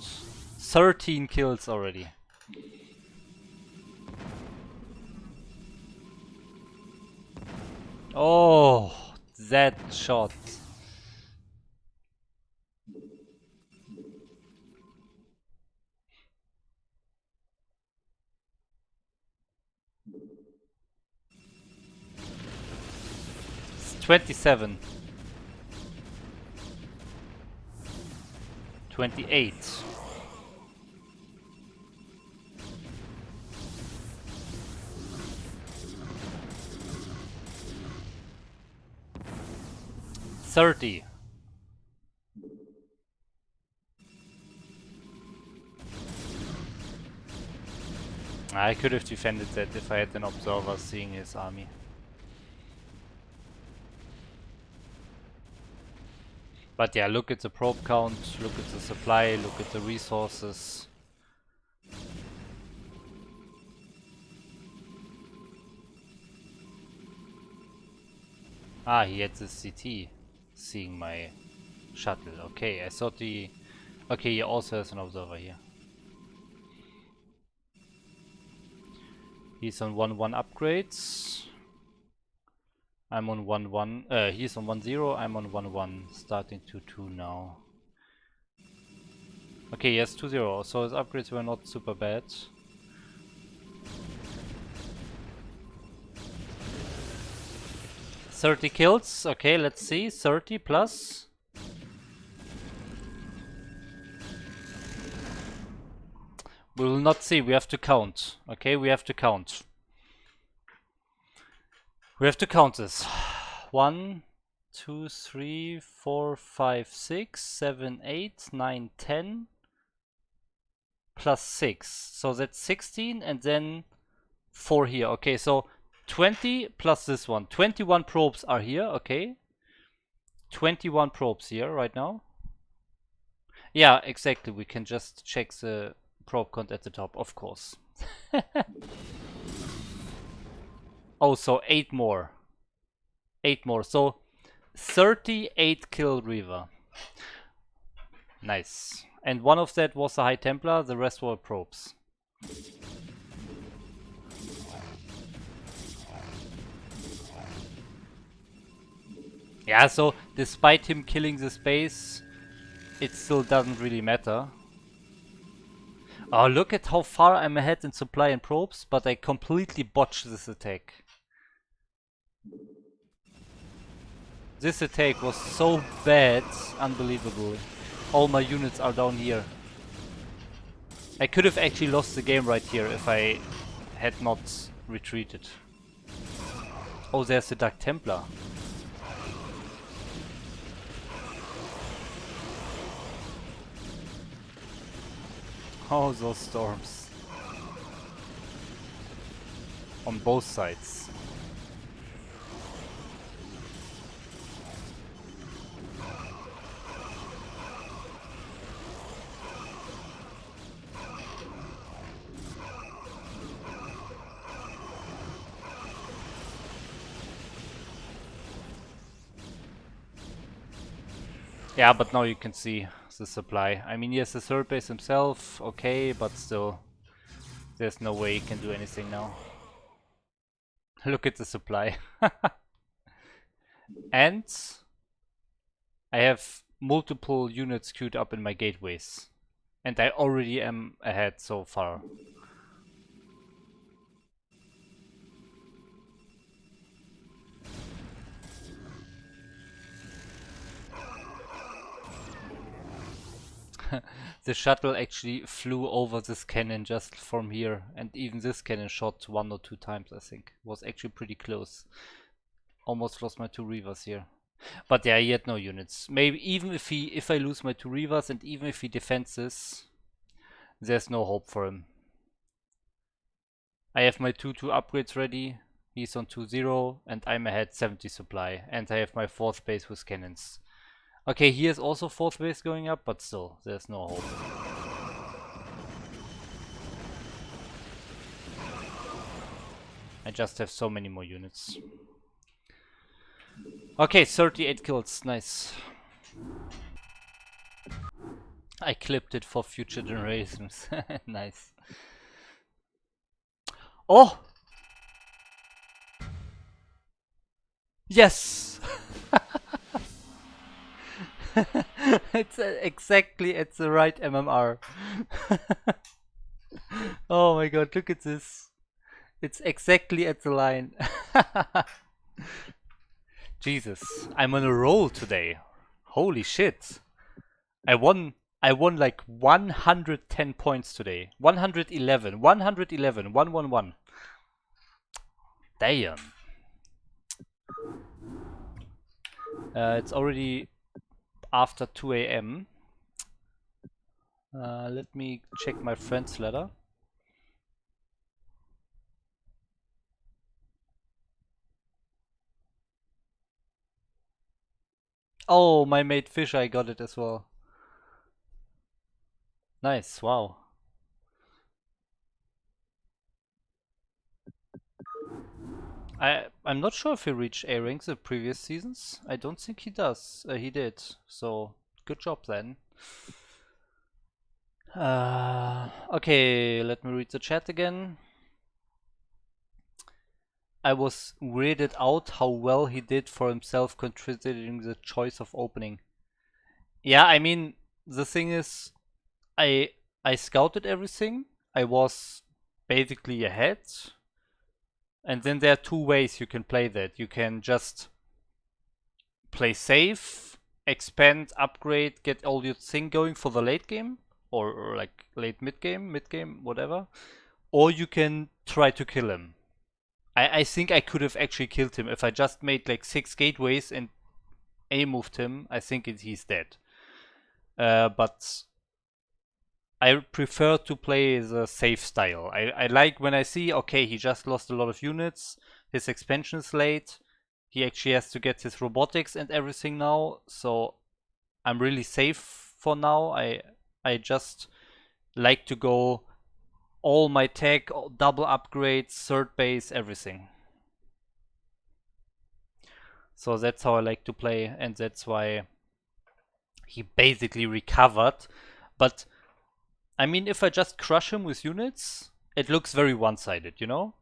13 kills already. Oh, that shot. It's 27. 28. $30. I could have defended that if I had an observer seeing his army. But yeah, look at the probe count, look at the supply, look at the resources. Ah, he had the CT seeing my shuttle. Okay, I thought he... Okay, he also has an observer here. He's on 1-1 upgrades. I'm on 1-1. He's on 1-0, I'm on 1-1. Starting 2-2 now. Okay, yes, 2-0. So his upgrades were not super bad. $30 kills. Okay, let's see. 30 plus. We will not see. We have to count. Okay, we have to count. We have to count this. 1, 2, 3, 4, 5, 6, 7, 8, 9, 10. Plus 6. So that's 16 and then 4 here. Okay, so 20 plus this one. 21 probes are here, okay. 21 probes here right now. Yeah, exactly. We can just check the probe count at the top, of course. Oh, so 8 more. 8 more. So 38 kill Reaver. Nice. And one of that was a High Templar, the rest were probes. Yeah, so despite him killing the space, it still doesn't really matter. Oh, look at how far I'm ahead in supply and probes, but I completely botched this attack. This attack was so bad, unbelievable. All my units are down here. I could have actually lost the game right here if I had not retreated. Oh, there's the Dark Templar. Oh, those storms. On both sides. Yeah, but now you can see the supply. I mean, yes, the third base himself, okay, but still, there's no way he can do anything now. Look at the supply. And I have multiple units queued up in my gateways. And I already am ahead so far. The shuttle actually flew over this cannon just from here, and even this cannon shot 1 or 2 times, I think. Was actually pretty close. Almost lost my 2 Reavers here. But yeah, he had no units. Maybe even if I lose my 2 Reavers and even if he defends this, there's no hope for him. I have my 2-2 upgrades ready. He's on 2-0 and I'm ahead 70 supply. And I have my 4th base with cannons. Okay, he has also 4th base going up, but still, there's no hope. I just have so many more units. Okay, 38 kills, nice. I clipped it for future generations. Nice. Oh! Yes! It's exactly at the right MMR. Oh my god, look at this. It's exactly at the line. Jesus, I'm on a roll today. Holy shit. I won like 110 points today. 111, 111. Damn. It's already after 2 a.m. Let me check my friends ladder. Oh, my mate Fish, I got it as well. Nice, wow. I'm not sure if he reached A rank the previous seasons. I don't think he does. He did. So good job then. Okay, let me read the chat again. I was weirded out how well he did for himself considering the choice of opening. Yeah, I mean, the thing is, I scouted everything. I was basically ahead. And then there are 2 ways you can play that. You can just play safe, expand, upgrade, get all your thing going for the late game. Or like late mid game, whatever. Or you can try to kill him. I think I could have actually killed him if I just made like 6 gateways and A-moved him. I think he's dead. But I prefer to play the safe style. I like when I see, okay, he just lost a lot of units, his expansion is late, he actually has to get his robotics and everything now, so I'm really safe for now. I just like to go all my tech, double upgrades, 3rd base, everything. So that's how I like to play, and that's why he basically recovered. But I mean, if I just crush him with units, it looks very one-sided, you know?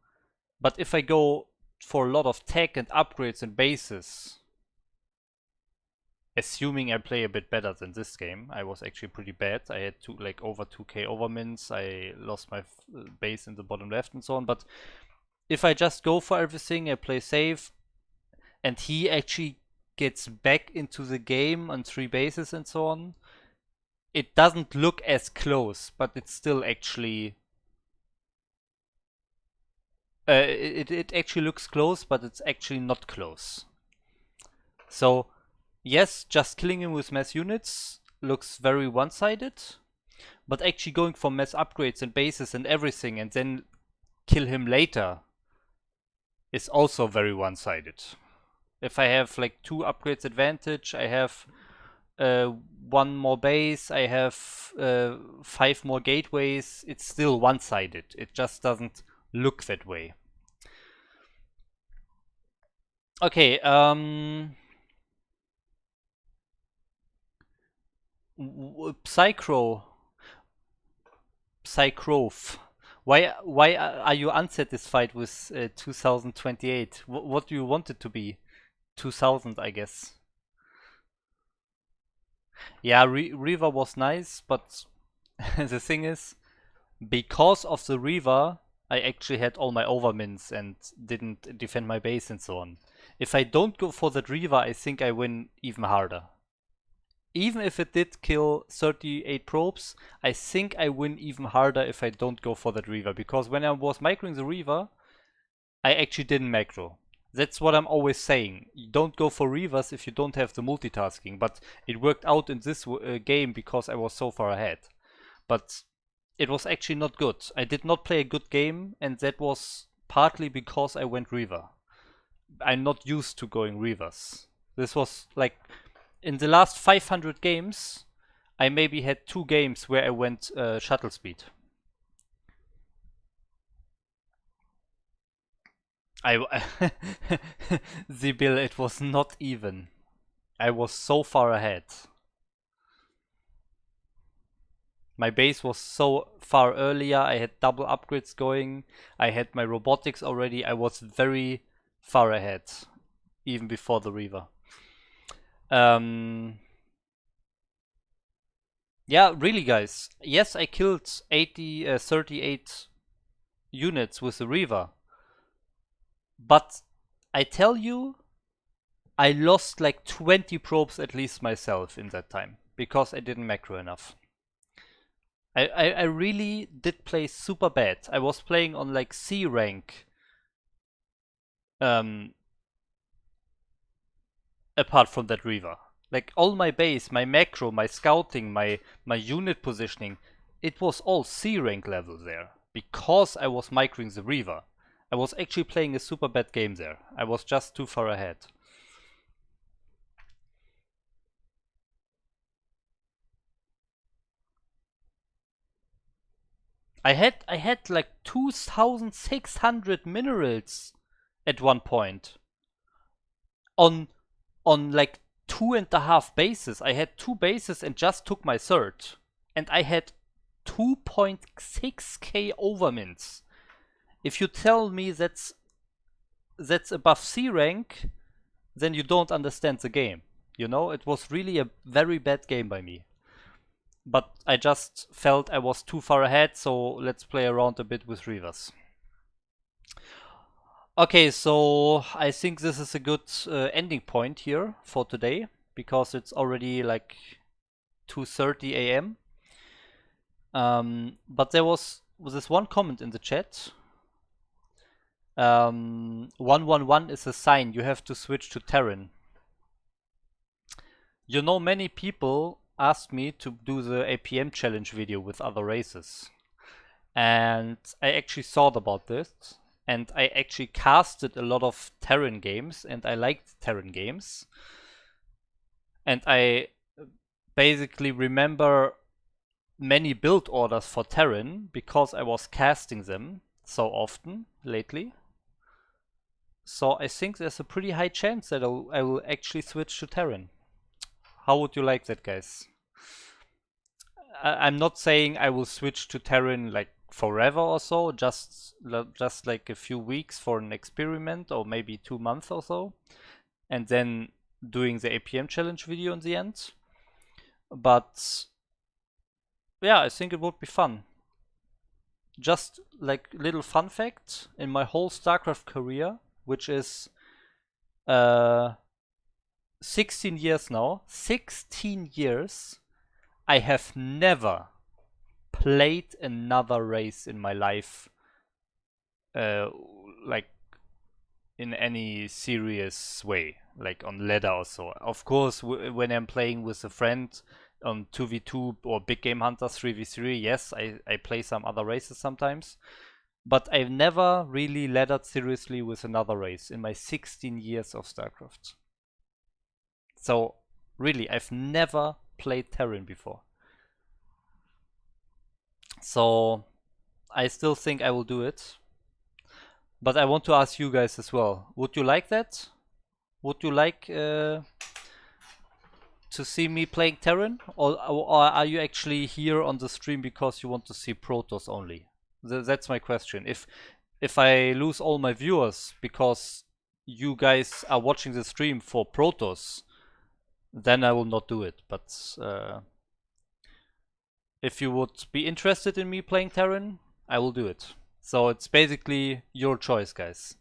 But if I go for a lot of tech and upgrades and bases, assuming I play a bit better than this game, I was actually pretty bad. I had like over 2k overmins, I lost my base in the bottom left and so on. But if I just go for everything, I play safe, and he actually gets back into the game on 3 bases and so on, it doesn't look as close, but it's still actually... it actually looks close, but it's actually not close. So, yes, just killing him with mass units looks very one-sided, but actually going for mass upgrades and bases and everything and then kill him later is also very one-sided. If I have like 2 upgrades advantage, I have 1 more base, I have 5 more gateways, it's still one-sided. It just doesn't look that way. Okay, Psycrove. Why are you unsatisfied with 2028? What do you want it to be? 2000, I guess. Yeah, Reaver was nice, but the thing is, because of the Reaver, I actually had all my overmins and didn't defend my base and so on. If I don't go for that Reaver, I think I win even harder. Even if it did kill 38 probes, I think I win even harder if I don't go for that Reaver. Because when I was microing the Reaver, I actually didn't macro. That's what I'm always saying. You don't go for Reavers if you don't have the multitasking. But it worked out in this game because I was so far ahead. But it was actually not good. I did not play a good game, and that was partly because I went Reaver. I'm not used to going Reavers. This was like, in the last 500 games, I maybe had 2 games where I went shuttle speed. The bill, it was not even. I was so far ahead. My base was so far earlier. I had double upgrades going. I had my robotics already. I was very far ahead, even before the Reaver. Yeah, really, guys. Yes, I killed 38 units with the Reaver. But I tell you, I lost like 20 probes at least myself in that time because I didn't macro enough. I really did play super bad. I was playing on like C rank. Apart from that Reaver. Like all my base, my macro, my scouting, my unit positioning, it was all C rank level there. Because I was microing the Reaver. I was actually playing a super bad game there. I was just too far ahead. I had like 2,600 minerals at one point. On like 2.5 bases. I had 2 bases and just took my third. And I had 2.6k overmints. If you tell me that's above C rank, then you don't understand the game. You know, it was really a very bad game by me. But I just felt I was too far ahead, so let's play around a bit with Reavers. Okay, so I think this is a good ending point here for today, because it's already like 2:30 a.m. But there was this one comment in the chat. 111 is a sign you have to switch to Terran. You know, many people asked me to do the APM challenge video with other races. And I actually thought about this. And I actually casted a lot of Terran games, and I liked Terran games. And I basically remember many build orders for Terran because I was casting them so often lately. So I think there's a pretty high chance that I will actually switch to Terran. How would you like that, guys? I'm not saying I will switch to Terran like forever or so, just like a few weeks for an experiment, or maybe 2 months or so, and then doing the APM challenge video in the end. But yeah, I think it would be fun. Just like little fun fact, in my whole StarCraft career, which is 16 years now, 16 years, I have never played another race in my life, like in any serious way, like on ladder or so. Of course, when I'm playing with a friend on 2v2 or big game hunters 3v3, yes, I play some other races sometimes. But I've never really laddered seriously with another race in my 16 years of StarCraft. So, really, I've never played Terran before. So, I still think I will do it. But I want to ask you guys as well. Would you like that? Would you like to see me playing Terran? Or are you actually here on the stream because you want to see Protoss only? That's my question. If I lose all my viewers because you guys are watching the stream for Protoss, then I will not do it. But if you would be interested in me playing Terran, I will do it. So it's basically your choice, guys.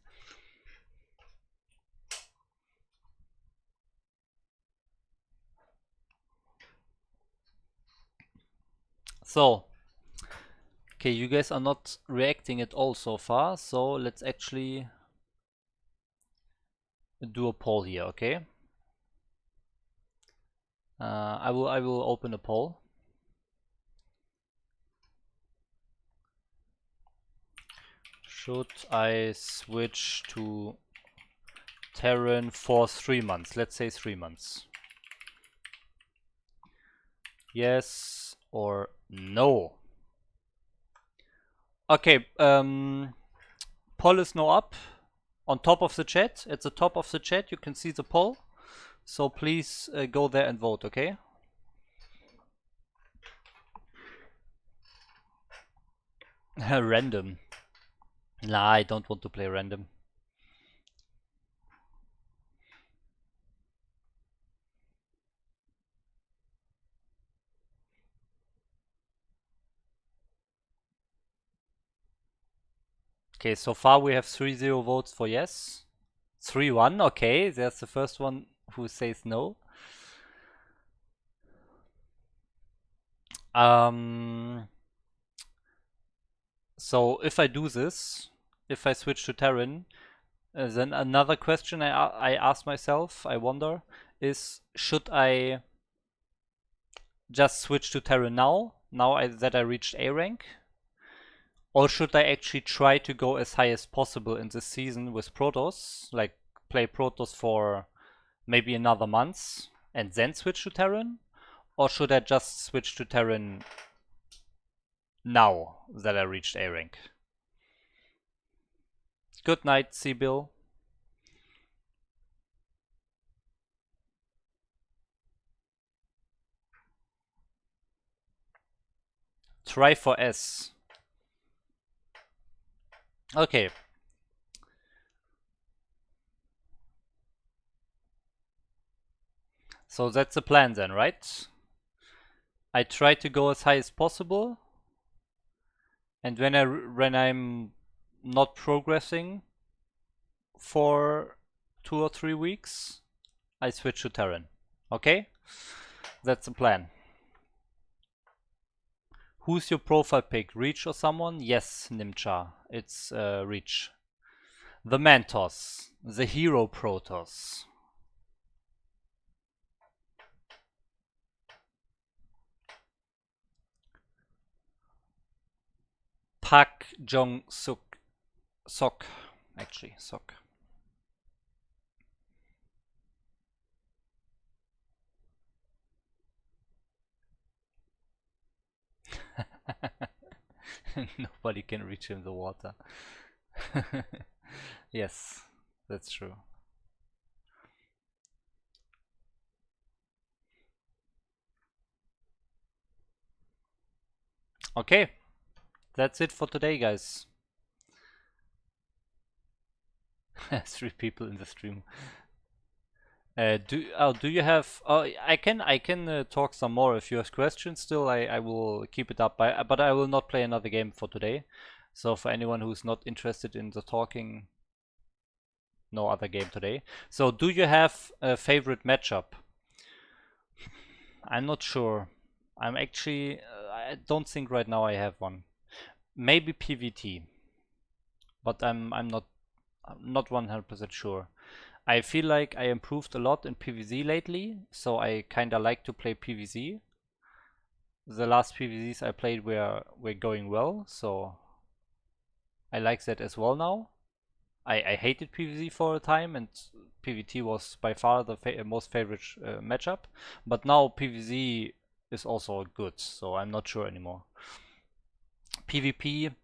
So, okay, you guys are not reacting at all so far, so let's actually do a poll here, okay? I will open a poll. Should I switch to Terran for 3 months? Let's say 3 months. Yes or no? Okay, poll is now up on top of the chat. At the top of the chat, you can see the poll. So please go there and vote, okay? Random. Nah, I don't want to play random. Okay, so far we have 3-0 votes for yes. 3-1, okay, there's the first one who says no. So if I do this, if I switch to Terran, then another question I ask myself, I wonder, is should I just switch to Terran now that I reached A rank? Or should I actually try to go as high as possible in this season with Protoss, like play Protoss for maybe another month and then switch to Terran? Or should I just switch to Terran now that I reached A rank? Good night, Sibyl. Try for S. Okay. So that's the plan then, right? I try to go as high as possible, and when I'm not progressing for 2 or 3 weeks, I switch to Terran. Okay? That's the plan. Who's your profile pick? Reach or someone? Yes, Nimcha. It's Reach. The Mantos. The Hero Protoss. Pak Jong Suk. Sok. Actually, Sok. Nobody can reach in the water. Yes, that's true. Okay, that's it for today, guys. 3 people in the stream. Do you have? I can talk some more if you have questions. Still, I will keep it up. But I will not play another game for today. So for anyone who's not interested in the talking, no other game today. So do you have a favorite matchup? I'm not sure. I'm actually I don't think right now I have one. Maybe PVT, but I'm not 100% sure. I feel like I improved a lot in PvZ lately, so I kinda like to play PvZ. The last PvZs I played were going well, so I like that as well now. I hated PvZ for a time, and PvT was by far the most favorite matchup. But now PvZ is also good, so I'm not sure anymore. PvP,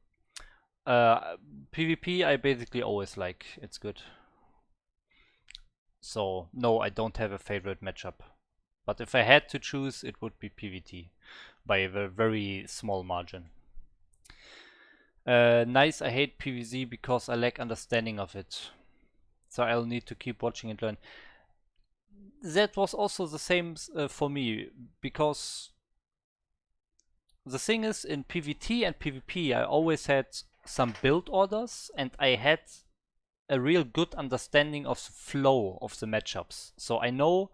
PvP I basically always like. It's good. So no, I don't have a favorite matchup. But if I had to choose, it would be PvT by a very small margin. Nice, I hate PvZ because I lack understanding of it. So I'll need to keep watching and learn. That was also the same for me, because the thing is, in PvT and PvP, I always had some build orders, and I had a real good understanding of the flow of the matchups. So I know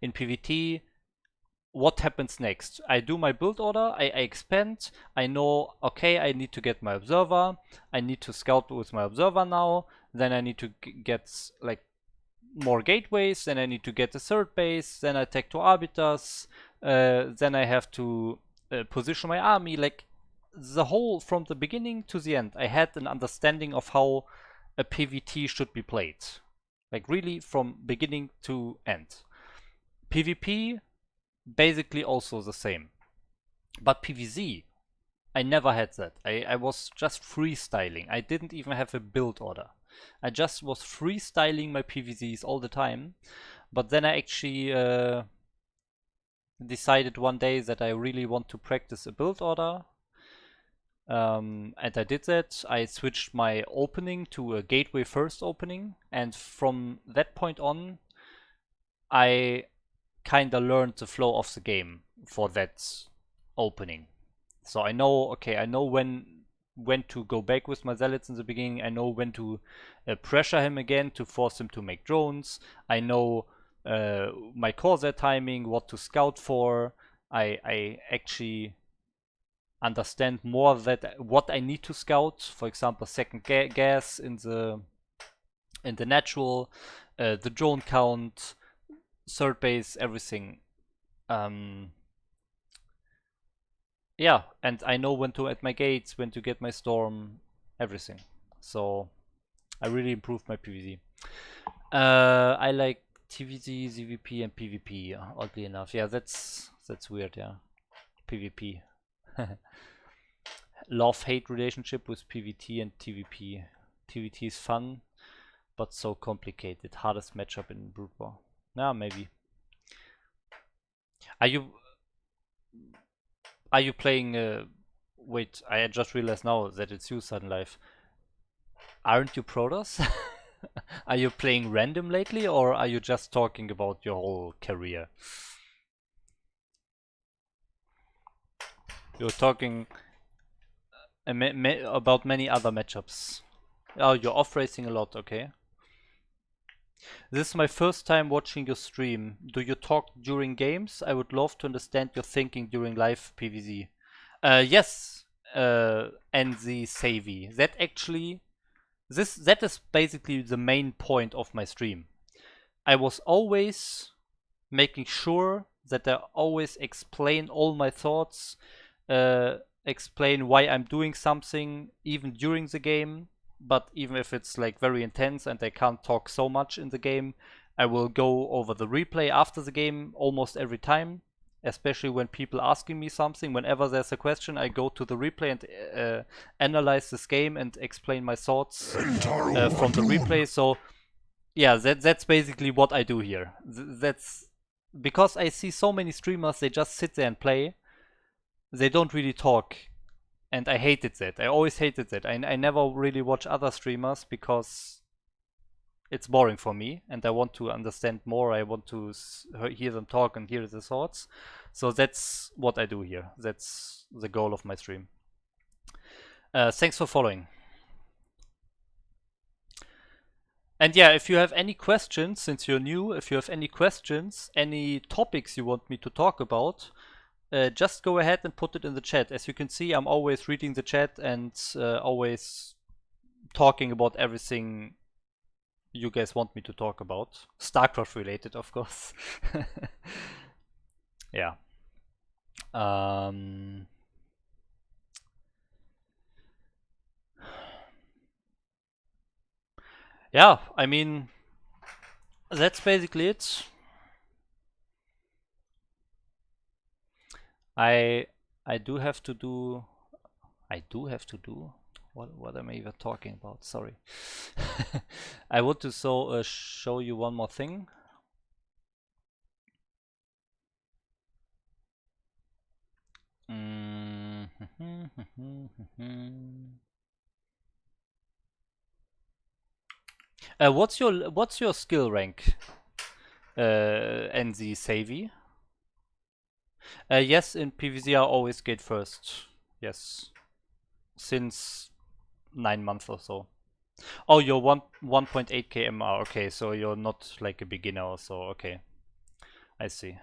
in PvT what happens next. I do my build order, I expand, I know, okay, I need to get my observer, I need to scout with my observer now, then I need to get like more gateways, then I need to get a third base, then I take two arbiters, then I have to position my army. Like the whole, from the beginning to the end, I had an understanding of how a PvT should be played. Like really from beginning to end. PvP, basically also the same. But PvZ, I never had that. I was just freestyling. I didn't even have a build order. I just was freestyling my PvZs all the time. But then I actually decided one day that I really want to practice a build order. And I did that. I switched my opening to a gateway first opening. And from that point on, I kind of learned the flow of the game for that opening. So I know, okay, I know when to go back with my zealots in the beginning. I know when to pressure him again to force him to make drones. I know my corsair timing, what to scout for. I actually understand more that what I need to scout. For example, second gas in the natural, the drone count, third base, everything. Yeah, and I know when to add my gates, when to get my storm, everything. So I really improved my PvZ. I like TVZ, ZVP, and PvP. Oddly enough, yeah, that's weird. Yeah, PvP. Love-hate relationship with PvT and TVP. TVT is fun, but so complicated. Hardest matchup in Brood War. Yeah, maybe. Are you playing? Wait, I just realized now that it's you, Sudden Life. Aren't you Protoss? Are you playing random lately, or are you just talking about your whole career? You're talking about many other matchups. Oh, you're off racing a lot, okay. This is my first time watching your stream. Do you talk during games? I would love to understand your thinking during live PvZ. Yes, and the savvy. That actually, that is basically the main point of my stream. I was always making sure that I always explain all my thoughts, explain why I'm doing something even during the game. But even if it's like very intense and I can't talk so much in the game, I will go over the replay after the game almost every time. Especially when people asking me something, whenever there's a question, I go to the replay and analyze this game and explain my thoughts from the replay. So yeah, that's basically what I do here. That's because I see so many streamers, they just sit there and play. They don't really talk. And I hated that. I always hated that. I never really watch other streamers because it's boring for me and I want to understand more. I want to hear them talk and hear their thoughts. So that's what I do here. That's the goal of my stream. Thanks for following. And yeah, if you have any questions, since you're new, if you have any questions, any topics you want me to talk about, just go ahead and put it in the chat. As you can see, I'm always reading the chat and always talking about everything you guys want me to talk about. StarCraft related, of course. Yeah. Yeah, I mean, that's basically it. I do have to do. What am I even talking about? Sorry. I want to show you one more thing. What's your skill rank, NZ Savvy? Yes, in PvZ I always gate first. Yes. Since 9 months or so. Oh, you're 1.8k MR. Okay, so you're not like a beginner or so. Okay, I see.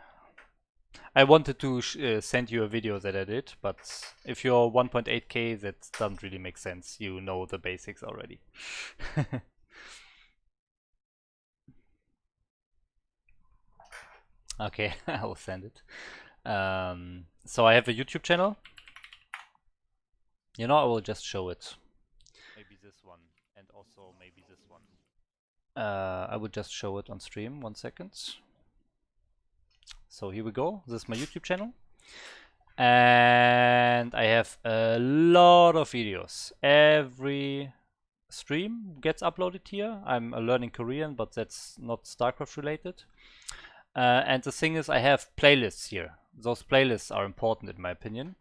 I wanted to send you a video that I did, but if you're 1.8k, that doesn't really make sense. You know the basics already. Okay, I will send it. So I have a YouTube channel. You know, I will just show it. Maybe this one, and also maybe this one. I will just show it on stream. 1 second. So here we go. This is my YouTube channel. And I have a lot of videos. Every stream gets uploaded here. I'm learning Korean, but that's not StarCraft related. And the thing is, I have playlists here. Those playlists are important in my opinion.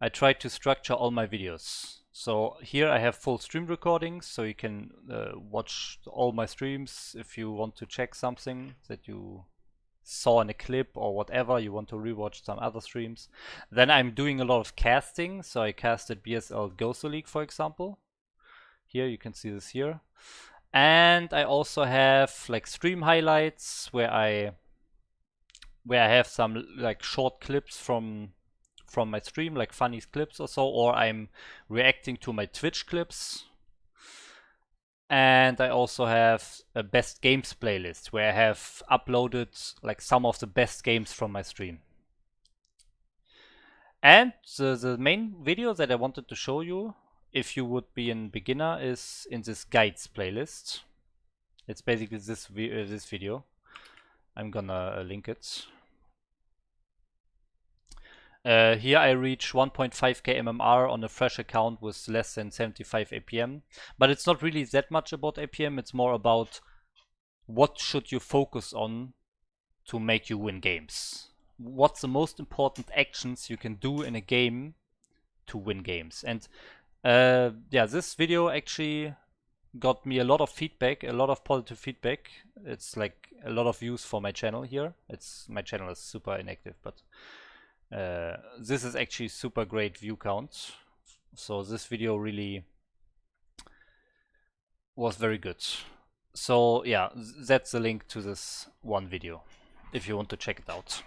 I try to structure all my videos. So here I have full stream recordings, so you can watch all my streams if you want to check something that you saw in a clip or whatever, you want to rewatch some other streams. Then I'm doing a lot of casting, so I casted BSL Ghost League, for example. Here you can see this here. And I also have like stream highlights where I have some like short clips from my stream, like funny clips or so, or I'm reacting to my Twitch clips. And I also have a best games playlist where I have uploaded like some of the best games from my stream. And the main video that I wanted to show you, if you would be a beginner, is in this guides playlist. It's basically this video. I'm gonna link it. Here I reach 1.5k MMR on a fresh account with less than 75 APM. But it's not really that much about APM, it's more about what should you focus on to make you win games. What's the most important actions you can do in a game to win games. And yeah, this video actually got me a lot of feedback, a lot of positive feedback. It's like a lot of views for my channel here. My channel is super inactive, but this is actually super great view count. So this video really was very good. So yeah, that's the link to this one video if you want to check it out.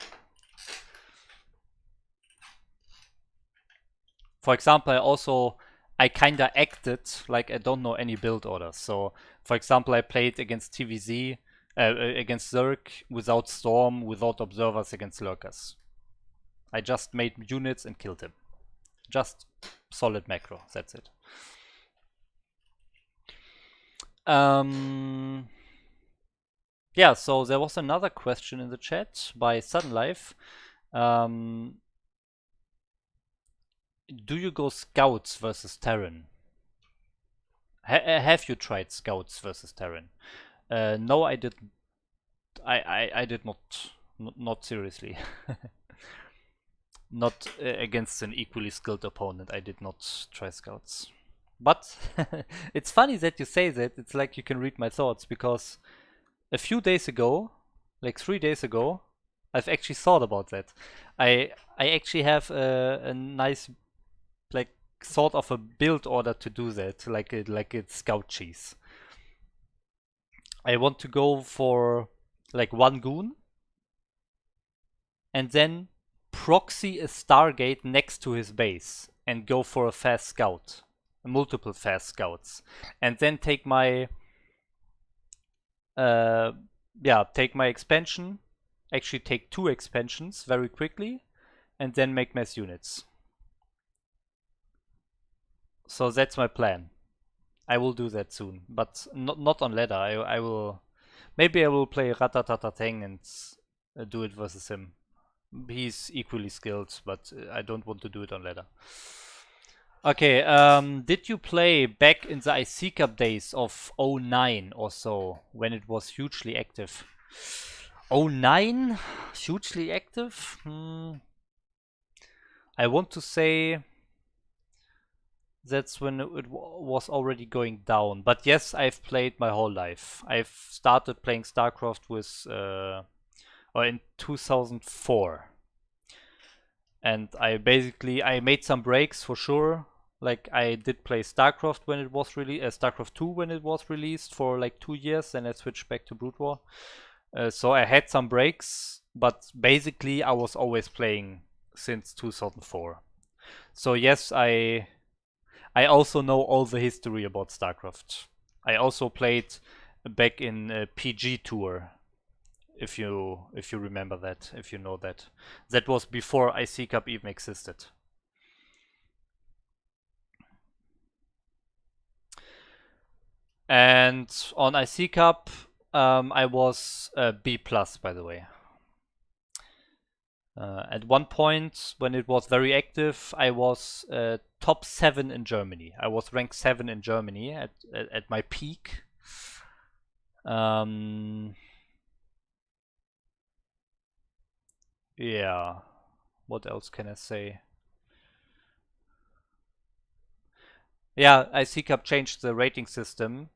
For example, I kinda acted like I don't know any build orders. So for example, I played against TVZ, against Zerg without Storm, without observers against Lurkers. I just made units and killed him. Just solid macro, that's it. Yeah, so there was another question in the chat by Sudden Life. Do you go Scouts versus Terran? Have you tried Scouts versus Terran? No, I did. I did not seriously. Not against an equally skilled opponent. I did not try Scouts. But it's funny that you say that. It's like you can read my thoughts, because a few days ago, like 3 days ago, I've actually thought about that. I actually have a nice, like, sort of a build order to do that, like a scout cheese. I want to go for like 1 goon and then proxy a Stargate next to his base and go for a fast scout, multiple fast scouts, and then take my take my expansion, actually take 2 expansions very quickly, and then make mass units. So that's my plan. I will do that soon, but not on ladder. I will, maybe I will play Ratatatatang and do it versus him. He's equally skilled, but I don't want to do it on ladder. Okay, did you play back in the IC Cup days of 09 or so, when it was hugely active? 09? Hugely active? I want to say that's when it was already going down. But yes, I've played my whole life. I've started playing StarCraft with, or in 2004. And I made some breaks for sure. Like I did play StarCraft when it was released, StarCraft 2 when it was released for like 2 years, then I switched back to Brood War. So I had some breaks, but basically I was always playing since 2004. So yes, I also know all the history about StarCraft. I also played back in PG Tour, if you remember that, if you know that. That was before IC Cup even existed. And on IC Cup, I was B plus, by the way. At one point, when it was very active, I was top 7 in Germany. I was ranked 7 in Germany at my peak. Yeah. What else can I say? Yeah, IC Cup changed the rating system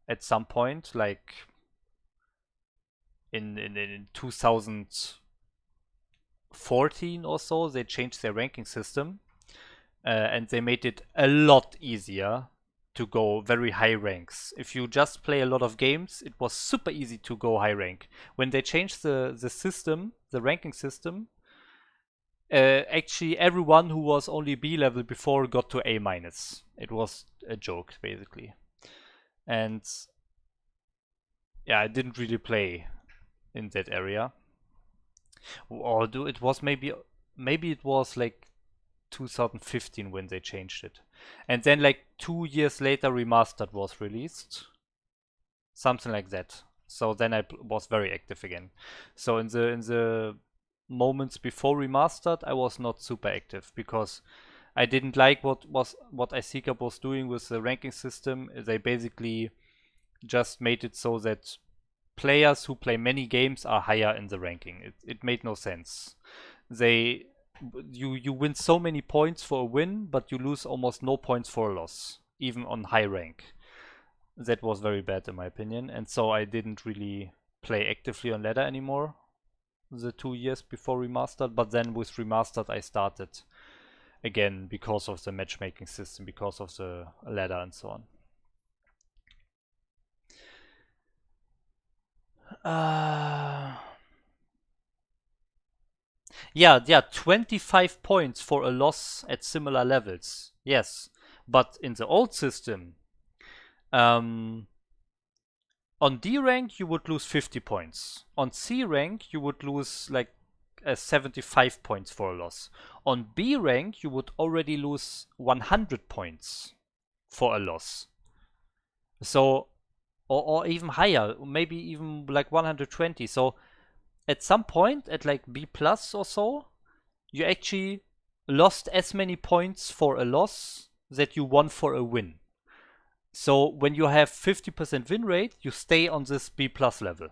at some point, like in 2014 or so. They changed their ranking system, and they made it a lot easier to go very high ranks. If you just play a lot of games, it was super easy to go high rank. When they changed the system, the ranking system, actually everyone who was only B level before got to A minus. It was a joke basically. And yeah, I didn't really play in that area. Or it was maybe it was like 2015 when they changed it. And then like 2 years later Remastered was released. Something like that. So then I was very active again. So in the moments before Remastered I was not super active because I didn't like what IC Cup was doing with the ranking system. They basically just made it so that players who play many games are higher in the ranking. It made no sense. You win so many points for a win, but you lose almost no points for a loss, even on high rank. That was very bad in my opinion, and so I didn't really play actively on ladder anymore the 2 years before Remastered, but then with Remastered I started again because of the matchmaking system, because of the ladder and so on. Yeah, 25 points for a loss at similar levels. Yes, but in the old system, on D rank you would lose 50 points. On C rank you would lose like 75 points for a loss. On B rank you would already lose 100 points for a loss. So, or even higher, maybe even like 120. So at some point, at like B plus or so, you actually lost as many points for a loss that you won for a win. So when you have 50% win rate, you stay on this B plus level.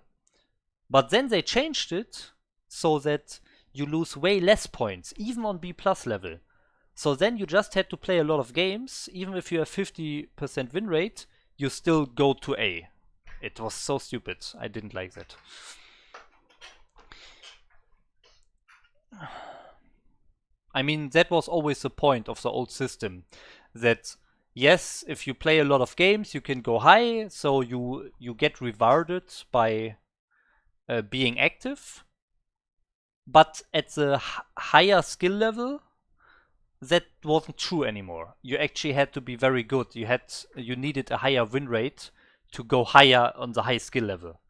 But then they changed it so that you lose way less points, even on B plus level. So then you just had to play a lot of games, even if you have 50% win rate, you still go to A. It was so stupid. I didn't like that. I mean, that was always the point of the old system. That yes, if you play a lot of games, you can go high, so you get rewarded by being active. But at the higher skill level, that wasn't true anymore. You actually had to be very good. You needed a higher win rate to go higher on the high skill level.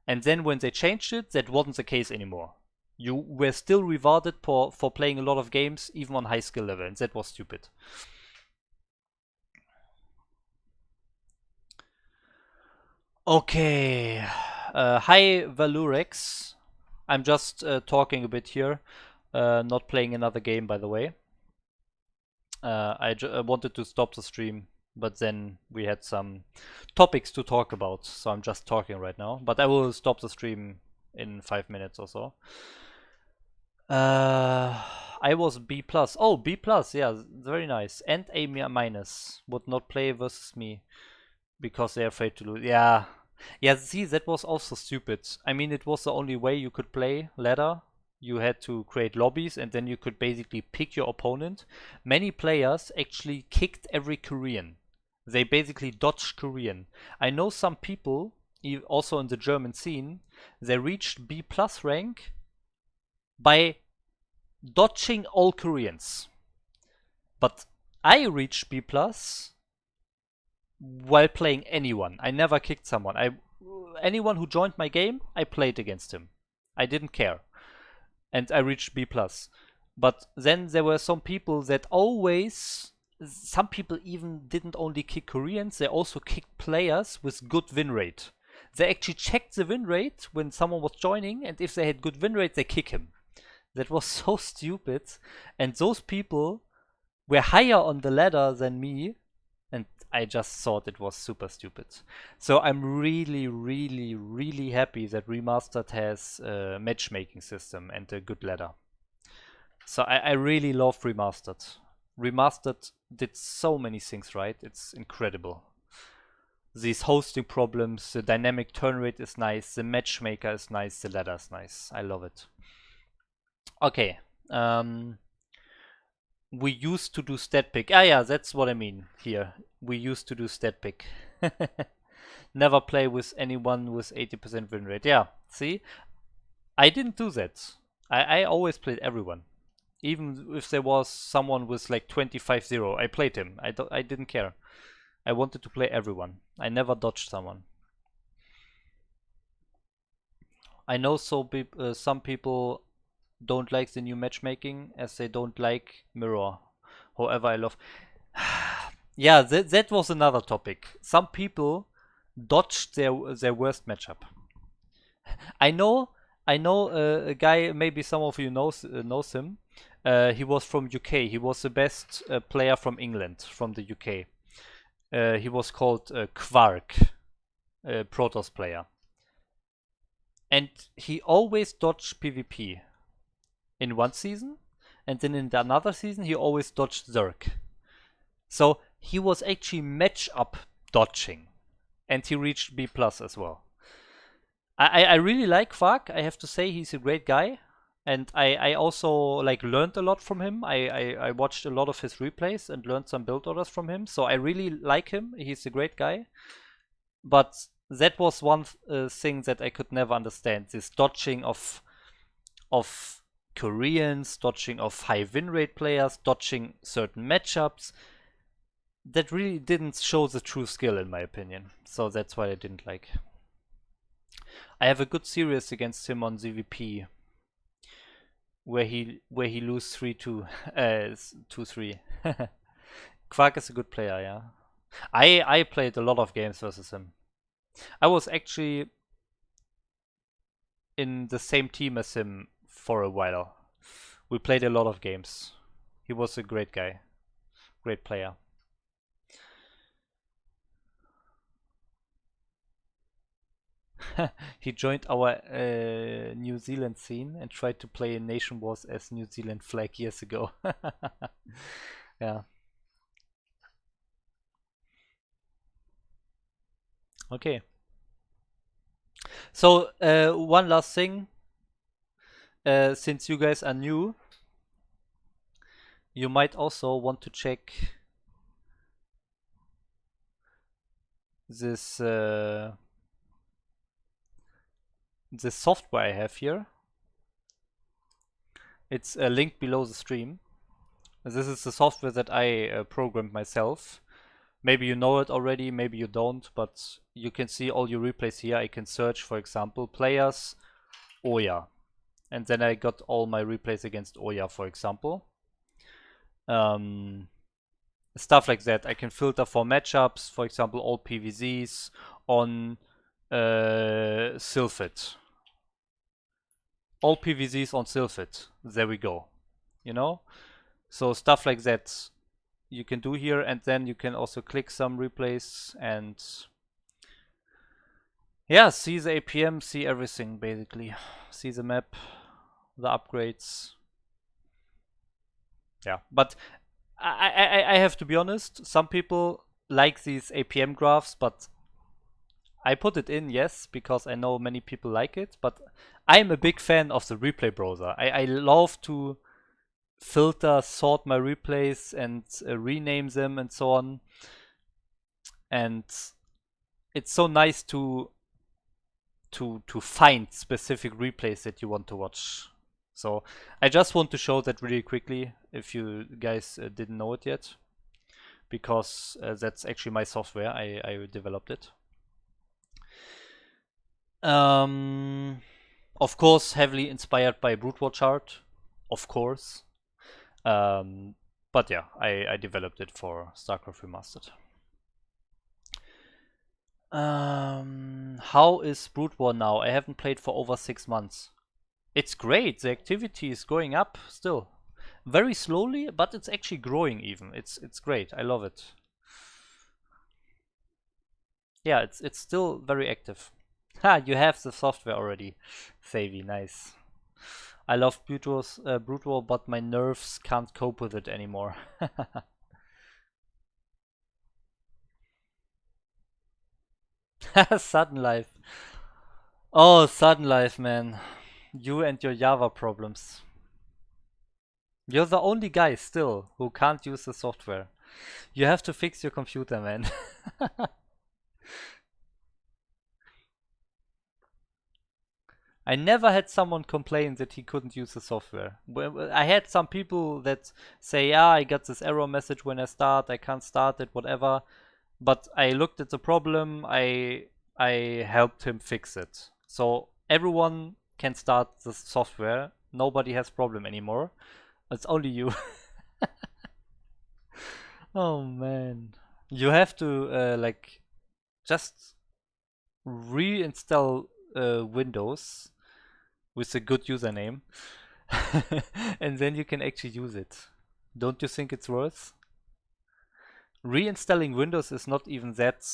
And then when they changed it, that wasn't the case anymore. You were still rewarded for playing a lot of games, even on high skill level, and that was stupid. Okay, hi Valurex. I'm just talking a bit here, not playing another game, by the way. I wanted to stop the stream, but then we had some topics to talk about, so I'm just talking right now. But I will stop the stream in 5 minutes or so. I was B plus. Oh, B plus. Yeah, very nice. And A minus would not play versus me because they're afraid to lose. Yeah, see, that was also stupid. I mean, it was the only way you could play ladder, You had to create lobbies and then you could basically pick your opponent. Many players actually kicked every Korean. They basically dodged Korean. I know some people, also in the German scene, they reached B plus rank by dodging all Koreans. But I reached B plus while playing anyone. I never kicked someone. Anyone who joined my game, I played against him. I didn't care. And I reached B plus. But then there were some people that always, some people even didn't only kick Koreans, they also kicked players with good win rate. They actually checked the win rate when someone was joining, and if they had good win rate, they kick him. That was so stupid. And those people were higher on the ladder than me, and I just thought it was super stupid. So I'm really, really, really happy that Remastered has a matchmaking system and a good ladder. So I really love Remastered. Remastered did so many things right, it's incredible. These hosting problems, the dynamic turn rate is nice, the matchmaker is nice, the ladder is nice. I love it. Okay. We used to do stat pick. Ah, yeah, that's what I mean here. We used to do stat pick. Never play with anyone with 80% win rate. Yeah, see? I didn't do that. I always played everyone. Even if there was someone with like 25-0, I played him. I didn't care. I wanted to play everyone. I never dodged someone. I know some people don't like the new matchmaking as they don't like mirror. However, I love. Yeah, that was another topic. Some people dodged their worst matchup. I know a guy. Maybe some of you knows him. He was from UK. He was the best player from England, from the UK. He was called Quark, Protoss player, and he always dodged PvP. In one season, and then in another season he always dodged Zerg. So he was actually matchup dodging, and he reached B plus as well. I really like Quark. I have to say he's a great guy, and I also like learned a lot from him. I watched a lot of his replays and learned some build orders from him. So I really like him. He's a great guy. But that was one thing that I could never understand: this dodging of Koreans, dodging of high win rate players, dodging certain matchups. That really didn't show the true skill in my opinion. So that's why I didn't like. I have a good series against him on ZVP where he lose 3-2 2-3. Quark is a good player, yeah. I played a lot of games versus him. I was actually in the same team as him for a while. We played a lot of games. He was a great guy. Great player. He joined our New Zealand scene and tried to play in Nation Wars as New Zealand flag years ago. Yeah. Okay. So one last thing. Since you guys are new, you might also want to check this this software I have here. It's a link below the stream. This is the software that I programmed myself. Maybe you know it already, maybe you don't, but you can see all your replays here. I can search, for example, players Oya. And then I got all my replays against Oya, for example. Stuff like that. I can filter for matchups, for example, all PVZs on Sylphid. All PVZs on Sylphid. There we go. You know? So stuff like that you can do here, and then you can also click some replays and yeah, see the APM, see everything basically. See the map, the upgrades. Yeah, but I have to be honest, some people like these APM graphs, but I put it in, yes, because I know many people like it, but I'm a big fan of the replay browser. I love to filter, sort my replays and rename them and so on. And it's so nice to find specific replays that you want to watch. So I just want to show that really quickly if you guys didn't know it yet, because that's actually my software. I developed it. Of course, heavily inspired by Brute War Chart, of course. But yeah, I developed it for StarCraft Remastered. How is Brood War now? I haven't played for over 6 months. It's great. The activity is going up still. Very slowly, but it's actually growing even. It's great. I love it. Yeah, it's still very active. Ha, you have the software already. Savvy, nice. I love Brute War, but my nerves can't cope with it anymore. Sudden Life. Oh, Sudden Life, man. You and your Java problems. You're the only guy still who can't use the software. You have to fix your computer, man. I never had someone complain that he couldn't use the software. I had some people that say, yeah, I got this error message when I start, I can't start it, whatever. But I looked at the problem, I helped him fix it. So everyone can start the software. Nobody has problem anymore. It's only you. Oh man. You have to like just reinstall Windows with a good username and then you can actually use it. Don't you think it's worth? Reinstalling Windows is not even that.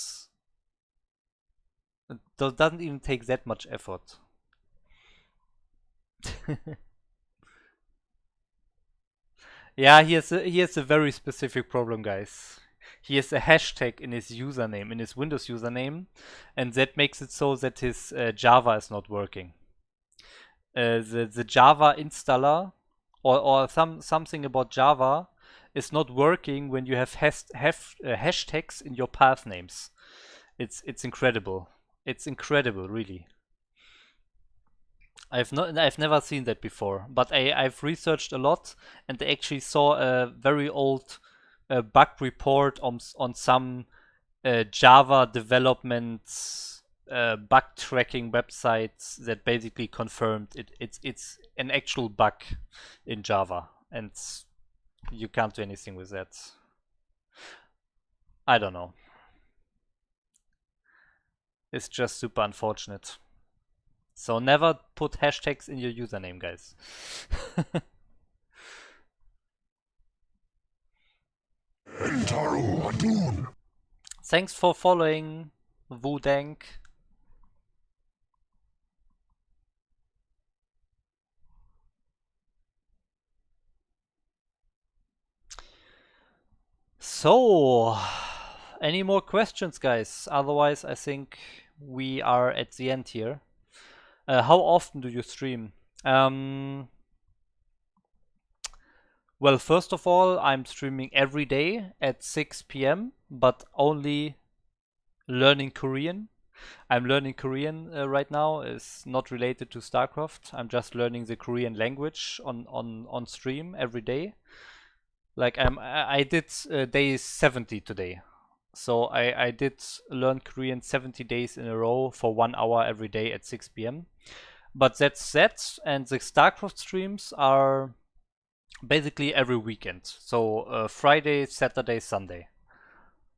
It doesn't even take that much effort. Yeah, he has a very specific problem, guys. He has a hashtag in his username, in his Windows username, and that makes it so that his Java is not working. The Java installer or something about Java is not working when you have hashtags in your path names. It's incredible. It's incredible, really. I've never seen that before, but I've researched a lot and I actually saw a very old bug report on some Java development bug tracking websites that basically confirmed it's an actual bug in Java and you can't do anything with that. I don't know. It's just super unfortunate. So never put hashtags in your username, guys. Entaru Adun. Thanks for following, Wudank. So, any more questions, guys? Otherwise, I think we are at the end here. How often do you stream? Well, first of all, I'm streaming every day at 6 p.m., but only learning Korean. I'm learning Korean right now. It's not related to StarCraft. I'm just learning the Korean language on stream every day. Like I did day 70 today. So I did learn Korean 70 days in a row for 1 hour every day at 6 p.m. But that's that, and the StarCraft streams are basically every weekend. So Friday, Saturday, Sunday.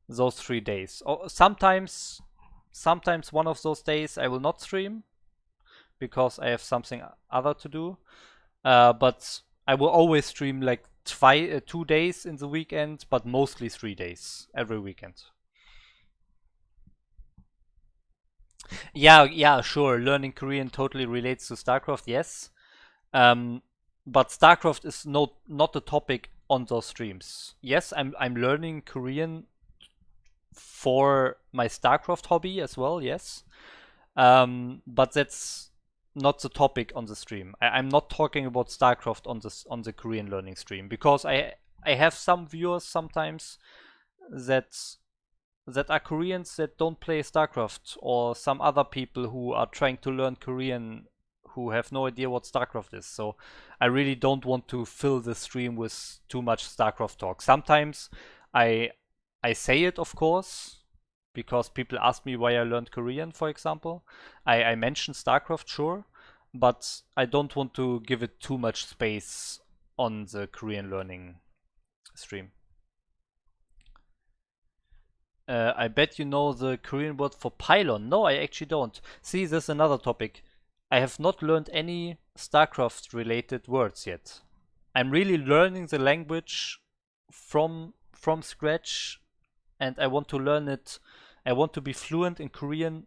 Those 3 days. Sometimes one of those days I will not stream because I have something other to do. But I will always stream like 2 days in the weekend, but mostly 3 days every weekend. Yeah, sure. Learning Korean totally relates to StarCraft, yes. But StarCraft is not a topic on those streams. Yes, I'm learning Korean for my StarCraft hobby as well, yes. But that's not the topic on the stream. I'm not talking about StarCraft on the Korean learning stream, because I have some viewers sometimes that are Koreans that don't play StarCraft, or some other people who are trying to learn Korean who have no idea what StarCraft is. So I really don't want to fill the stream with too much StarCraft talk. Sometimes I say it, of course, because people ask me why I learned Korean, for example. I mention StarCraft, sure, but I don't want to give it too much space on the Korean learning stream. I bet you know the Korean word for pylon. No, I actually don't. See, this is another topic. I have not learned any StarCraft related words yet. I'm really learning the language from scratch, and I want to learn it. I want to be fluent in Korean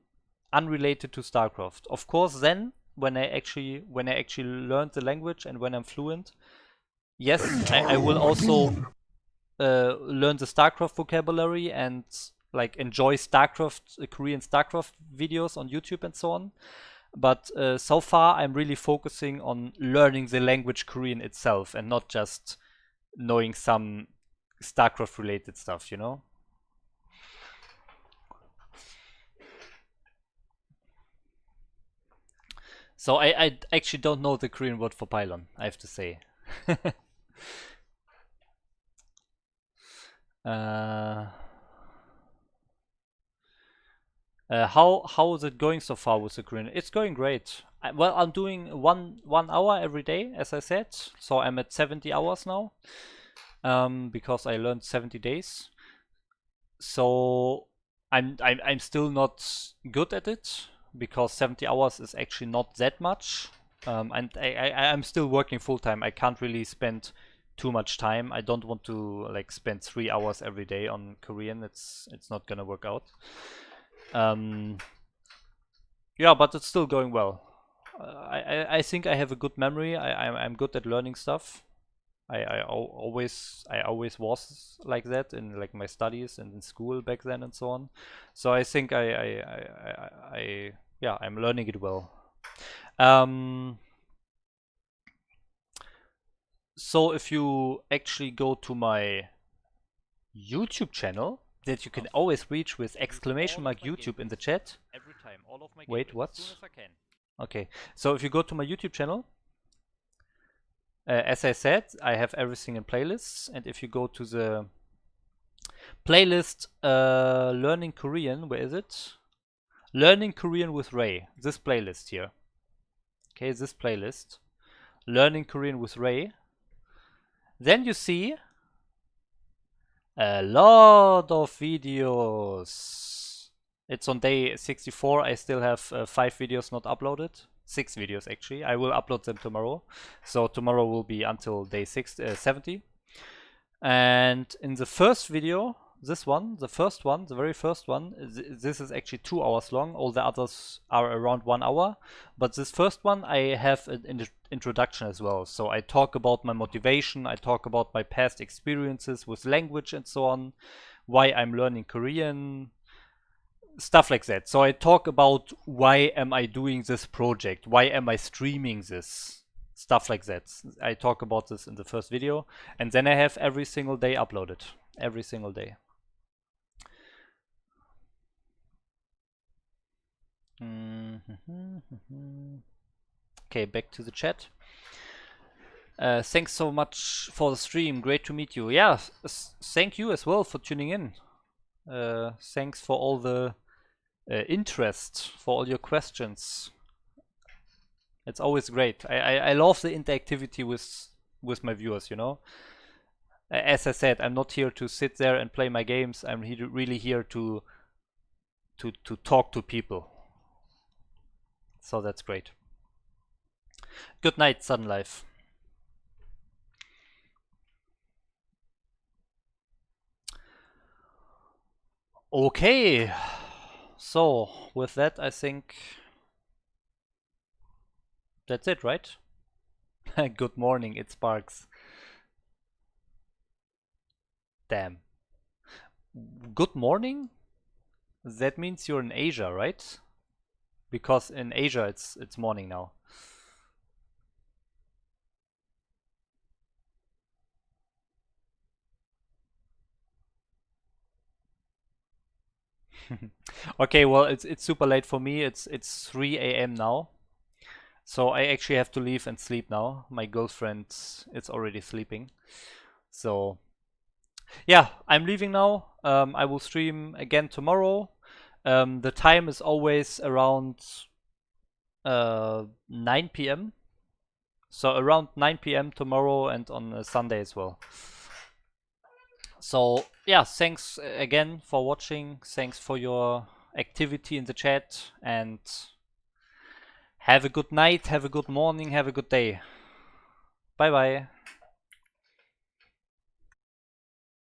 unrelated to StarCraft. Of course, then when I actually learn the language and when I'm fluent, yes, I will also learn the StarCraft vocabulary and like enjoy StarCraft, Korean StarCraft videos on YouTube and so on. But so far, I'm really focusing on learning the language Korean itself and not just knowing some StarCraft related stuff, you know? So I actually don't know the Korean word for pylon, I have to say. How is it going so far with the Korean? It's going great. Well, I'm doing one hour every day, as I said. So I'm at 70 hours now, because I learned 70 days. So I'm still not good at it, because 70 hours is actually not that much. And I'm still working full time. I can't really spend too much time. I don't want to like spend 3 hours every day on Korean. It's not gonna work out. Yeah, but it's still going well. I think I have a good memory. I'm good at learning stuff. I always was like that in like my studies and in school back then and so on. So I think yeah, I'm learning it well. So if you actually go to my YouTube channel that you can always reach with exclamation mark YouTube in the chat. Wait, what? Okay, so if you go to my YouTube channel, as I said, I have everything in playlists, and if you go to the playlist Learning Korean, where is it? Learning Korean with Ray, this playlist here. Okay, this playlist, Learning Korean with Ray. Then you see a lot of videos. It's on day 64. I still have 5 videos not uploaded. 6 videos actually. I will upload them tomorrow. So tomorrow will be until day 70. And in the first video, this one, the first one, the very first one, this is actually 2 hours long. All the others are around 1 hour. But this first one, I have an introduction as well. So I talk about my motivation, I talk about my past experiences with language and so on, why I'm learning Korean, stuff like that. So I talk about why am I doing this project, why am I streaming this, stuff like that. I talk about this in the first video, and then I have every single day uploaded, every single day. Okay, back to the chat. Thanks so much for the stream. Great to meet you. Yeah, thank you as well for tuning in. Thanks for all the interest, for all your questions. It's always great. I love the interactivity with my viewers, you know. As I said, I'm not here to sit there and play my games. I'm really here to talk to people. So that's great. Good night, Sun Life. Okay. So with that, I think that's it, right? Good morning, it sparks. Damn. Good morning? That means you're in Asia, right? Because in Asia it's morning now. Okay, well it's super late for me. It's 3 a.m. now. So I actually have to leave and sleep now. My girlfriend is already sleeping. So yeah, I'm leaving now. I will stream again tomorrow. The time is always around 9 p.m. So around 9 p.m. tomorrow and on a Sunday as well. So yeah, thanks again for watching. Thanks for your activity in the chat, and have a good night, have a good morning, have a good day. Bye bye.